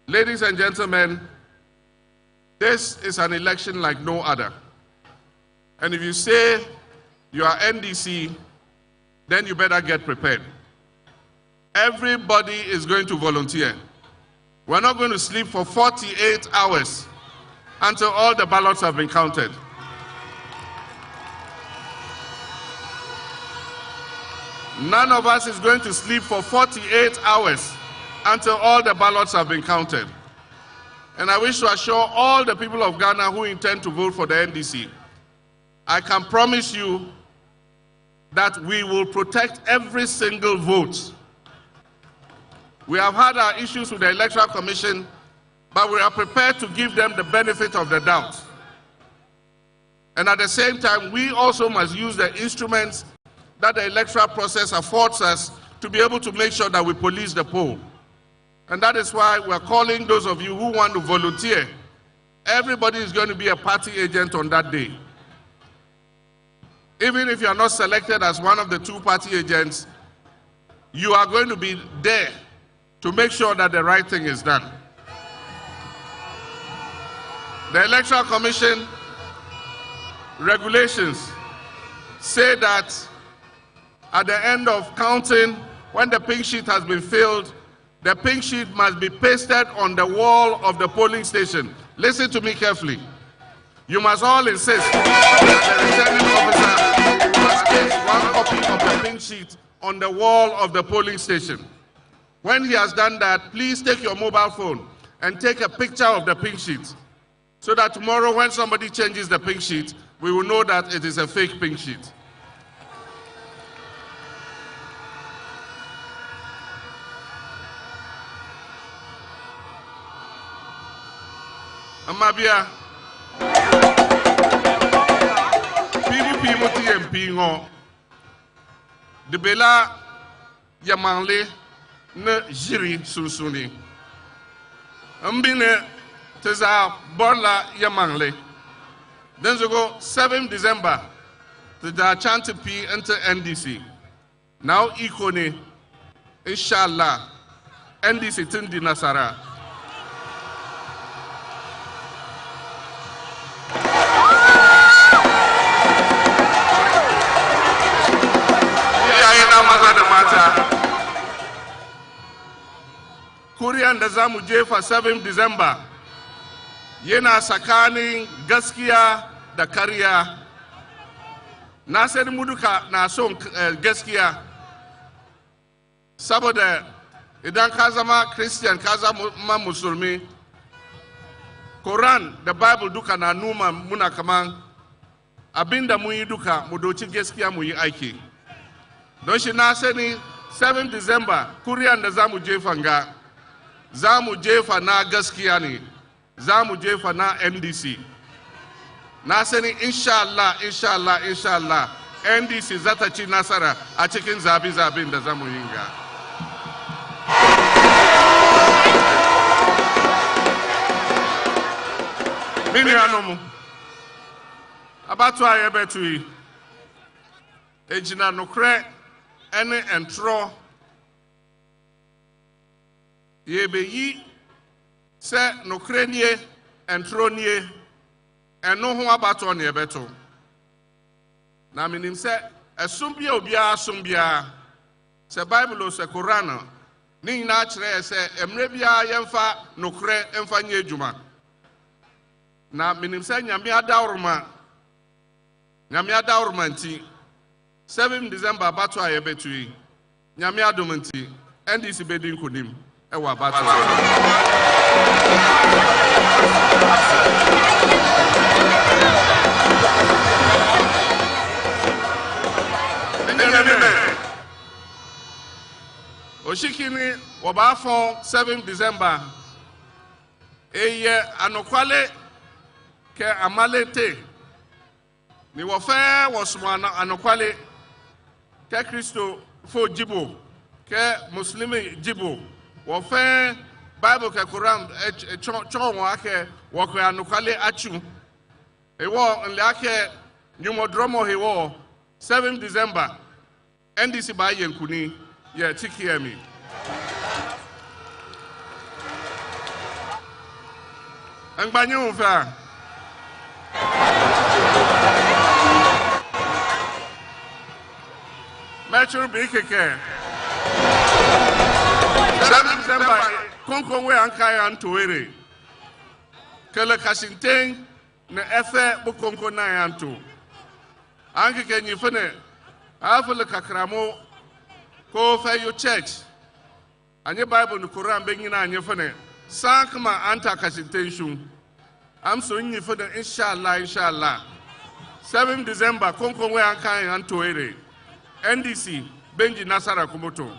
Ladies and gentlemen, this is an election like no other. And if you say you are NDC, then you better get prepared. Everybody is going to volunteer. We're not going to sleep for 48 hours until all the ballots have been counted. None of us is going to sleep for 48 hours until all the ballots have been counted. And I wish to assure all the people of Ghana who intend to vote for the NDC, I can promise you that we will protect every single vote. We have had our issues with the Electoral Commission, but we are prepared to give them the benefit of the doubt. And at the same time, we also must use the instruments that the electoral process affords us to be able to make sure that we police the poll. And that is why we're calling those of you who want to volunteer. Everybody is going to be a party agent on that day. Even if you are not selected as one of the 2 party agents, you are going to be there to make sure that the right thing is done. The Electoral Commission regulations say that at the end of counting, when the pink sheet has been filled, the pink sheet must be pasted on the wall of the polling station. Listen to me carefully. You must all insist that the returning officer must place one copy of the pink sheet on the wall of the polling station. When he has done that, please take your mobile phone and take a picture of the pink sheet, so that tomorrow when somebody changes the pink sheet, we will know that it is a fake pink sheet. Amabia, PDP MTMP ngo, de bela yamanle ne jiri sunsuni. Mbine teza borla yamanle. Then we go 7 December to the chant P enter NDC. Now ikone, inshallah, NDC tindi nasara. Kuriyan da za mu jefa 7 December yana tsakanin gaskiya da kariya. Na sani mu duka na son gaskiya, saboda idan ka zama Christian ka zama musulmi, Quran da Bible duka na numa muna kaman abinda mun yi duka mu doci gaskiya mu yi aiki. Don shi na sani 7 December kuriyan da za mu jefa nga, za mu jefa na gaskiya ne, za mu jefa na NDC. Na sani inshallah NDC za ta ci nasara a cikin zabi-zabin da za mu yi ga. Mini anomu, abatu aye betu yi, ejina nukre ene entro, yebe yi se nukre nye entro nye, eno ho abatu on yebetu. Na minim se esumbia obia asumbia, se Bible se Quran, ni na kyerɛ se emre bia yemfa nukre emfa nye juma. Na minim se nyame adawroma nti 7 December abatu ayebetu yi, nyame adom nti NDC bedi nkonim ewa abatu. Oshikini wabafon 7 December eye anokwale ke amalete ni wofe wosumana anokwale ke Kristo fo jibo ke muslimi jibo wofe Bible ke Quran chon wake wokwe anokwale achu ewo nle ake nyumodromo hewo 7 December NDC ba yenkuni ye tikiemi angbanyu fa Metro Bikeke 7 December konkonwe ankaya antoere kele kasinteng ne efe bukonko na yanto anke kenyi fene afule kakramo ko fe yo church anye Bible ni Quran be nyina anye fene sankma anta kasinteng shun am so nyi fene inshallah 7 December konkonwe ankaya antoere NDC Benji Nasara Kumoto.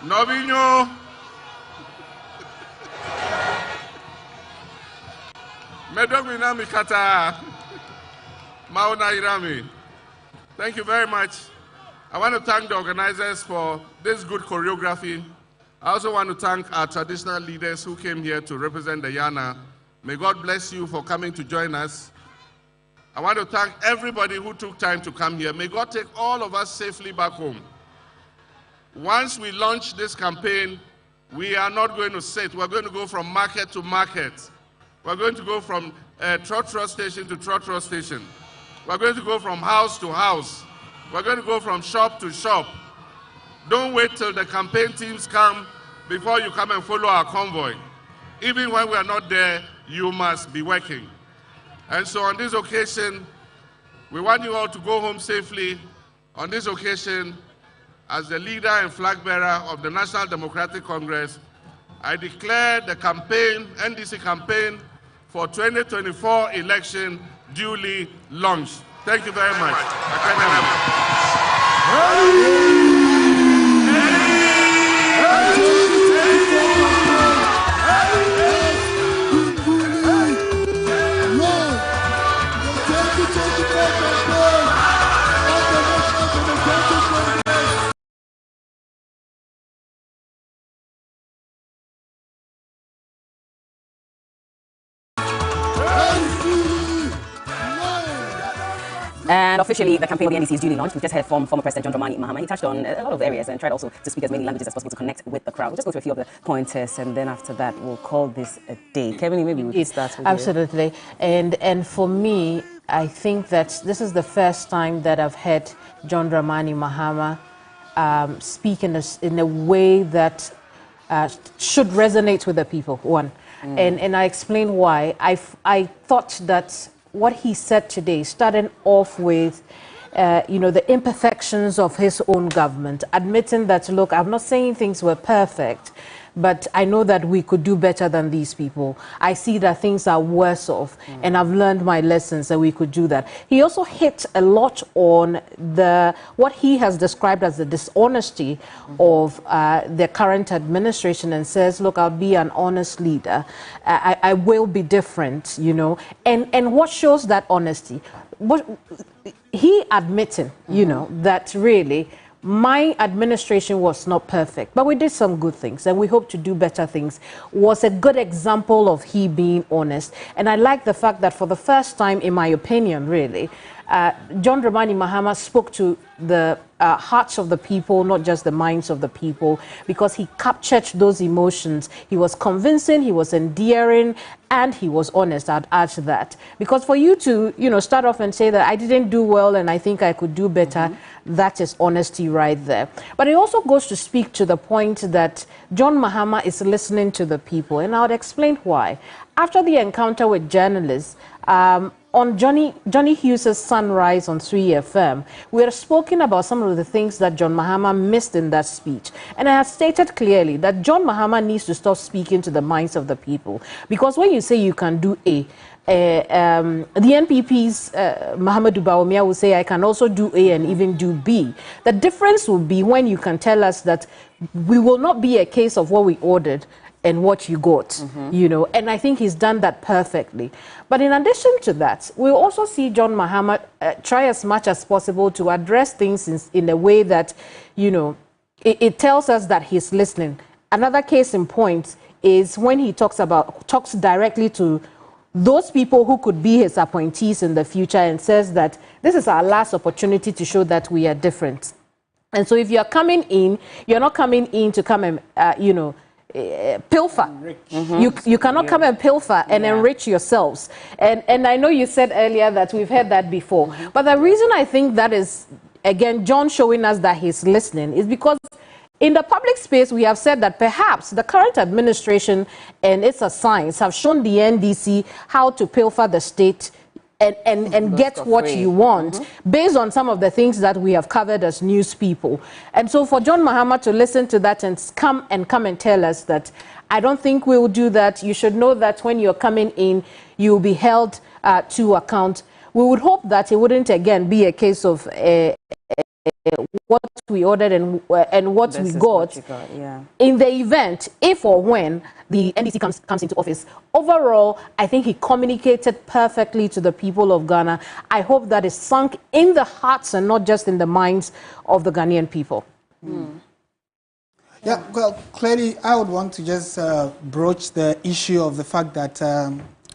Novinho. Medogwina Mikata. Mauna Irami. Thank you very much. I want to thank the organizers for this good choreography. I also want to thank our traditional leaders who came here to represent the Yana. May God bless you for coming to join us. I want to thank everybody who took time to come here. May God take all of us safely back home. Once we launch this campaign, we are not going to sit. We're going to go from market to market. We're going to go from trotro station to trotro station. We're going to go from house to house. We're going to go from shop to shop. Don't wait till the campaign teams come before you come and follow our convoy. Even when we are not there, you must be working. And so on this occasion, we want you all to go home safely. On this occasion, as the leader and flag bearer of the National Democratic Congress, I declare the campaign, NDC campaign for 2024 election duly launched. Thank you very much. And officially, the campaign of the NDC is duly launched. We've just heard from former President John Dramani Mahama. He touched on a lot of areas and tried also to speak as many languages as possible to connect with the crowd. We'll just go through a few of the pointers, and then after that, we'll call this a day. Kevin, maybe we can start with Absolutely. you. And for me, I think that this is the first time that I've heard John Dramani Mahama speak in a way that should resonate with the people, one. And I explain why. I thought that what he said today, starting off with, the imperfections of his own government, admitting that, look, I'm not saying things were perfect, but I know that we could do better than these people. I see that things are worse off, and I've learned my lessons that we could do that. He also hit a lot on what he has described as the dishonesty of the current administration, and says, look, I'll be an honest leader. I will be different, And what shows that honesty? He admitting, that really my administration was not perfect, but we did some good things, and we hope to do better things, was a good example of he being honest. And I like the fact that for the first time, in my opinion, really, John Dramani Mahama spoke to the hearts of the people, not just the minds of the people, because he captured those emotions. He was convincing, he was endearing, and he was honest. I'd add to that. Because for you to, start off and say that I didn't do well and I think I could do better, that is honesty right there. But it also goes to speak to the point that John Mahama is listening to the people, and I would explain why. After the encounter with journalists, on Johnny Hughes' Sunrise on 3FM, we have spoken about some of the things that John Mahama missed in that speech. And I have stated clearly that John Mahama needs to stop speaking to the minds of the people. Because when you say you can do A, the NPP's Mahamadou Bawumia will say, I can also do A and even do B. The difference will be when you can tell us that we will not be a case of what we ordered and what you got, and I think he's done that perfectly. But in addition to that, we also see John Mahama try as much as possible to address things in a way that, it tells us that he's listening. Another case in point is when he talks directly to those people who could be his appointees in the future, and says that this is our last opportunity to show that we are different. And so if you're coming in, you're not coming in to come and, pilfer. You cannot come and pilfer and enrich yourselves. And I know you said earlier that we've heard that before. But the reason I think that is, again, John showing us that he's listening is because in the public space, we have said that perhaps the current administration and its assigns have shown the NDC how to pilfer the state and get what you want based on some of the things that we have covered as news people. And so for John Mahama to listen to that and come and tell us that I don't think we will do that, you should know that when you're coming in, you will be held to account. We would hope that it wouldn't again be a case of what we ordered and what we got, in the event, if or when the NDC comes into office. Overall, I think he communicated perfectly to the people of Ghana. I hope that is sunk in the hearts and not just in the minds of the Ghanaian people. Yeah, well, clearly, I would want to just broach the issue of the fact that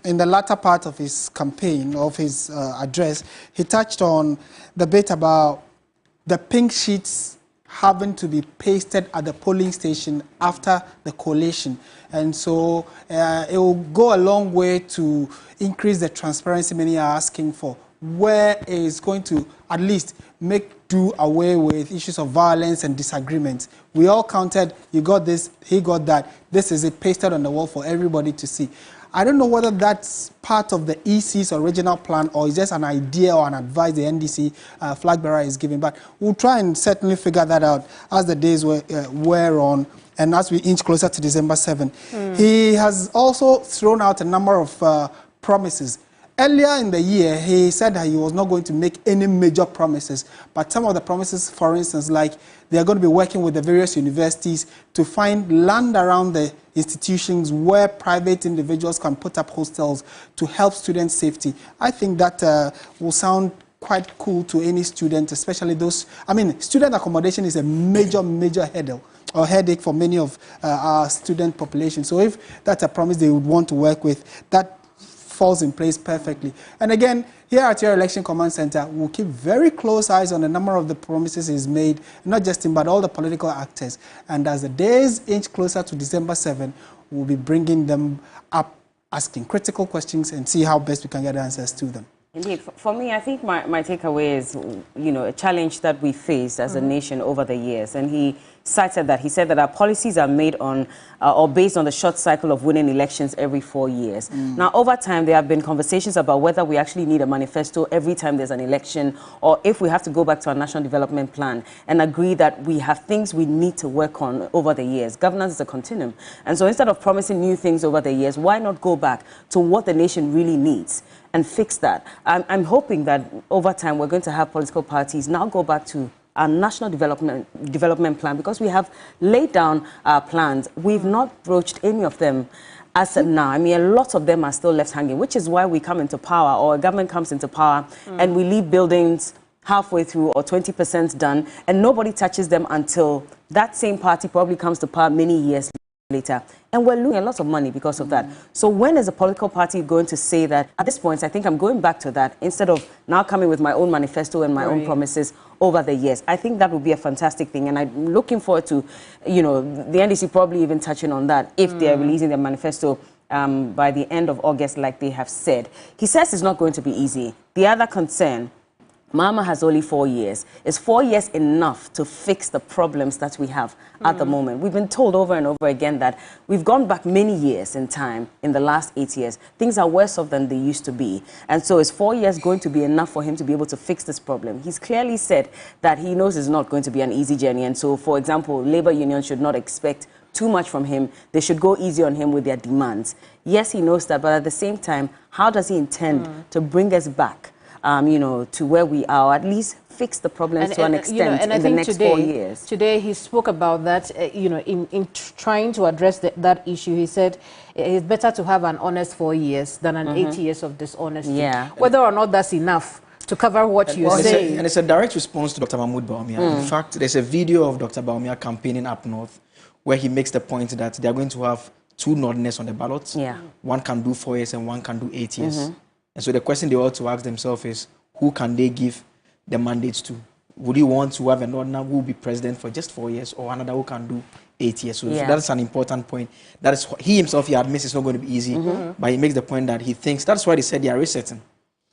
in the latter part of his campaign, of his address, he touched on the bit about the pink sheets having to be pasted at the polling station after the collation. And so it will go a long way to increase the transparency many are asking for, where it is going to at least do away with issues of violence and disagreements. We all counted, you got this, he got that. This is it pasted on the wall for everybody to see. I don't know whether that's part of the EC's original plan or is just an idea or an advice the NDC flag bearer is giving, but we'll try and certainly figure that out as the days wear on and as we inch closer to December 7. He has also thrown out a number of promises. Earlier in the year, he said that he was not going to make any major promises, but some of the promises, for instance, like they are going to be working with the various universities to find land around the institutions where private individuals can put up hostels to help student safety. I think that will sound quite cool to any student, especially those, I mean, student accommodation is a major hurdle or headache for many of our student population. So if that's a promise they would want to work with, that falls in place perfectly. And again, here at your Election Command Center, we'll keep very close eyes on a number of the promises he's made, not just him, but all the political actors. And as the days inch closer to December 7, we'll be bringing them up, asking critical questions and see how best we can get answers to them. Indeed. For me, I think my takeaway is, you know, a challenge that we faced as a nation over the years. And he cited that. He said that our policies are made on or based on the short cycle of winning elections every 4 years. Now, over time, there have been conversations about whether we actually need a manifesto every time there's an election or if we have to go back to our national development plan and agree that we have things we need to work on over the years. Governance is a continuum. And so instead of promising new things over the years, why not go back to what the nation really needs and fix that? I'm hoping that over time we're going to have political parties now go back to our national development plan because we have laid down our plans. We've not broached any of them as of now. I mean, a lot of them are still left hanging, which is why we come into power or a government comes into power and we leave buildings halfway through or 20% done and nobody touches them until that same party probably comes to power many years later. And we're losing a lot of money because of that. So when is a political party going to say that? At this point, I think I'm going back to that instead of now coming with my own manifesto and my own promises over the years. I think that would be a fantastic thing. And I'm looking forward to, you know, the NDC probably even touching on that if they're releasing their manifesto by the end of August, like they have said. He says it's not going to be easy. The other concern, Mama has only 4 years. Is 4 years enough to fix the problems that we have at the moment? We've been told over and over again that we've gone back many years in time in the last 8 years. Things are worse off than they used to be. And so is 4 years going to be enough for him to be able to fix this problem? He's clearly said that he knows it's not going to be an easy journey. And so, for example, labor unions should not expect too much from him. They should go easy on him with their demands. Yes, he knows that, but at the same time, how does he intend to bring us back you know, to where we are, or at least fix the problems to an extent in the next 4 years. Today he spoke about that, you know, in trying to address that issue. He said it's better to have an honest 4 years than an 8 years of dishonesty. Yeah. Whether or not that's enough to cover what you're saying. And it's a direct response to Dr. Mahmoud Bawumia. In fact, there's a video of Dr. Bawumia campaigning up north where he makes the point that they're going to have 2 Northerners on the ballot. Yeah. One can do 4 years and one can do 8 years. And so the question they ought to ask themselves is, who can they give the mandates to? Would you want to have a Northerner who will be president for just 4 years or another who can do 8 years? So that's an important point. That is, he himself, he admits it's not going to be easy, but he makes the point that he thinks, that's why they said they are resetting.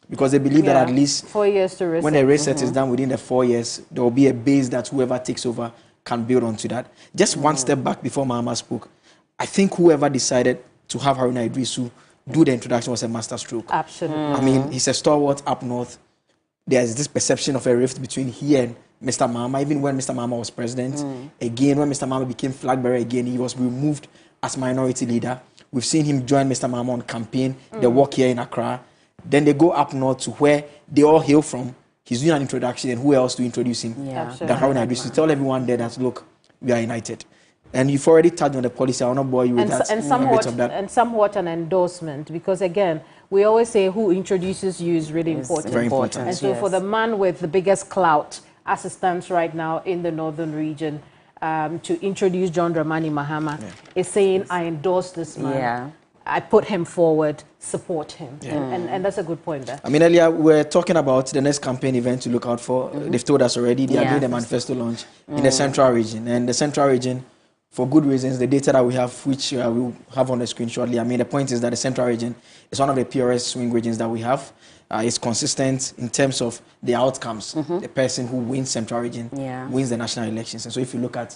Because they believe that at least 4 years to reset. When the reset is done within the 4 years, there will be a base that whoever takes over can build onto that. Just one step back before Mahama spoke, I think whoever decided to have Haruna Idrisu do the introduction was a master stroke. Absolutely. I mean, he's a stalwart up north. There's this perception of a rift between he and Mr. Mahama, even when Mr. Mahama was president. Again, when Mr. Mahama became flag bearer again, he was removed as minority leader. We've seen him join Mr. Mahama on campaign, they walk here in Accra. Then they go up north to where they all hail from. He's doing an introduction, and who else to introduce him? Than Haruna Idrisu. Tell everyone there that, look, we are united. And you've already touched on the policy. I will not bore you with that. And somewhat an endorsement, because again, we always say who introduces you is really important. Very important. And so for the man with the biggest clout, as it stands right now in the northern region, to introduce John Dramani Mahama is saying, I endorse this man. I put him forward, support him. And that's a good point there. I mean, earlier we were talking about the next campaign event to look out for. They've told us already they are doing the manifesto launch in the central region. And the central region, for good reasons, the data that we have, which we'll have on the screen shortly, I mean, the point is that the central region is one of the purest swing regions that we have. It's consistent in terms of the outcomes. The person who wins central region wins the national elections. And so if you look at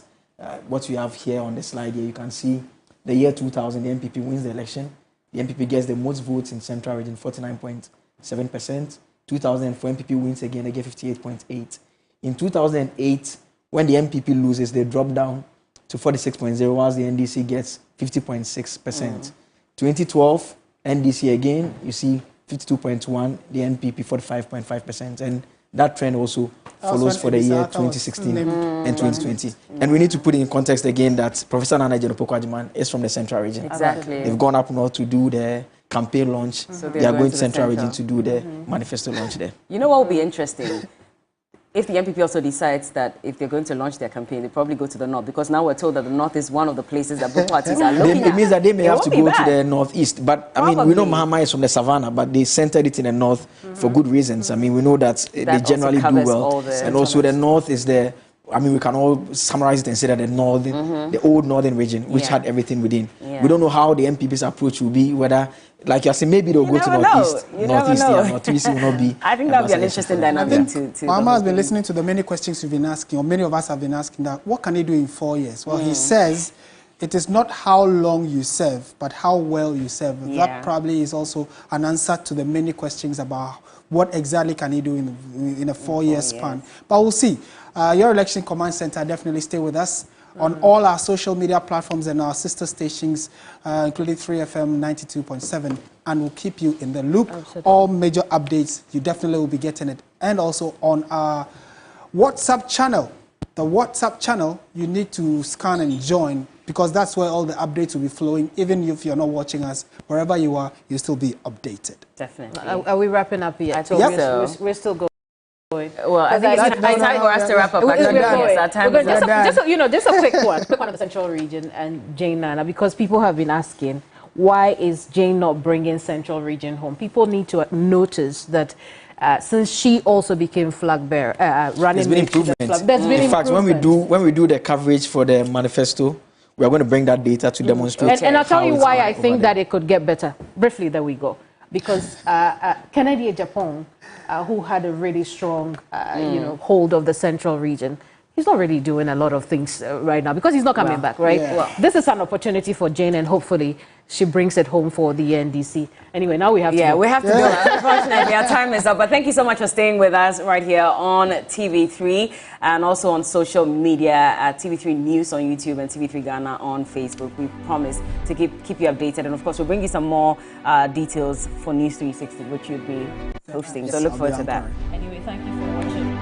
what we have here on the slide here, you can see the year 2000, the MPP wins the election. The MPP gets the most votes in central region, 49.7%. 2004, MPP wins again, they get 58.8%. In 2008, when the MPP loses, they drop down to 46.0%, whilst the NDC gets 50.6%. 2012, NDC again, you see 52.1%, the NPP 45.5%. And that trend also follows for the year 2016 and 2020. And we need to put in context again that Professor Nana Ajero-Poku-Agyeman is from the central region. Exactly. They've gone up north to do their campaign launch. So they are going to central region to do their manifesto launch there. You know what will be interesting? If the MPP also decides that if they're going to launch their campaign, they probably go to the north, because now we're told that the north is one of the places that both parties are looking at. It means that they may have to go to the northeast. But I mean, we know Mahama is from the savannah, but they centered it in the north for good reasons. I mean, we know that they generally do well. And also the north is the, I mean, we can all summarize it and say that the northern, the old northern region, which had everything within. We don't know how the MPP's approach will be, whether, like you said, maybe they'll go to northeast. Northeast will not be. I think that would be an interesting dynamic to Mahama has been listening to the many questions you've been asking, or many of us have been asking, that what can he do in 4 years? Well, he says it is not how long you serve, but how well you serve. That probably is also an answer to the many questions about what exactly can he do in a 4-year span. But we'll see. Your Election Command Center, definitely stay with us on all our social media platforms and our sister stations, including 3FM 92.7, and we'll keep you in the loop. All major updates, you definitely will be getting it. And also on our WhatsApp channel. The WhatsApp channel, you need to scan and join, because that's where all the updates will be flowing. Even if you're not watching us, wherever you are, you'll still be updated. Definitely. Are we wrapping up yet? I think so. We're still going. Well, I think it's time for us to wrap up. Just a quick one of the central region and Jane Nana, because people have been asking, why is Jane not bringing central region home? People need to notice that since she also became flag bearer, running. There's been improvement. In fact, when we do the coverage for the manifesto, we are going to bring that data to demonstrate. And I'll tell you why I think that it could get better. Briefly, there we go. Because Kennedy Japan, who had a really strong, hold of the central region, he's not really doing a lot of things right now because he's not coming back, right? Well, this is an opportunity for Jane, and hopefully she brings it home for the NDC. Anyway, now we have to go. We have to go. Unfortunately, our time is up. But thank you so much for staying with us right here on TV3 and also on social media at TV3 News on YouTube and TV3 Ghana on Facebook. We promise to keep you updated. And of course, we'll bring you some more details for News 360, which you'll be hosting. So look forward to that. Anyway, thank you for watching.